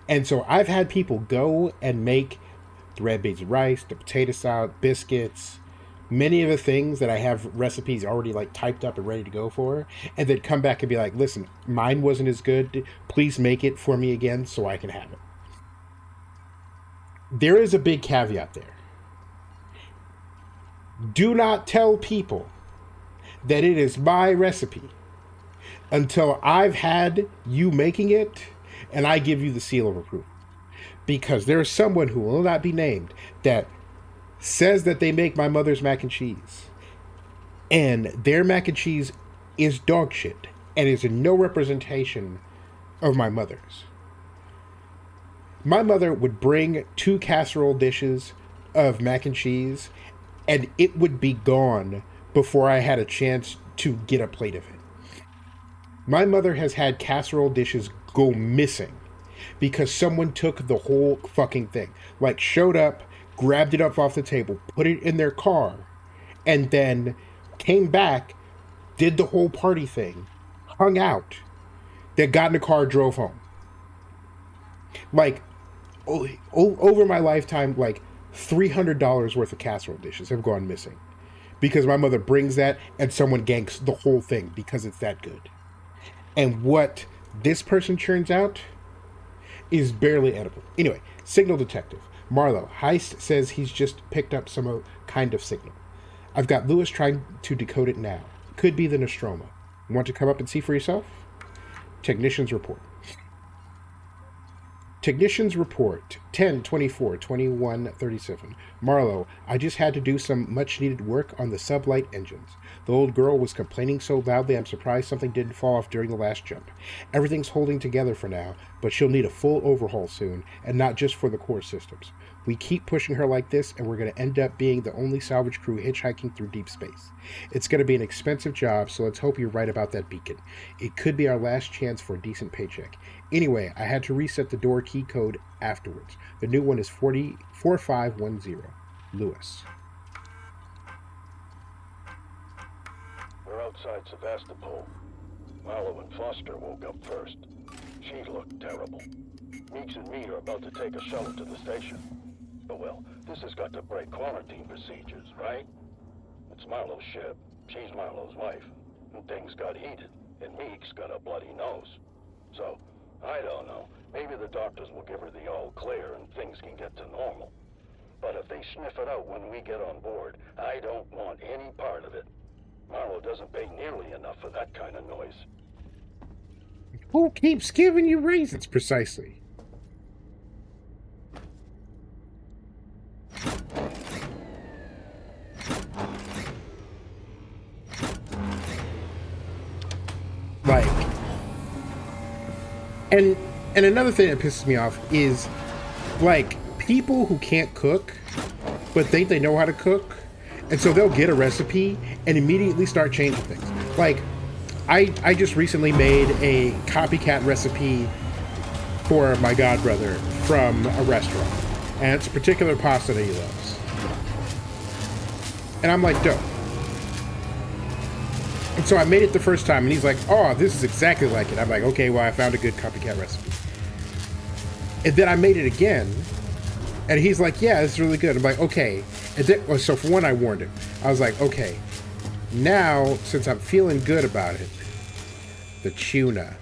And so I've had people go and make the red beans and rice, the potato salad, biscuits, many of the things that I have recipes already like typed up and ready to go for, and then come back and be like, listen, mine wasn't as good. Please make it for me again so I can have it. There is a big caveat there. Do not tell people that it is my recipe until I've had you making it and I give you the seal of approval. Because there is someone who will not be named that says that they make my mother's mac and cheese, and their mac and cheese is dog shit and is in no representation of my mother's. My mother would bring 2 casserole dishes of mac and cheese, and it would be gone before I had a chance to get a plate of it. My mother has had casserole dishes go missing because someone took the whole fucking thing. Like, showed up, grabbed it up off the table, put it in their car, and then came back, did the whole party thing, hung out, then got in the car, drove home. Like, over my lifetime, like $300 worth of casserole dishes have gone missing because my mother brings that and someone ganks the whole thing because it's that good. And what this person churns out is barely edible. Anyway, signal detective. Marlowe. Heist says he's just picked up some kind of signal. I've got Lewis trying to decode it now. Could be the Nostromo. Want to come up and see for yourself? Technicians report. Technicians report 10/24/21/37. Marlowe, I just had to do some much needed work on the sublight engines. The old girl was complaining so loudly I'm surprised something didn't fall off during the last jump. Everything's holding together for now, but she'll need a full overhaul soon, and not just for the core systems. We keep pushing her like this, and we're going to end up being the only salvage crew hitchhiking through deep space. It's going to be an expensive job, so let's hope you're right about that beacon. It could be our last chance for a decent paycheck. Anyway, I had to reset the door key code afterwards. The new one is 4510. Lewis. We're outside Sevastopol. Marlowe and Foster woke up first. She looked terrible. Meeks and me are about to take a shuttle to the station. But well, this has got to break quarantine procedures, right? It's Marlowe's ship. She's Marlowe's wife. And things got heated. And Meeks got a bloody nose. So, I don't know. Maybe the doctors will give her the all clear and things can get to normal. But if they sniff it out when we get on board, I don't want any part of it. Marlowe doesn't pay nearly enough for that kind of noise. Who keeps giving you raisins? Precisely. Like, and another thing that pisses me off is, like, people who can't cook but think they know how to cook, and so they'll get a recipe and immediately start changing things. like, I just recently made a copycat recipe for my godbrother from a restaurant, and it's a particular pasta that he loves. And I'm like, dope. And so I made it the first time, and he's like, oh, this is exactly like it. I'm like, okay, well, I found a good copycat recipe. And then I made it again, and he's like, yeah, it's really good. I'm like, okay. And then, so for one, I warned him. I was like, okay, now, since I'm feeling good about it, the tuna.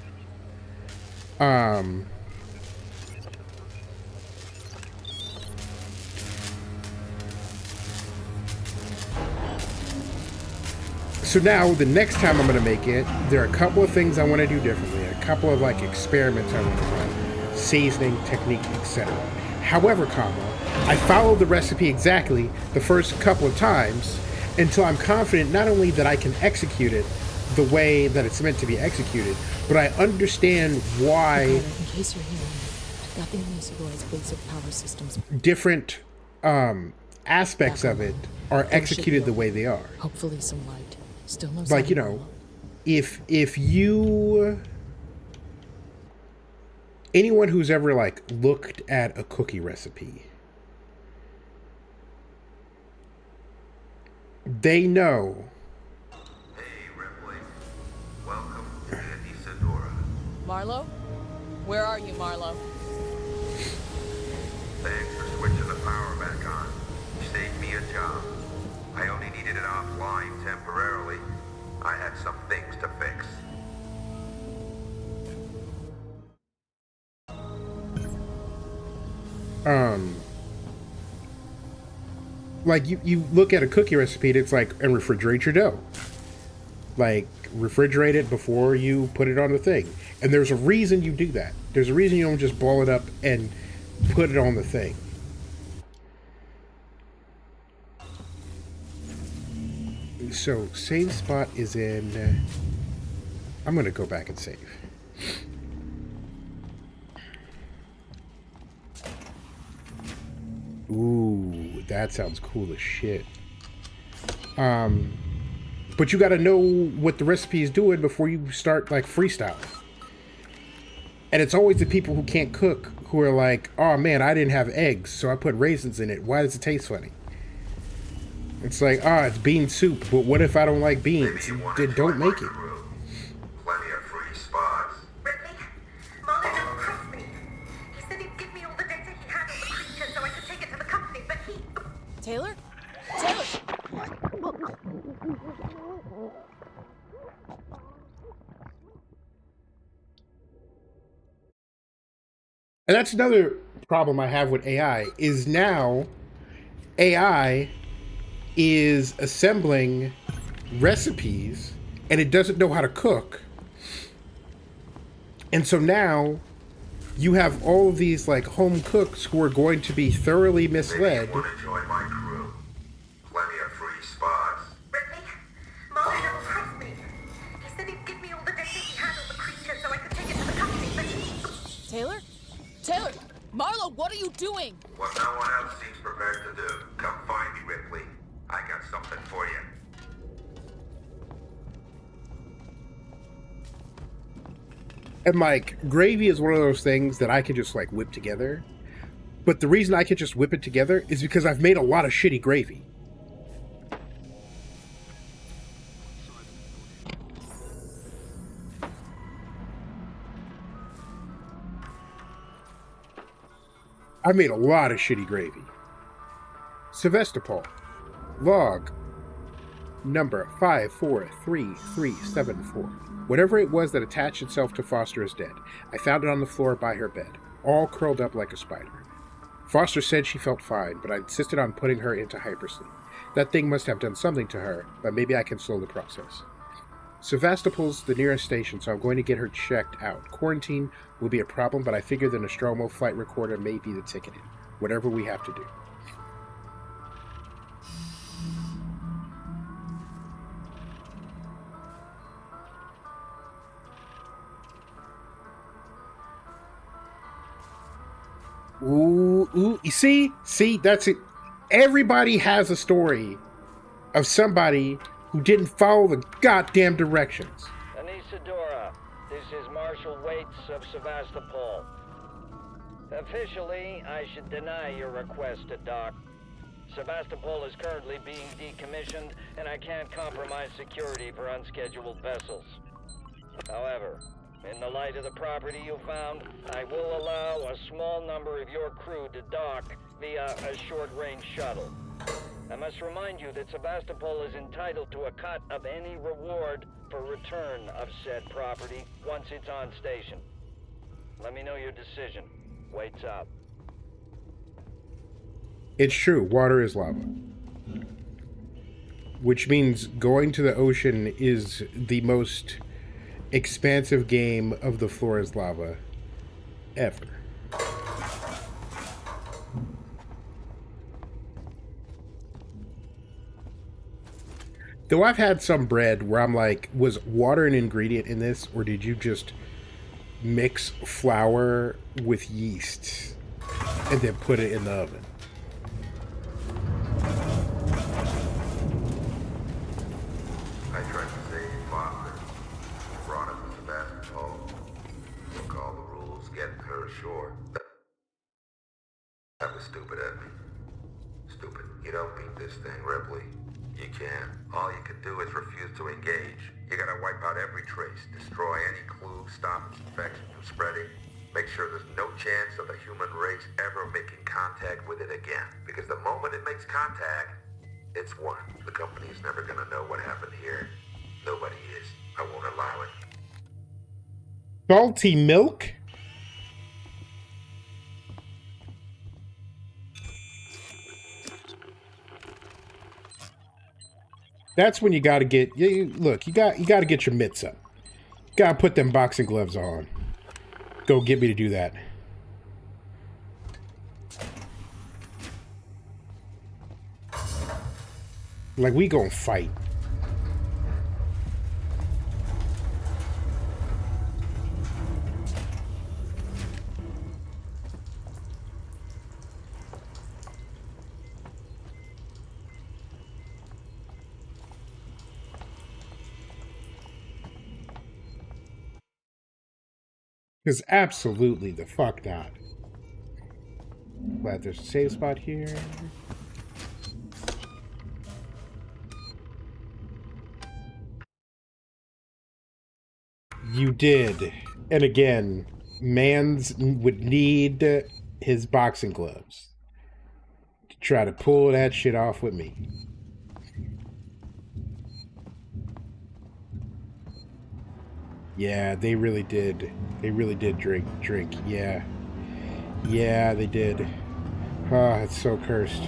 So now, the next time I'm going to make it, there are a couple of things I want to do differently. A couple of, like, experiments I want to run. Seasoning, technique, etc. However, I followed the recipe exactly the first couple of times until I'm confident not only that I can execute it the way that it's meant to be executed, but I understand why In case you're hearing it, I've got the Anisador's basic power systems. different aspects of it are executed the way they are. Hopefully some light. Still no Like, you sign of know, Marlo. if you... Anyone who's ever, like, looked at a cookie recipe, they know. Hey, Ripley. Welcome to Anisadora. Marlo? Where are you, Marlo? Thanks for switching the power back on. You saved me a job. I only needed it offline temporarily. I had some things to fix. Like, you look at a cookie recipe, and it's like, and refrigerate your dough. Like, refrigerate it before you put it on the thing. And there's a reason you do that. There's a reason you don't just ball it up and put it on the thing. So, save spot is in... I'm going to go back and save. Ooh, that sounds cool as shit. But you gotta know what the recipe is doing before you start, like, freestyle. And it's always the people who can't cook who are like, oh man, I didn't have eggs, so I put raisins in it. Why does it taste funny? It's like, it's bean soup, but what if I don't like beans? Then don't make it. Plenty of free spots. Ripley, Marlo double crossed me. He said he'd give me all the data he had on the creature so I could take it to the company, but he... Taylor? Taylor! And that's another problem I have with AI, is now AI is assembling recipes and it doesn't know how to cook. And so now you have all of these, like, home cooks who are going to be thoroughly misled. Maybe you want to join my crew. Plenty of free spots. Ripley, Marlo double crossed me. He said he'd give me all the data he had on the creature so I could take it to the company, but he... Taylor? Taylor! Marlo, what are you doing? What no one else seems prepared to do. Come find me, Ripley. I got something for you. And, like, gravy is one of those things that I can just, like, whip together. But the reason I can just whip it together is because I've made a lot of shitty gravy. I made a lot of shitty gravy. Sevastopol. Log. Number 543374. Whatever it was that attached itself to Foster is dead. I found it on the floor by her bed, all curled up like a spider. Foster said she felt fine, but I insisted on putting her into hypersleep. That thing must have done something to her, but maybe I can slow the process. Sevastopol's the nearest station, so I'm going to get her checked out. Quarantine will be a problem, but I figure the Nostromo flight recorder may be the ticket in. Whatever we have to do. Ooh, you see, that's it. Everybody has a story of somebody who didn't follow the goddamn directions. Anisadora, this is Marshal Waits of Sevastopol. Officially, I should deny your request to dock. Sevastopol is currently being decommissioned, and I can't compromise security for unscheduled vessels. However, in the light of the property you found, I will allow a small number of your crew to dock via a short-range shuttle. I must remind you that Sevastopol is entitled to a cut of any reward for return of said property once it's on station. Let me know your decision. Waits out. It's true, water is lava. Which means going to the ocean is the most expansive game of the floor is lava ever. Though I've had some bread where I'm like, was water an ingredient in this, or did you just mix flour with yeast and then put it in the oven? I tried to save Father. Brought him to Sevastopol. Broke all the rules, getting her ashore. That was stupid of me. Stupid. You don't beat this thing, Ripley. You can't. All you can do is refuse to engage. You gotta wipe out every trace, destroy any clue, stop its infection from spreading. Make sure there's no chance of the human race ever making contact with it again. Because the moment it makes contact, it's won. The company's never gonna know what happened here. Nobody is. I won't allow it. Salty milk? That's when you got to get. Look, you got to get your mitts up. Got to put them boxing gloves on. Go get me to do that. Like, we gonna fight. Because absolutely the fuck not. Glad there's a safe spot here. You did. And again, Mans would need his boxing gloves to try to pull that shit off with me. Yeah, they really did. They really did drink. Yeah. Yeah, they did. Oh, it's so cursed.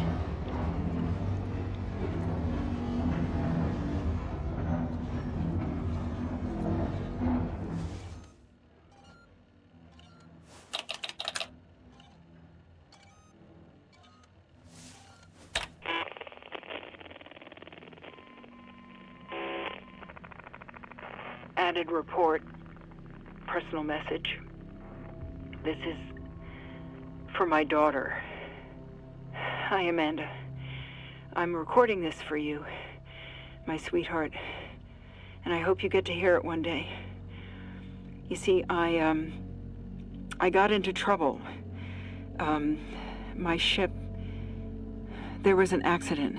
Added report. Personal message. This is for my daughter. Hi, Amanda. I'm recording this for you, my sweetheart, and I hope you get to hear it one day. You see, I got into trouble. My ship, there was an accident,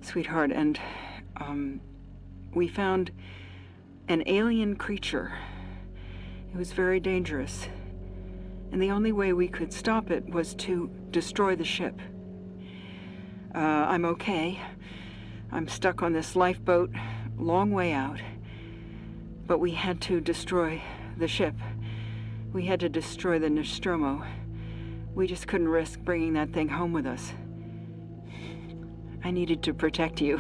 sweetheart, and we found an alien creature. It was very dangerous, and the only way we could stop it was to destroy the ship. I'm okay. I'm stuck on this lifeboat, long way out, but we had to destroy the ship. We had to destroy the Nostromo. We just couldn't risk bringing that thing home with us. I needed to protect you.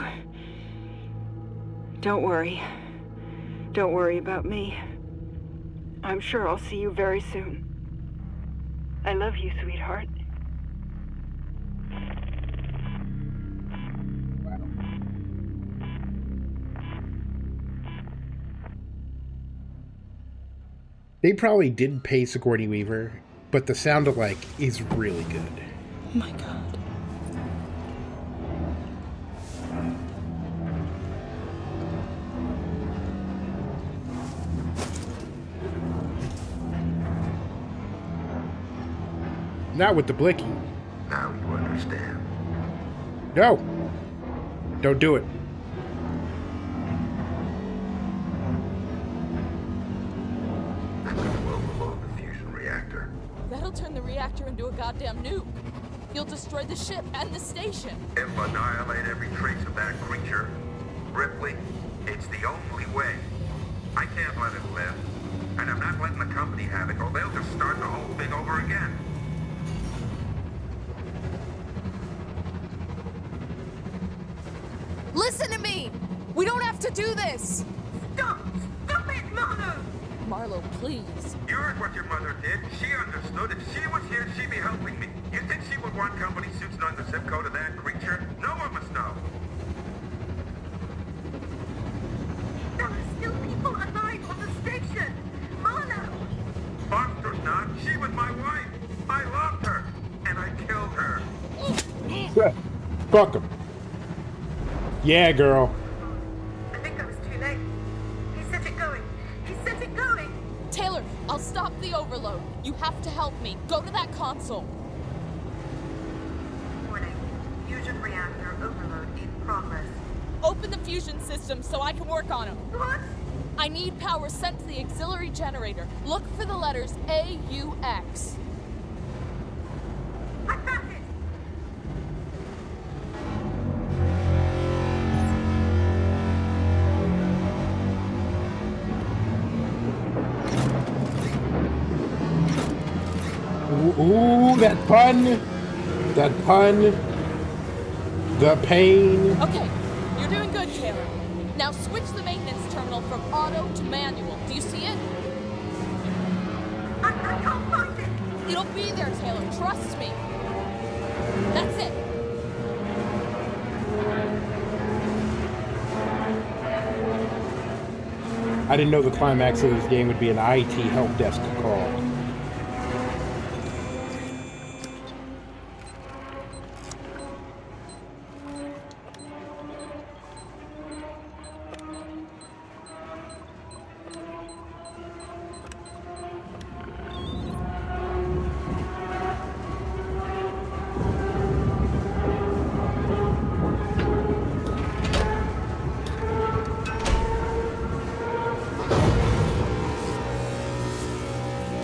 Don't worry. Don't worry about me. I'm sure I'll see you very soon. I love you, sweetheart. They probably didn't pay Sigourney Weaver, but the sound alike is really good. Oh my god. Not with the blicky. Now you understand. No. Don't do it. I'm going to overload the fusion reactor. That'll turn the reactor into a goddamn nuke. You'll destroy the ship and the station. It'll annihilate every trace of that creature. Ripley, it's the only way. I can't let it live. And I'm not letting the company have it, or they'll just start the whole thing over again. Listen to me! We don't have to do this! Stop! Stop it, Marlo! Marlo, please. You heard what your mother did. She understood. If she was here, she'd be helping me. You think she would want company suits knowing the zip code of that creature? No one must know. There are still people alive on the station! Marlo! Foster's not. She was my wife. I loved her. And I killed her. Fuck him. Yeah, girl. I think I was too late. He set it going. He set it going! Taylor, I'll stop the overload. You have to help me. Go to that console. Warning. Fusion reactor overload in progress. Open the fusion system so I can work on them. What? I need power sent to the auxiliary generator. Look for the letters AUX. I found it! Ooh, that pun. That pun. The pain. Okay, you're doing good, Taylor. Now switch the maintenance terminal from auto to manual. Do you see it? I can't find it! It'll be there, Taylor. Trust me. That's it. I didn't know the climax of this game would be an IT help desk call.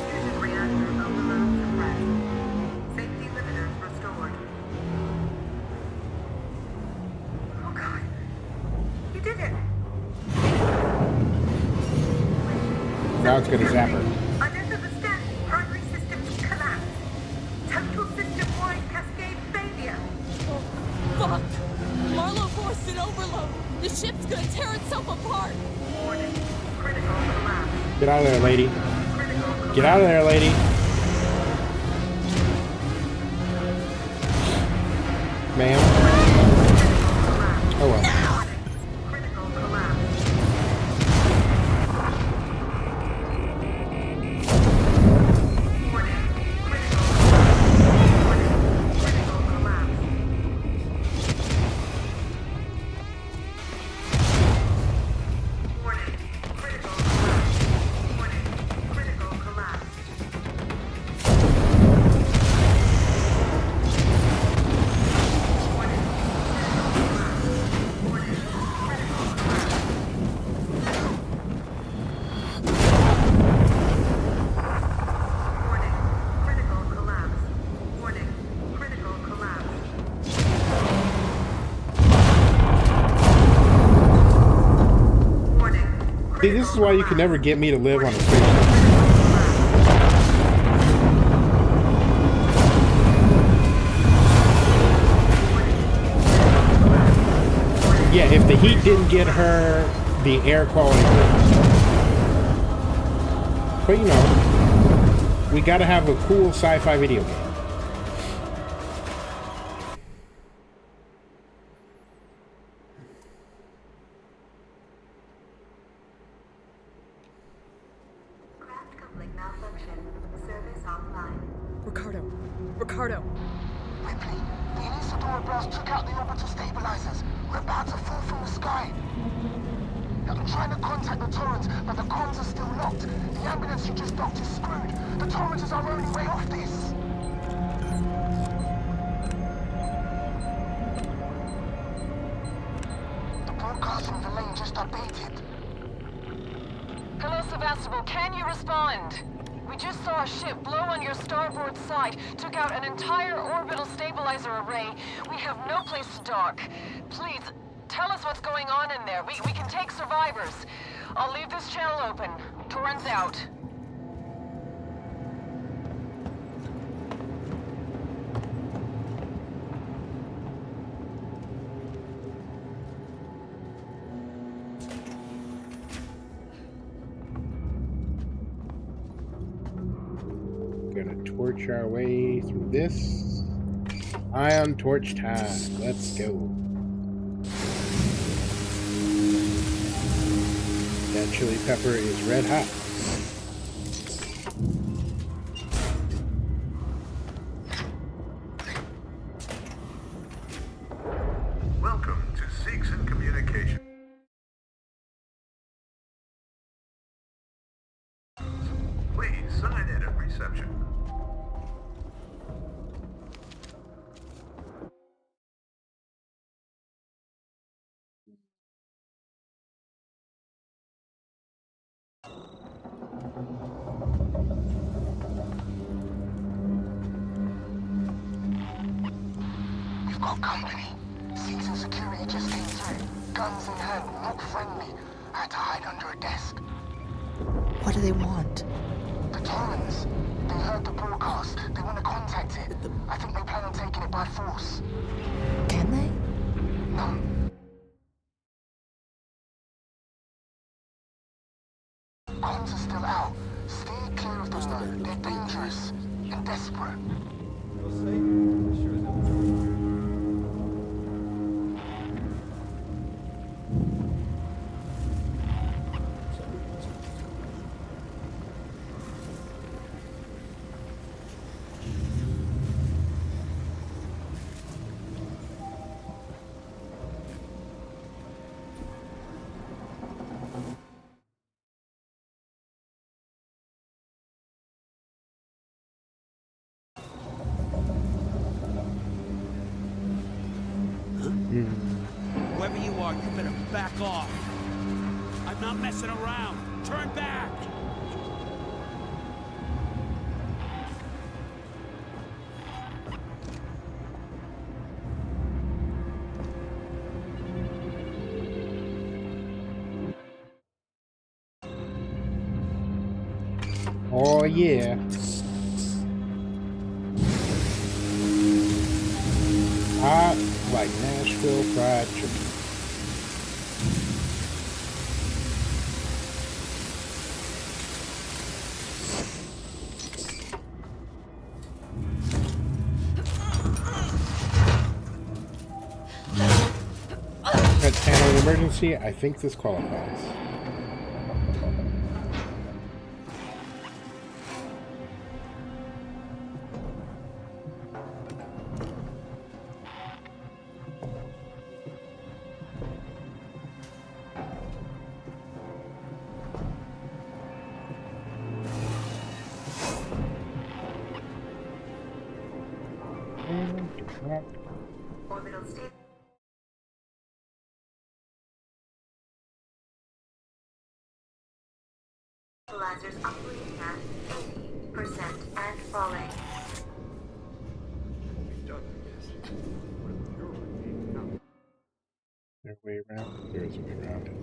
Fusion reactor overload suppressed. Safety limiters restored. Oh god. You did it! Now it's gonna zap her. Under the stand, primary systems collapse. Total system-wide cascade failure. Oh, fuck. Marlo forced an overload. The ship's gonna tear itself apart. Warning. Critical collapse. Get out of there, lady. Critical collapse. Get out of there, lady. Ma'am. Oh well. Critical collapse. Warning. Critical collapse. Warning. Critical collapse. Warning. Critical collapse. Warning. Critical collapse. Warning. Warning. Critical collapse. Warning. Critical collapse. Warning. Critical collapse. Warning. See, this is why you can never get me to live on a spaceship. Yeah, if the heat didn't get her, the air quality would. But you know, we gotta have a cool sci-fi video game. Craft coupling malfunction. Service offline. Ricardo. Ricardo. Ripley, the Anisadora blast took out the orbital stabilizers. We're about to fall from the sky. I'm trying to contact the Torrens, but the comms are still locked. The ambulance you just docked is screwed. The Torrens is our only way off this. The broadcast from Verlaine just updated. Hello, Sevastopol. Can you respond? We just saw a ship blow on your starboard side, took out an entire orbital stabilizer array. We have no place to dock. Please, tell us what's going on in there. We can take survivors. I'll leave this channel open. Torrens out. Gonna torch our way through this. Ion torch time. Let's go. That chili pepper is red hot. Welcome to Seegson Communication. Please sign in at reception. We've got company. Seegson security just came through. Guns in hand, not friendly. I had to hide under a desk. What do they want? The Torrens. They heard the broadcast. They want to contact it. I think they plan on taking it by force. Can they? No. Comms are still out. Stay clear of them though. They're dangerous and desperate. Whoever you are, you better back off. I'm not messing around. Turn back! Oh yeah. Hot like Nashville fried chicken. Let's handle an emergency. I think this qualifies. Orbital stabilizers operating at 80% and falling. There's a way around. There is a way around it.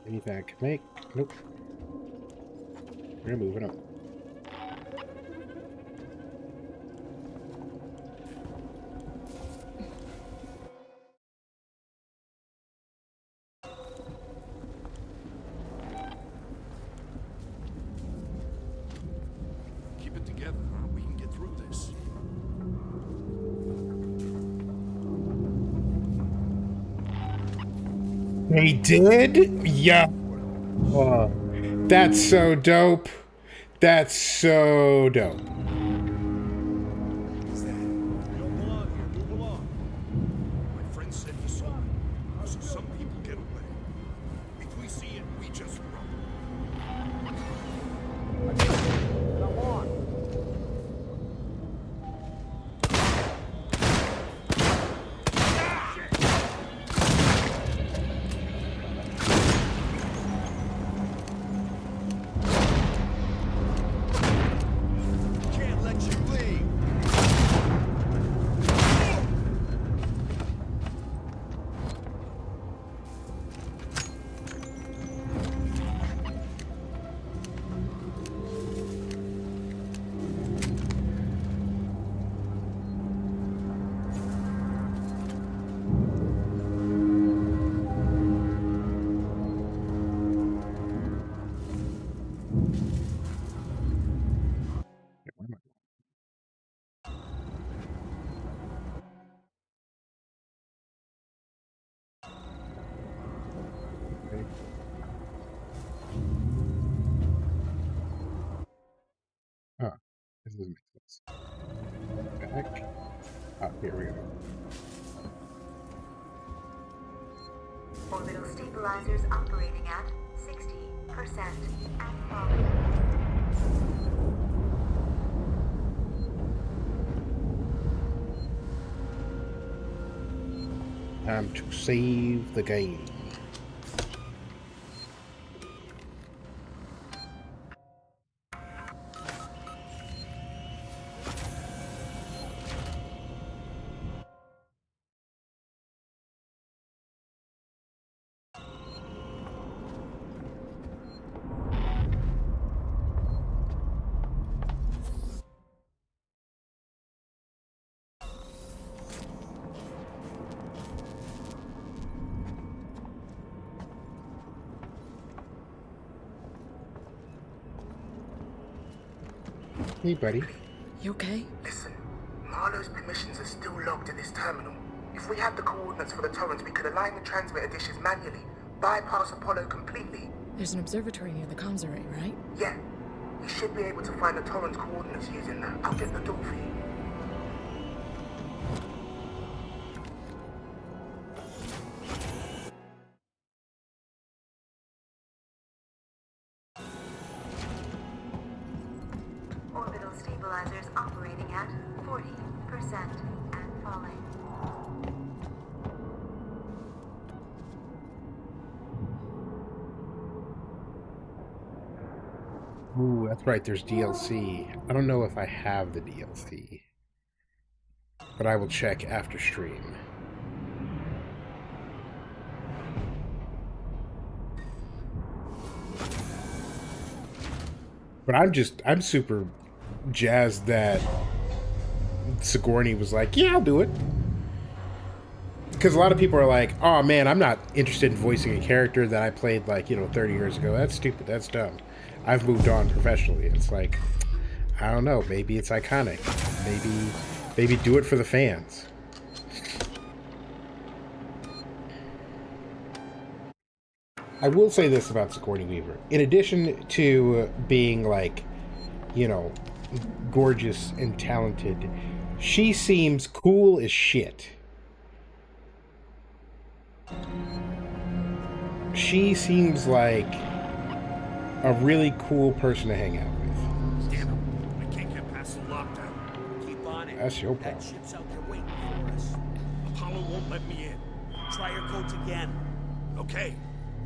Anything I can make? Nope. We're moving up. Keep it together, huh? We can get through this. They did? Yeah. Oh, that's so dope. That's so dope. You don't belong here. Move along. My friend said you saw me. This doesn't make sense. Back. Oh, here we go. Orbital stabilizers operating at 60% and falling. Time to save the game. Hey, buddy. You okay? Listen, Marlowe's permissions are still logged at this terminal. If we had the coordinates for the torrents, we could align the transmitter dishes manually, bypass Apollo completely. There's an observatory near the comms array, right? Yeah. We should be able to find the torrent's coordinates using that. I'll get the door for you. Orbital stabilizers operating at 40% and falling. Ooh, that's right, there's DLC. I don't know if I have the DLC, but I will check after stream. But I'm super jazzed that Sigourney was like, yeah, I'll do it. Because a lot of people are like, oh man, I'm not interested in voicing a character that I played 30 years ago. That's stupid, that's dumb. I've moved on professionally. It's like, I don't know, maybe it's iconic. Maybe do it for the fans. I will say this about Sigourney Weaver. In addition to being gorgeous and talented, she seems cool as shit. She seems like a really cool person to hang out with. Damn it. I can't get past the lockdown. Keep on it. That's your problem. That ship's out there waiting for us. Apollo won't let me in. Try your codes again. Okay.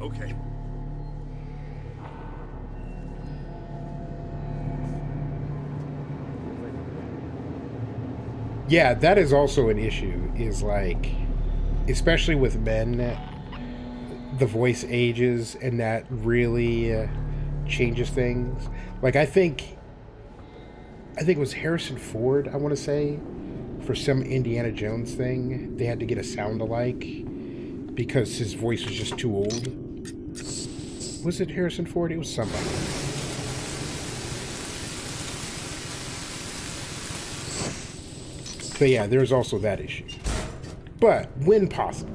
Okay. Yeah, that is also an issue, is especially with men, the voice ages, and that really changes things. I think it was Harrison Ford, I want to say, for some Indiana Jones thing, they had to get a sound-alike because his voice was just too old. Was it Harrison Ford? It was somebody. So yeah, there's also that issue. But when possible.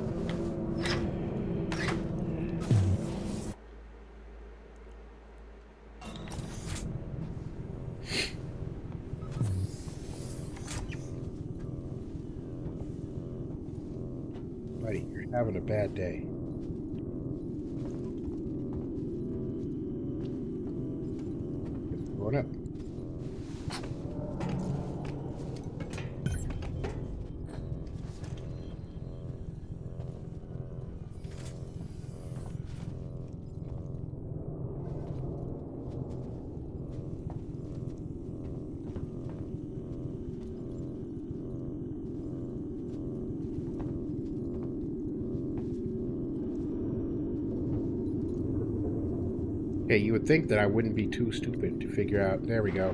Buddy, you're having a bad day. Going up. Okay, you would think that I wouldn't be too stupid to figure out. There we go.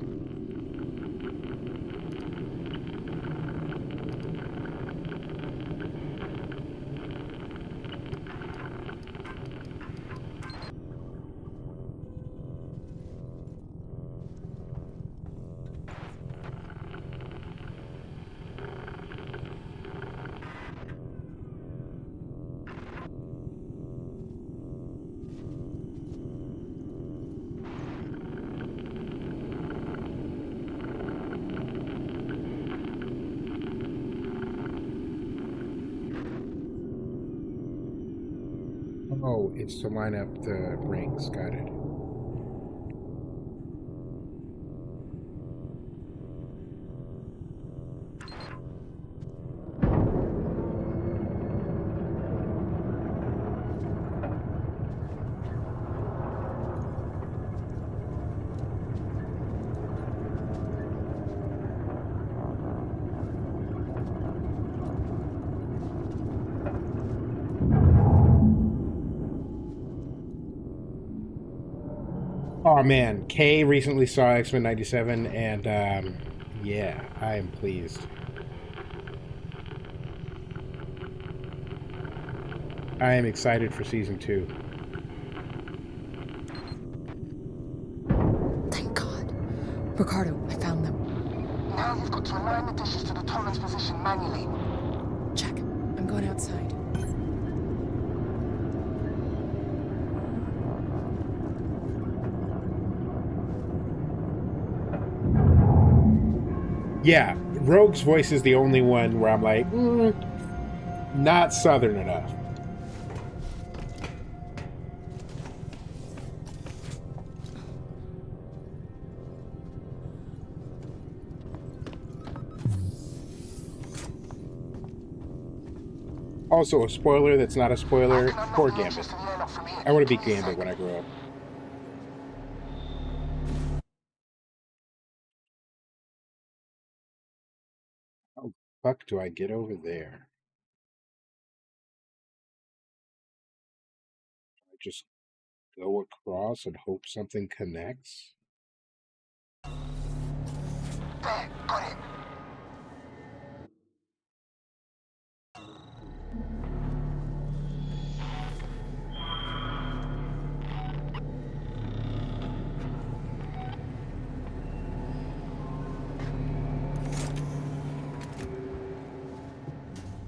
Oh, it's to line up the rings. Got it. Oh man, Kay recently saw X-Men 97, and yeah, I am pleased. I am excited for season 2. Thank God. Ricardo, I found them. Now you've got to align the dishes to the Torrens position manually. Check. I'm going outside. Yeah, Rogue's voice is the only one where I'm like, not Southern enough. Also, a spoiler that's not a spoiler, poor Gambit. I want to be Gambit when I grow up. How the fuck do I get over there? I just go across and hope something connects? There, got it.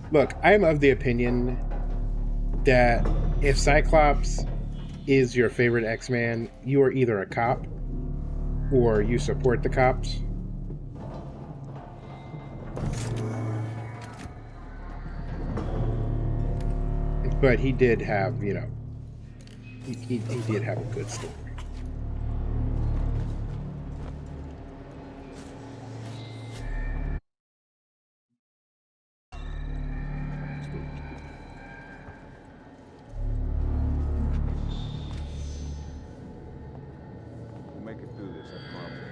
Look, I'm of the opinion that if Cyclops is your favorite X-Man, you are either a cop or you support the cops. But he did have, you know, he did have a good story.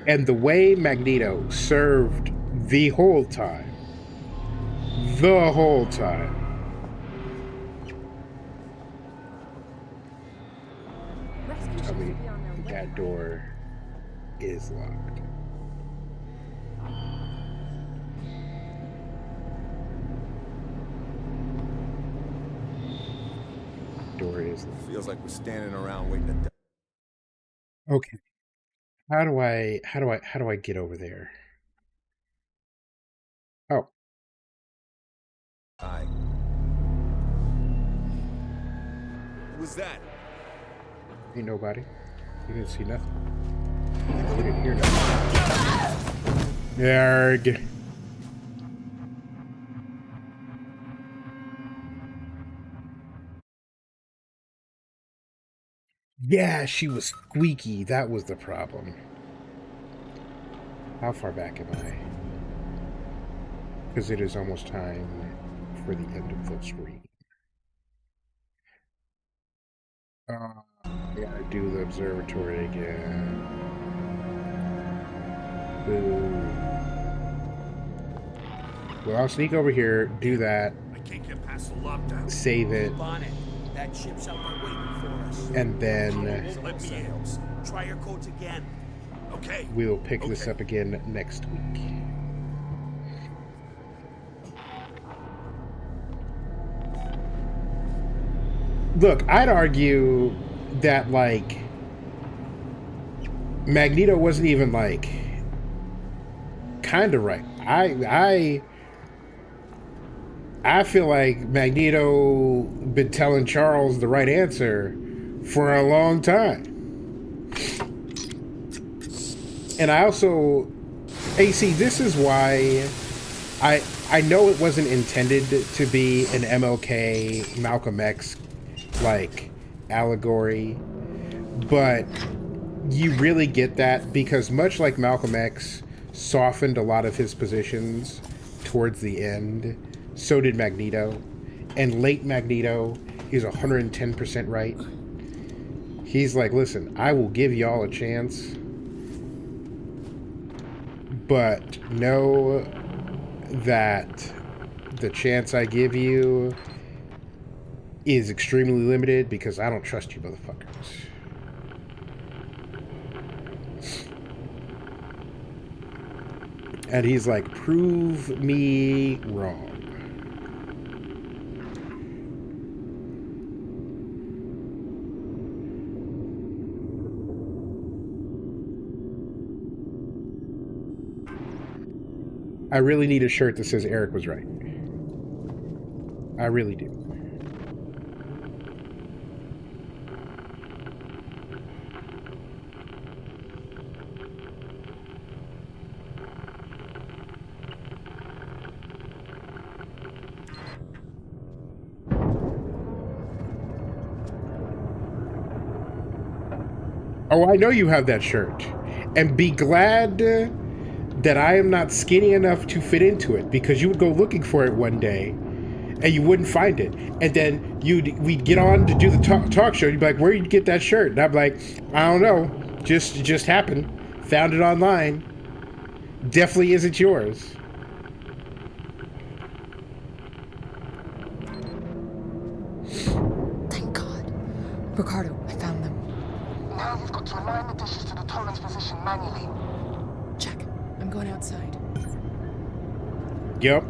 And the way Magneto served the whole time. Tell me that door is locked. Door is locked. Feels like we're standing around waiting to die. Okay. How do I get over there? Oh. Hi. Who was that? Ain't nobody. You didn't see nothing. You didn't hear nothing. Yarg. Yeah, she was squeaky. That was the problem. How far back am I? Because it is almost time for the end of the stream. I gotta do the observatory again. Boo. Well, I'll sneak over here, do that. I can't get past the lockdown. Save it. That ship's out there waiting for us. And then let me in. Try your codes again. Okay. We'll pick this up again next week. Look, I'd argue that, like, Magneto wasn't even, like, kind of right. I feel like Magneto been telling Charles the right answer for a long time. And I also, AC, this is why I know it wasn't intended to be an MLK, Malcolm X, like, allegory, but you really get that because much like Malcolm X softened a lot of his positions towards the end, so did Magneto. And late Magneto, he's 110% right. He's like, listen, I will give y'all a chance, but know that the chance I give you is extremely limited because I don't trust you motherfuckers. And he's like, prove me wrong. I really need a shirt that says Eric was right. I really do. Oh, I know you have that shirt. And be glad that I am not skinny enough to fit into it, because you would go looking for it one day and you wouldn't find it. And then we'd get on to do the talk show. You'd be like, where'd you get that shirt? And I'm like, I don't know. Just happened. Found it online. Definitely isn't yours. Thank God. Ricardo, I found them. Now you've got to align the dishes to the Torrens position manually. Check. I'm going outside. Yep.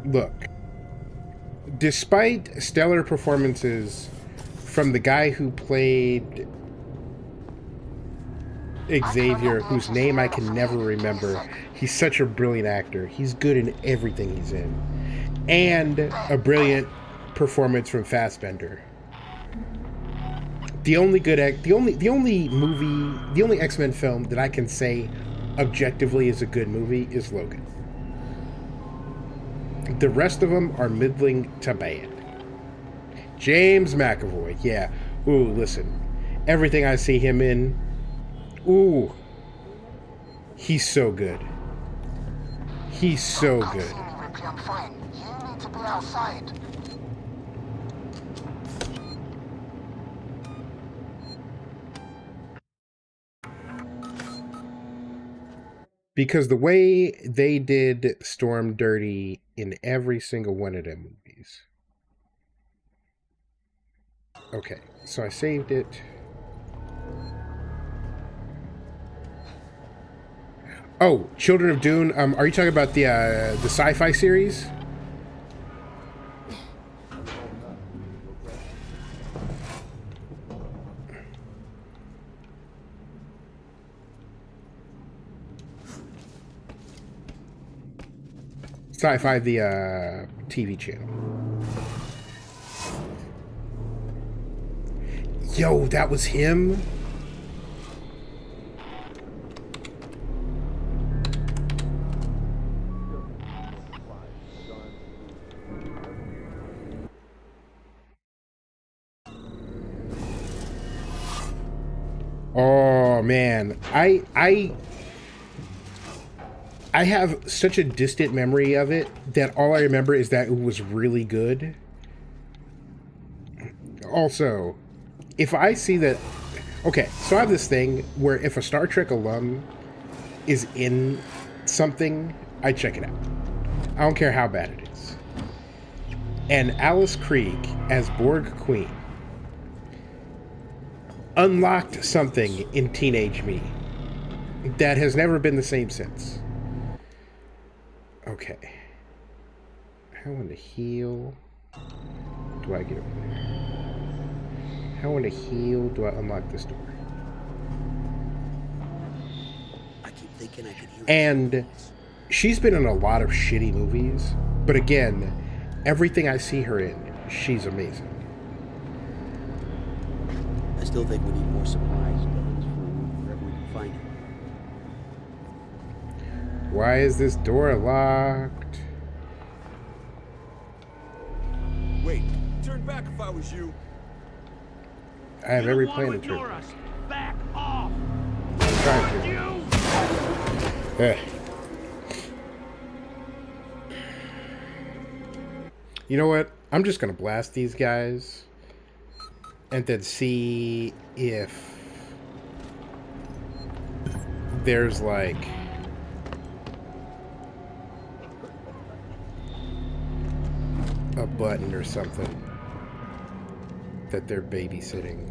Look, despite stellar performances from the guy who played Xavier, whose name I can never remember, he's such a brilliant actor. He's good in everything he's in. And a brilliant performance from Fassbender. The only X-Men film that I can say objectively is a good movie is Logan. The rest of them are middling to bad. James McAvoy, yeah. Ooh, listen. Everything I see him in, ooh, he's so good. He's so good. I'm fine. You need to be outside. Because the way they did Storm dirty in every single one of them movies. Okay, so I saved it. Oh, Children of Dune. Are you talking about the sci-fi series? Sci-fi, the TV channel. Yo, that was him? Oh man, I have such a distant memory of it that all I remember is that it was really good. Also, if I see that... Okay, so I have this thing where if a Star Trek alum is in something, I check it out. I don't care how bad it is. And Alice Krieg as Borg Queen unlocked something in teenage me that has never been the same since. Okay. How in the hell do I get over there? How in the hell do I unlock this door? I keep thinking I can hear. And she's been in a lot of shitty movies, but again, everything I see her in, she's amazing. I still think we need more supplies, guns, food, wherever we can find it. Why is this door locked? Wait, turn back if I was you. I have every plan to turn. Back off! I'm trying to. You know what? I'm just gonna blast these guys and then see if there's like a button or something that they're babysitting.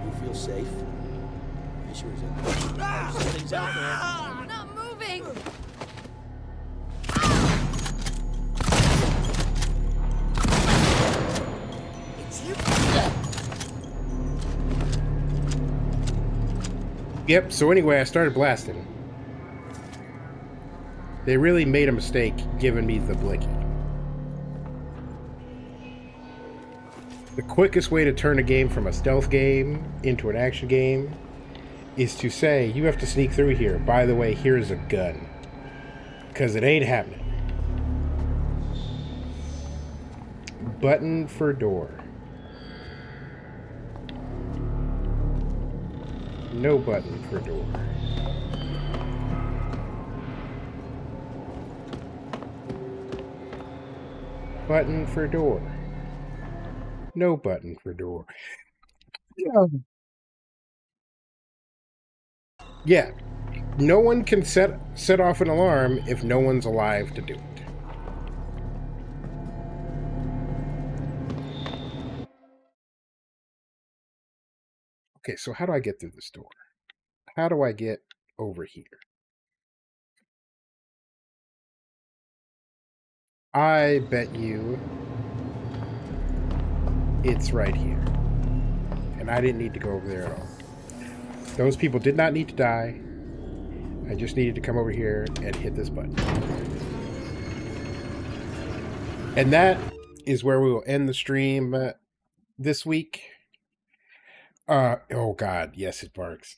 You feel safe? I sure as hell. Something's out there. I'm not moving! It's you. Yep, so anyway, I started blasting. They really made a mistake giving me the blicky. The quickest way to turn a game from a stealth game into an action game is to say, you have to sneak through here. By the way, here's a gun. Because it ain't happening. Button for door. No button for door. Button for door. No button for door. Yeah. No one can set off an alarm if no one's alive to do it. Okay, so how do I get through this door? How do I get over here? I bet you it's right here. And I didn't need to go over there at all. Those people did not need to die. I just needed to come over here and hit this button. And that is where we will end the stream this week. Oh God, yes, it barks.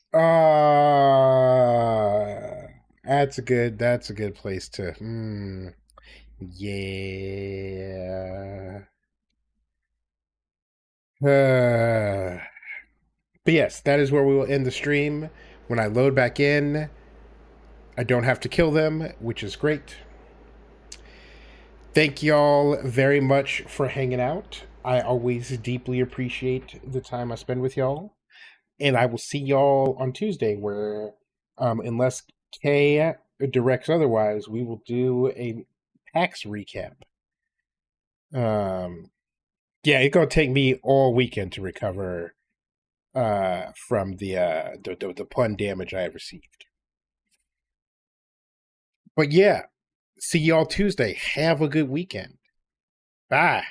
That's a good place to, yeah. But yes, that is where we will end the stream. When I load back in, I don't have to kill them, which is great. Thank y'all very much for hanging out. I always deeply appreciate the time I spend with y'all. And I will see y'all on Tuesday where, unless Kay directs otherwise, we will do a PAX recap. Yeah, it's going to take me all weekend to recover from the pun damage I have received. But yeah, see y'all Tuesday. Have a good weekend. Bye.